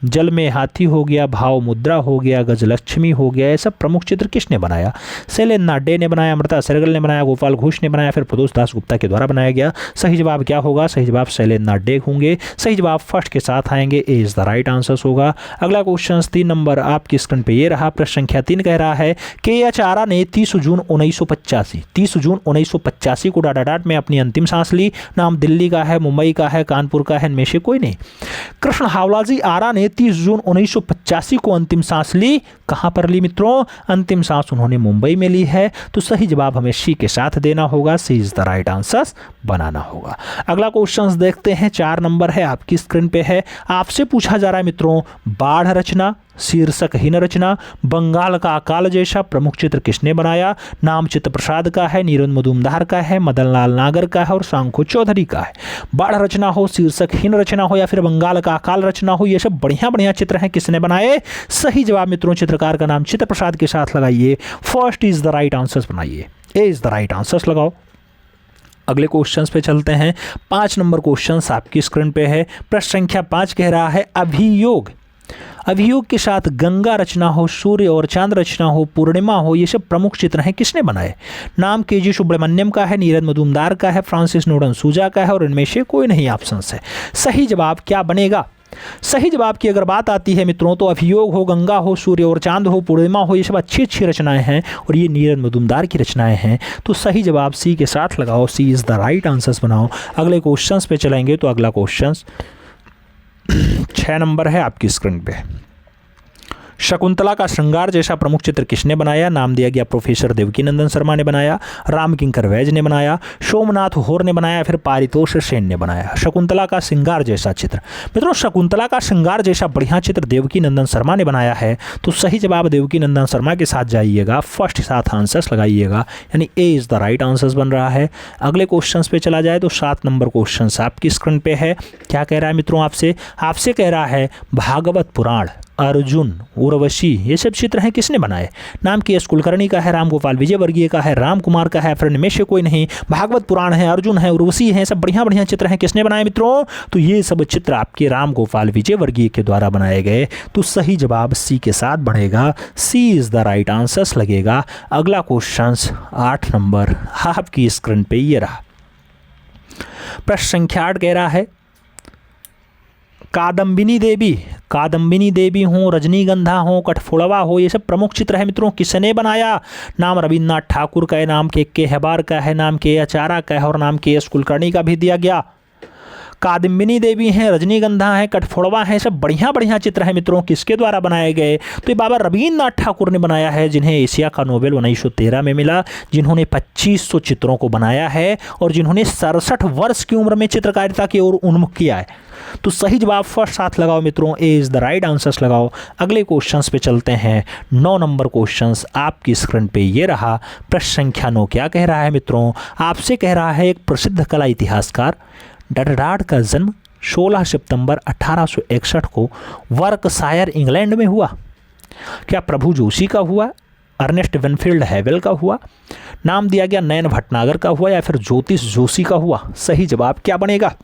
Speaker 2: जल में हाथी हो गया, भाव मुद्रा हो गया, गजलक्ष्मी हो गया, ये सब प्रमुख चित्र किसने बनाया? शैलेंद्र नाडे ने बनाया, अमृता सहगल ने बनाया, गोपाल घोष ने बनाया, फिर प्रदोष दास गुप्ता के द्वारा बनाया गया? सही जवाब क्या होगा? सही जवाब शैलेंद्र नाडे होंगे। सही जवाब फर्स्ट के साथ आएंगे। ए इज द राइट आंसर होगा। अगला क्वेश्चन 3 नंबर आपकी स्क्रीन पे ये रहा। प्रश्न संख्या 3 कह रहा है के.एच. आरा ने 30 जून 1985 को डाडाडाट में अपनी अंतिम सांस ली। नाम दिल्ली का है, मुंबई का है, कानपुर का है, इनमें से कोई नहीं। कृष्ण हावलाजी आरा ने 30 जून 1985 को अंतिम सांस ली। कहां पर ली मित्रों? अंतिम सांस उन्होंने मुंबई में ली है। तो सही जवाब हमें सी के साथ देना होगा। सी इज द राइट आंसर बनाना होगा। अगला क्वेश्चन देखते हैं। 4 नंबर है आपकी स्क्रीन पे है। आपसे पूछा जा रहा है मित्रों बाढ़ रचना, शीर्षकहीन रचना, बंगाल का अकाल जैसा प्रमुख चित्र किसने बनाया? नाम चित्त प्रसाद का है, नीरज मजूमदार का है, मदन लाल नागर का है और सांखो चौधरी का है। बाढ़ रचना हो, शीर्षकहीन रचना हो या फिर बंगाल का अकाल रचना हो, ये सब बढ़िया बढ़िया चित्र हैं। किसने बनाए? सही जवाब मित्रों चित्रकार का नाम चित्त प्रसाद के साथ लगाइए। First is the right answer बनाइए। ए इज द राइट आंसर लगाओ। अगले क्वेश्चंस पे चलते हैं। 5 नंबर क्वेश्चंस आपकी स्क्रीन पे है। प्रश्न संख्या 5 कह रहा है अभियोग के साथ गंगा रचना हो, सूर्य और चांद रचना हो, पूर्णिमा हो, ये सब प्रमुख चित्र हैं। किसने बनाए? नाम के.जी. सुब्रमण्यम का है, नीरज मजूमदार का है, फ्रांसिस नोडन सूजा का है और इनमें से कोई नहीं ऑप्शन है। सही जवाब क्या बनेगा? सही जवाब की अगर बात आती है मित्रों तो अभियोग हो, गंगा हो, सूर्य और चांद हो, पूर्णिमा हो, ये सब अच्छी अच्छी रचनाएं हैं और ये नीरज मजूमदार की रचनाएं हैं। तो सही जवाब सी के साथ लगाओ। सी इज द राइट आंसर बनाओ। अगले क्वेश्चन पे चलेंगे। तो अगला क्वेश्चन 6 नंबर है आपकी स्क्रीन पे। शकुंतला का श्रृंगार जैसा प्रमुख चित्र किसने बनाया? नाम दिया गया प्रोफेसर देवकीनंदन शर्मा ने बनाया, राम किंकर वैज ने बनाया, सोमनाथ होर ने बनाया, फिर पारितोष सेन ने बनाया। शकुंतला का श्रृंगार जैसा चित्र, मित्रों शकुंतला का श्रृंगार जैसा बढ़िया चित्र देवकीनंदन शर्मा ने बनाया है। तो सही जवाब देवकीनंदन शर्मा के साथ जाइएगा, फर्स्ट साथ आंसर्स लगाइएगा, यानी ए इज द राइट आंसर्स बन रहा है। अगले क्वेश्चन पे चला जाए तो 7 नंबर क्वेश्चन आपकी स्क्रीन पे है। क्या कह रहा है मित्रों आपसे कह रहा है भागवत पुराण, अर्जुन, उर्वशी, ये सब चित्र हैं किसने बनाए? नाम के एस कुलकर्णी का है, राम गोपाल विजयवर्गीय का है, राम कुमार का है, फिर इनमें से कोई नहीं। भागवत पुराण है, अर्जुन है, उर्वशी है, सब बढ़िया बढ़िया चित्र हैं, किसने बनाए मित्रों? तो ये सब चित्र आपके राम गोपाल विजयवर्गीय के द्वारा बनाए गए। तो सही जवाब सी के साथ बढ़ेगा, सी इज द राइट आंसर्स लगेगा। अगला क्वेश्चन 8 नंबर आपकी स्क्रीन पे ये रहा। प्रश्न संख्या 8 कह रहा है कादम्बिनी देवी हो, रजनीगंधा हो, कठफोड़वा हो, ये सब प्रमुख चित्र है मित्रों, किसने बनाया? नाम रविन्द्रनाथ ठाकुर का है, नाम के हेबार का है, नाम के आचार्य का है और नाम के एस कुलकर्णी का भी दिया गया। कादम्बिनी देवी हैं, रजनीगंधा है, कठफोड़वा है, सब बढ़िया बढ़िया चित्र हैं मित्रों, किसके द्वारा बनाए गए? तो ये बाबा रविन्द्रनाथ ठाकुर ने बनाया है, जिन्हें एशिया का नोबेल 1913 में मिला, जिन्होंने 2500 चित्रों को बनाया है और जिन्होंने 67 वर्ष की उम्र में चित्रकारिता की ओर उन्मुख किया है। तो सही जवाब फर्स्ट साथ लगाओ मित्रों, ए इज द राइट आंसर्स लगाओ। अगले क्वेश्चंस पे चलते हैं। 9 नंबर क्वेश्चंस आपकी स्क्रीन पे ये रहा। प्रश्न संख्या 9 क्या कह रहा है मित्रों? आपसे कह रहा है एक प्रसिद्ध कला इतिहासकार डडडाड का जन्म 16 सितंबर 1861 को वर्कशायर इंग्लैंड में हुआ। क्या प्रभु जोशी का हुआ, अर्नेस्ट विनफील्ड हैवेल का हुआ, नाम दिया गया नयन भटनागर का हुआ, या फिर ज्योतिष जोशी का हुआ? सही जवाब क्या बनेगा?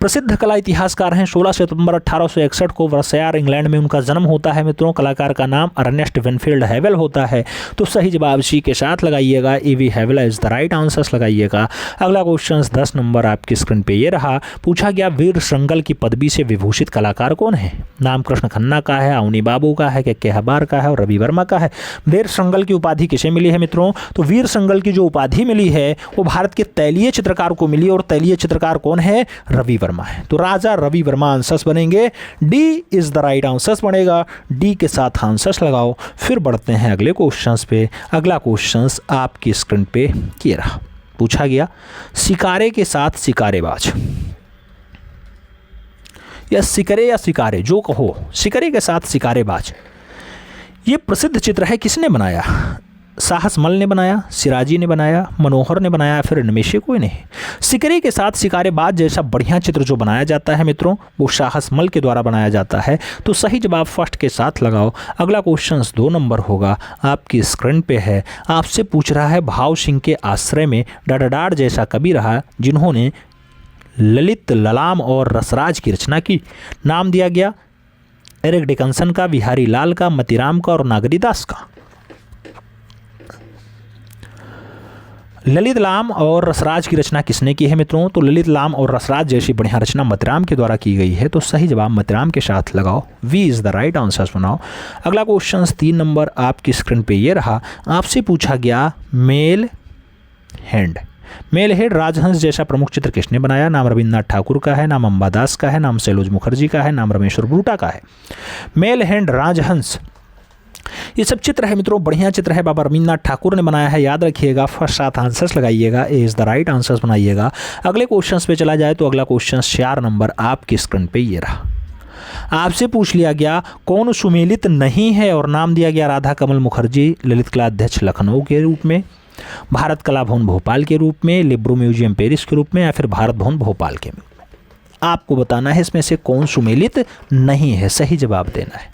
Speaker 2: प्रसिद्ध कला इतिहासकार हैं, 16 सितंबर 1861 को वर्कशायर इंग्लैंड में उनका जन्म होता है मित्रों। कलाकार का नाम अर्नेस्ट विनफील्ड हैवेल होता है। तो सही जवाब सी के साथ लगाइएगा, A.V.. हैवेल is the right answers लगाइएगा। अगला क्वेश्चन 10 नंबर आपकी स्क्रीन पे ये रहा। पूछा गया वीर श्रृंगल की पदवी से विभूषित कलाकार कौन है? नाम कृष्ण खन्ना का है, अवनी बाबू का है, के हेबार का है और रवि वर्मा का है। वीर श्रृंगल की उपाधि किसे मिली है मित्रों? तो वीर श्रृंगल की जो उपाधि मिली है वो भारत के तैलीय चित्रकार को मिली, और तैलीय चित्रकार कौन है? रवि वर्मा है। तो राजा रवि वर्मा आंसर्स बनेंगे, D is the right answers बनेगा। डी के साथ आंसर्स लगाओ। फिर बढ़ते हैं अगले क्वेश्चंस पे। अगला क्वेश्चंस आपकी स्क्रीन पे ये रहा। पूछा गया सिकारे के साथ सिकारेबाज, या सिकरे या सिकारे जो कहो, सिकरे के साथ सिकारेबाज, ये प्रसिद्ध चित्र है, किसने बनाया? साहस मल ने बनाया, सिराजी ने बनाया, मनोहर ने बनाया, फिर इनमें से कोई नहीं। सिकरे के साथ सिकारेबाज जैसा बढ़िया चित्र जो बनाया जाता है मित्रों, वो साहस मल के द्वारा बनाया जाता है। तो सही जवाब फर्स्ट के साथ लगाओ। अगला क्वेश्चन 2 नंबर होगा, आपकी स्क्रीन पे है। आपसे पूछ रहा है भाव सिंह के आश्रय में डडडाड जैसा कवि रहा जिन्होंने ललित, ललाम और रसराज की रचना की। नाम दिया गया एरिक डिकन्सन का, बिहारी लाल का, मतीराम का और नागरीदास का। ललित लाम और रसराज की रचना किसने की है मित्रों? तो ललित लाम और रसराज जैसी बढ़िया रचना मतीराम के द्वारा की गई है। तो सही जवाब मतीराम के साथ लगाओ, B is the right answers बनाओ। अगला क्वेश्चन 3 नंबर आपकी स्क्रीन पे ये रहा। आपसे पूछा गया मेल हैंड राजहंस जैसा प्रमुख चित्र किसने बनाया? नाम रविन्द्रनाथ ठाकुर का है, नाम अंबादास का है, नाम सैलोज मुखर्जी का है, नाम रमेश्वर ब्रूटा का है। मेल हैंड राजहंस ये सब चित्र है मित्रों, बढ़िया चित्र है, बाबा रविन्द्रनाथ ठाकुर ने बनाया है। याद रखिएगा, फर्स्ट साथ आंसर्स लगाइएगा, A is the right answers बनाइएगा। अगले क्वेश्चंस पे चला जाए तो अगला क्वेश्चन 4 नंबर आपकी स्क्रीन पे ये रहा। आपसे पूछ लिया गया कौन सुमेलित नहीं है, और नाम दिया गया राधा कमल मुखर्जी ललित कला अध्यक्ष लखनऊ के रूप में, भारत कला भवन भोपाल के रूप में, लिब्रो म्यूजियम पेरिस के रूप में, या फिर भारत भवन भोपाल के रूप में। आपको बताना है इसमें से कौन सुमेलित नहीं है, सही जवाब देना है।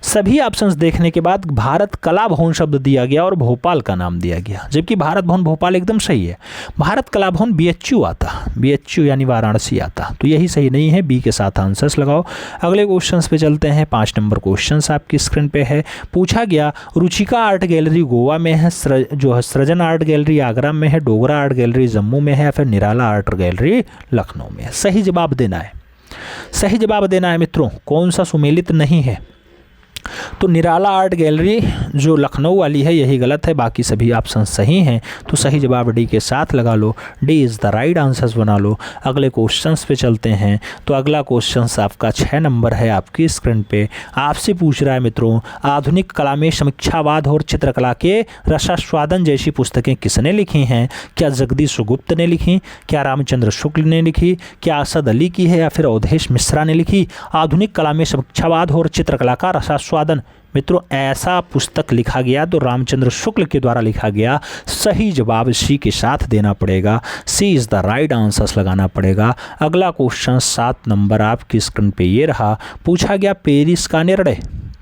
Speaker 2: सभी ऑप्शंस देखने के बाद भारत कला भवन शब्द दिया गया और भोपाल का नाम दिया गया, जबकि भारत भवन भोपाल एकदम सही है। भारत कला भवन BHU आता, BHU यानी वाराणसी आता, तो यही सही नहीं है। बी के साथ आंसर्स लगाओ। अगले क्वेश्चंस पे चलते हैं। 5 नंबर क्वेश्चंस आपकी स्क्रीन पे है। पूछा गया रुचिका आर्ट गैलरी गोवा में है, जो है सृजन आर्ट गैलरी आगरा में है, डोगरा आर्ट गैलरी जम्मू में है, या फिर निराला आर्ट गैलरी लखनऊ में है। सही जवाब देना है, सही जवाब देना है मित्रों। कौन सा सुमेलित नहीं है? तो निराला आर्ट गैलरी जो लखनऊ वाली है यही गलत है, बाकी सभी ऑप्शन सही हैं। तो सही जवाब डी के साथ लगा लो, D is the right answers बना लो। अगले क्वेश्चंस पे चलते हैं। तो अगला क्वेश्चंस आपका 6 नंबर है आपकी स्क्रीन पे। आपसे पूछ रहा है मित्रों, आधुनिक कला में समीक्षावाद और चित्रकला के रसास्वादन जैसी पुस्तकें किसने लिखी हैं? क्या जगदीश गुप्त ने लिखी, क्या रामचंद्र शुक्ल ने लिखी, क्या असद अली की है, या फिर अवधेश मिश्रा ने लिखी? आधुनिक कला में समीक्षावाद और चित्रकला का रसास्वादन मित्रों ऐसा पुस्तक लिखा गया तो रामचंद्र शुक्ल के द्वारा लिखा गया। सही जवाब सी के साथ देना पड़ेगा, सी इज़ द राइट आंसर्स लगाना पड़ेगा। अगला क्वेश्चन 7 नंबर आपकी स्क्रीन पे ये रहा। पूछा गया पेरिस का निर्णय।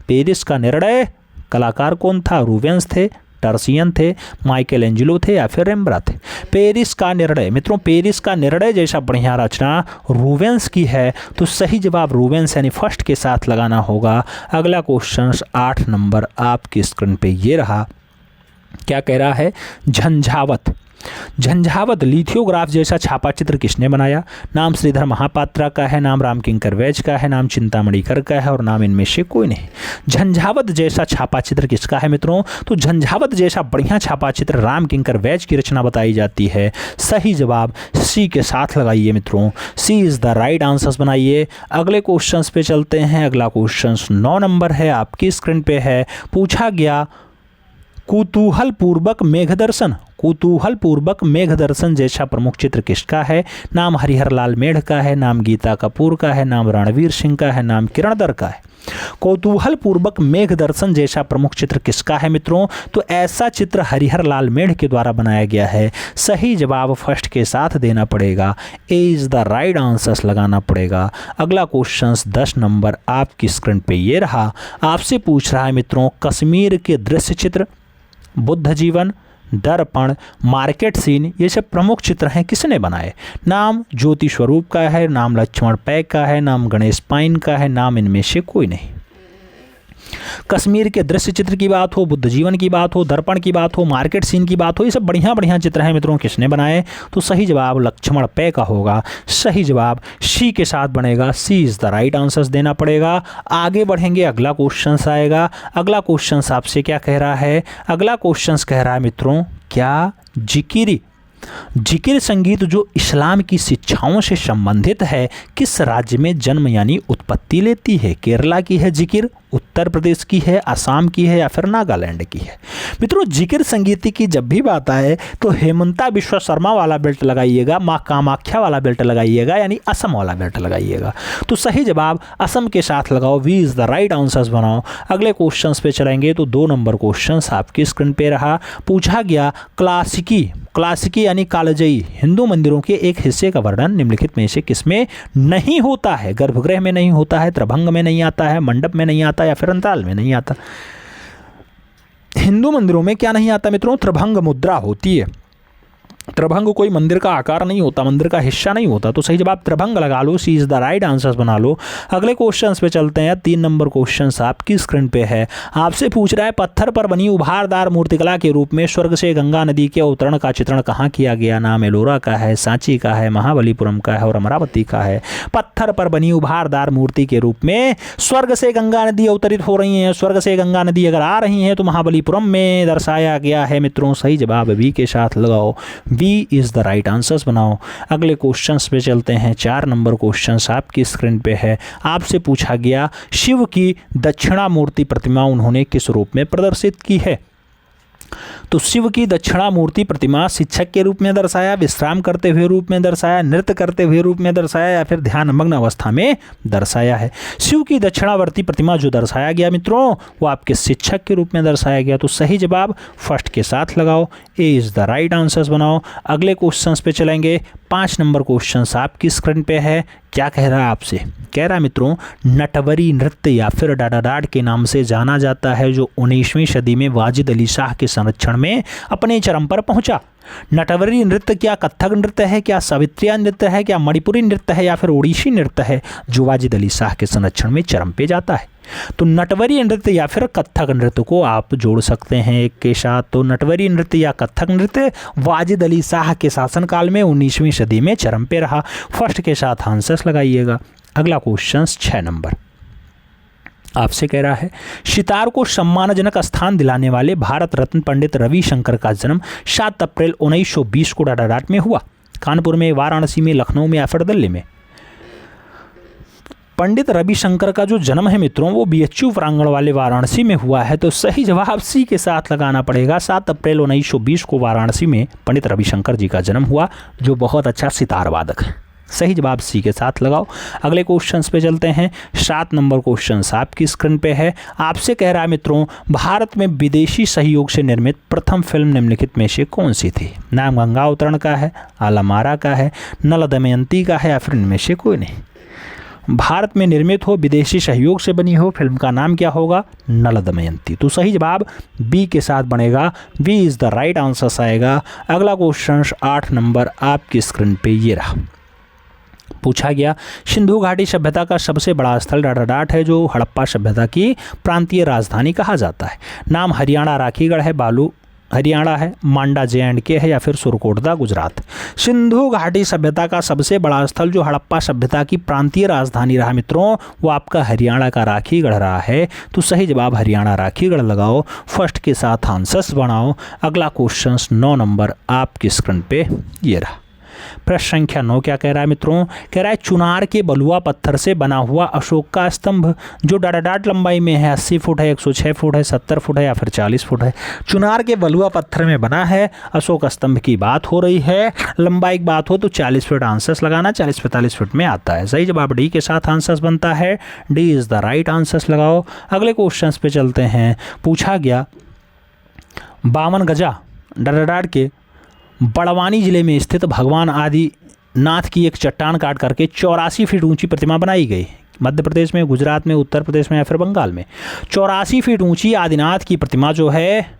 Speaker 2: पेरिस का निर्णय कलाकार कौन था? रूबेंस थे, टर्सियन थे, माइकल एंजेलो थे, या फिर रेम्ब्रांत थे? पेरिस का निर्णय मित्रों, पेरिस का निर्णय जैसा बढ़िया रचना रूबेंस की है, तो सही जवाब रूबेंस यानी फर्स्ट के साथ लगाना होगा। अगला क्वेश्चन 8 नंबर आपकी स्क्रीन पे ये रहा। क्या कह रहा है? झंझावत। झंझावत लिथियोग्राफ जैसा छापा चित्र किसने बनाया? नाम श्रीधर महापात्रा का है, नाम रामकिंकर वैज का है, नाम चिंतामणिकर का है, और नाम इनमें से कोई नहीं। झंझावत जैसा छापा चित्र किसका है मित्रों? तो झंझावत जैसा बढ़िया छापा चित्र रामकिंकर वैज की रचना बताई जाती है। सही जवाब सी के साथ लगाइए मित्रों, सी इज़ द राइट आंसर्स बनाइए। अगले क्वेश्चन पे चलते हैं। अगला क्वेश्चन 9 नंबर है आपकी स्क्रीन पे है। पूछा गया कुतूहलपूर्वक मेघदर्शन। कुतूहलपूर्वक मेघदर्शन जैसा प्रमुख चित्र किसका है? नाम हरिहर लाल मेढ़ का है, नाम गीता कपूर का है, नाम रणवीर सिंह का है, नाम किरण दर का है? कौतूहलपूर्वक मेघदर्शन जैसा प्रमुख चित्र किसका है मित्रों? तो ऐसा चित्र हरिहर लाल मेढ़ के द्वारा बनाया गया है। सही जवाब फर्स्ट के साथ देना पड़ेगा, A is the right answers लगाना पड़ेगा। अगला क्वेश्चन 10 नंबर आपकी स्क्रीन पे ये रहा। आपसे पूछ रहा है मित्रों, कश्मीर के दृश्य चित्र, बुद्ध जीवन, दर्पण, मार्केट सीन, ये सब प्रमुख चित्र हैं, किसने बनाए? नाम ज्योति स्वरूप का है, नाम लक्ष्मण पैक का है, नाम गणेश पाइन का है, नाम इनमें से कोई नहीं। कश्मीर के दृश्य चित्र की बात हो, बुद्ध जीवन की बात हो, दर्पण की बात हो, मार्केट सीन की बात हो, ये सब बढ़िया बढ़िया चित्र हैं मित्रों, किसने बनाए? तो सही जवाब लक्ष्मण पै का होगा। सही जवाब सी के साथ बनेगा, सी इज़ द राइट आंसर्स देना पड़ेगा। आगे बढ़ेंगे, अगला क्वेश्चन आएगा। अगला क्वेश्चन आपसे क्या कह रहा है? अगला क्वेश्चन कह रहा है मित्रों, क्या जिकिर संगीत जो इस्लाम की शिक्षाओं से संबंधित है किस राज्य में जन्म यानी उत्पत्ति लेती है? केरला की है जिकिर, उत्तर प्रदेश की है, असम की है, या फिर नागालैंड की है? मित्रों जिकिर संगीत की जब भी बात आए तो हेमंता बिश्वा शर्मा वाला बेल्ट लगाइएगा, माँ कामाख्या वाला बेल्ट लगाइएगा, यानी असम वाला बेल्ट लगाइएगा। तो सही जवाब असम के साथ लगाओ, B is the right answers बनाओ। अगले क्वेश्चन पे चलेंगे। तो 2 नंबर क्वेश्चन आपकी स्क्रीन पे रहा। पूछा गया क्लासिकी यानी कालजयी हिंदू मंदिरों के एक हिस्से का वर्णन निम्नलिखित में से किसमें नहीं होता है? गर्भगृह में नहीं होता है, त्रिभंग में नहीं आता है, मंडप में नहीं आता, या फिर अंतराल में नहीं आता? हिंदू मंदिरों में क्या नहीं आता मित्रों? त्रिभंग मुद्रा होती है। त्रिभंग कोई मंदिर का आकार नहीं होता, मंदिर का हिस्सा नहीं होता, तो सही जवाब त्रिभंग लगा लो, सी इज़ द राइट आंसर्स बना लो। अगले क्वेश्चंस पे चलते हैं। 3 नंबर क्वेश्चंस आपकी स्क्रीन पे है। आपसे पूछ रहा है, पत्थर पर बनी उभारदार मूर्तिकला के रूप में स्वर्ग से गंगा नदी के अवतरण का चित्रण कहाँ किया गया? नाम एलोरा का है, सांची का है, महाबलीपुरम का है, और अमरावती का है। पत्थर पर बनी उभारदार मूर्ति के रूप में स्वर्ग से गंगा नदी अवतरित हो रही है। स्वर्ग से गंगा नदी अगर आ रही है तो महाबलीपुरम में दर्शाया गया है मित्रों। सही जवाब बी के साथ लगाओ, B is the right answers बनाओ। अगले क्वेश्चंस पे चलते हैं। 4 नंबर क्वेश्चंस आपकी स्क्रीन पे है। आपसे पूछा गया, शिव की दक्षिणामूर्ति प्रतिमा उन्होंने किस रूप में प्रदर्शित की है? तो शिव की दक्षिणामूर्ति प्रतिमा शिक्षक के रूप में दर्शाया, विश्राम करते हुए रूप में दर्शाया, नृत्य करते हुए रूप में दर्शाया, या फिर ध्यानमग्न अवस्था में दर्शाया है? शिव की दक्षिणावर्ती प्रतिमा जो दर्शाया गया मित्रों वो आपके शिक्षक के रूप में दर्शाया गया। तो सही जवाब फर्स्ट के साथ लगाओ, A is the right answers बनाओ। अगले क्वेश्चंस पे चलेंगे। 5 नंबर क्वेश्चंस आपकी स्क्रीन पे है। क्या कह रहा है आपसे? कह रहा है मित्रों, नटवरी नृत्य या फिर डाडाडाड के नाम से जाना जाता है जो 19वीं सदी में वाजिद अली शाह के संरक्षण में अपने चरम पर पहुंचा। नटवरी नृत्य क्या कथक नृत्य है, क्या सावित्रिया नृत्य है, क्या मणिपुरी नृत्य है, या फिर ओडिशी नृत्य है जो वाजिद अली शाह के संरक्षण में चरम पे जाता है? तो नटवरी नृत्य या फिर कथक नृत्य को आप जोड़ सकते हैं एक के साथ। तो नटवरी नृत्य या कथक नृत्य वाजिद अली शाह के शासनकाल में 19वीं सदी में चरम पे रहा। फर्स्ट के साथ आंसर्स लगाइएगा। अगला क्वेश्चन 6 नंबर। आपसे कह रहा है सितार को सम्मानजनक स्थान दिलाने वाले भारत रत्न पंडित रविशंकर का जन्म 7 अप्रैल 1920 को डाडाडाट में हुआ। कानपुर में, वाराणसी में, लखनऊ में या फिर दिल्ली में। पंडित रविशंकर का जो जन्म है मित्रों वो BHU प्रांगण वाले वाराणसी में हुआ है, तो सही जवाब सी के साथ लगाना पड़ेगा। 7 अप्रैल 1920 को वाराणसी में पंडित रविशंकर जी का जन्म हुआ, जो बहुत अच्छा सितार वादक है। सही जवाब सी के साथ लगाओ। अगले क्वेश्चंस पे चलते हैं। 7 नंबर क्वेश्चन आपकी स्क्रीन पे है। आपसे कह रहा है मित्रों भारत में विदेशी सहयोग से निर्मित प्रथम फिल्म निम्नलिखित में से कौन सी थी? नाम गंगा अवतरण का है, आलमारा का है, नल दमयंती का है या फिर इनमें से कोई नहीं। भारत में निर्मित हो, विदेशी सहयोग से बनी हो, फिल्म का नाम क्या होगा? नल दमयंती। तो सही जवाब बी के साथ बनेगा, B is the right answer आएगा। अगला क्वेश्चन 8 नंबर आपकी स्क्रीन पे ये रहा। पूछा गया सिंधु घाटी सभ्यता का सबसे बड़ा स्थल डाडाडाट है, जो हड़प्पा सभ्यता की प्रांतीय राजधानी कहा जाता है। नाम हरियाणा राखीगढ़ है, बालू हरियाणा है, मांडा J&K है या फिर सुरकोटदा गुजरात। सिंधु घाटी सभ्यता का सबसे बड़ा स्थल जो हड़प्पा सभ्यता की प्रांतीय राजधानी रहा मित्रों वो आपका हरियाणा का राखीगढ़ रहा है। तो सही जवाब हरियाणा राखीगढ़ लगाओ, फर्स्ट के साथ आंसर्स बनाओ। अगला क्वेश्चन 9 नंबर आपकी स्क्रीन पे ये रहा। प्रश्न संख्या 9 क्या कह रहा है मित्रों? कह रहा है चुनार के बलुआ पत्थर से बना हुआ अशोक का स्तंभ जो डाडाडाट लंबाई में है 80 फुट है, 106 फुट है, 70 फुट है या फिर 40 फुट है। चुनार के बलुआ पत्थर में बना है, अशोक स्तंभ की बात हो रही है, लंबाई की बात हो तो 40 फुट आंसर्स लगाना, 40-45 फुट में आता है। सही जवाब डी के साथ आंसर्स बनता है, D is the right answers लगाओ। अगले क्वेश्चन पे चलते हैं। पूछा गया 52 गजा डाडाडाट के बड़वानी जिले में स्थित भगवान आदिनाथ की एक चट्टान काट करके 84 फीट ऊंची प्रतिमा बनाई गई। मध्य प्रदेश में, गुजरात में, उत्तर प्रदेश में या फिर बंगाल में। 84 फीट ऊंची आदिनाथ की प्रतिमा जो है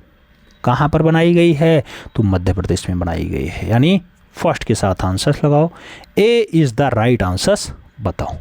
Speaker 2: कहाँ पर बनाई गई है? तो मध्य प्रदेश में बनाई गई है, यानी फर्स्ट के साथ आंसर्स लगाओ। A is the right answers बताओ।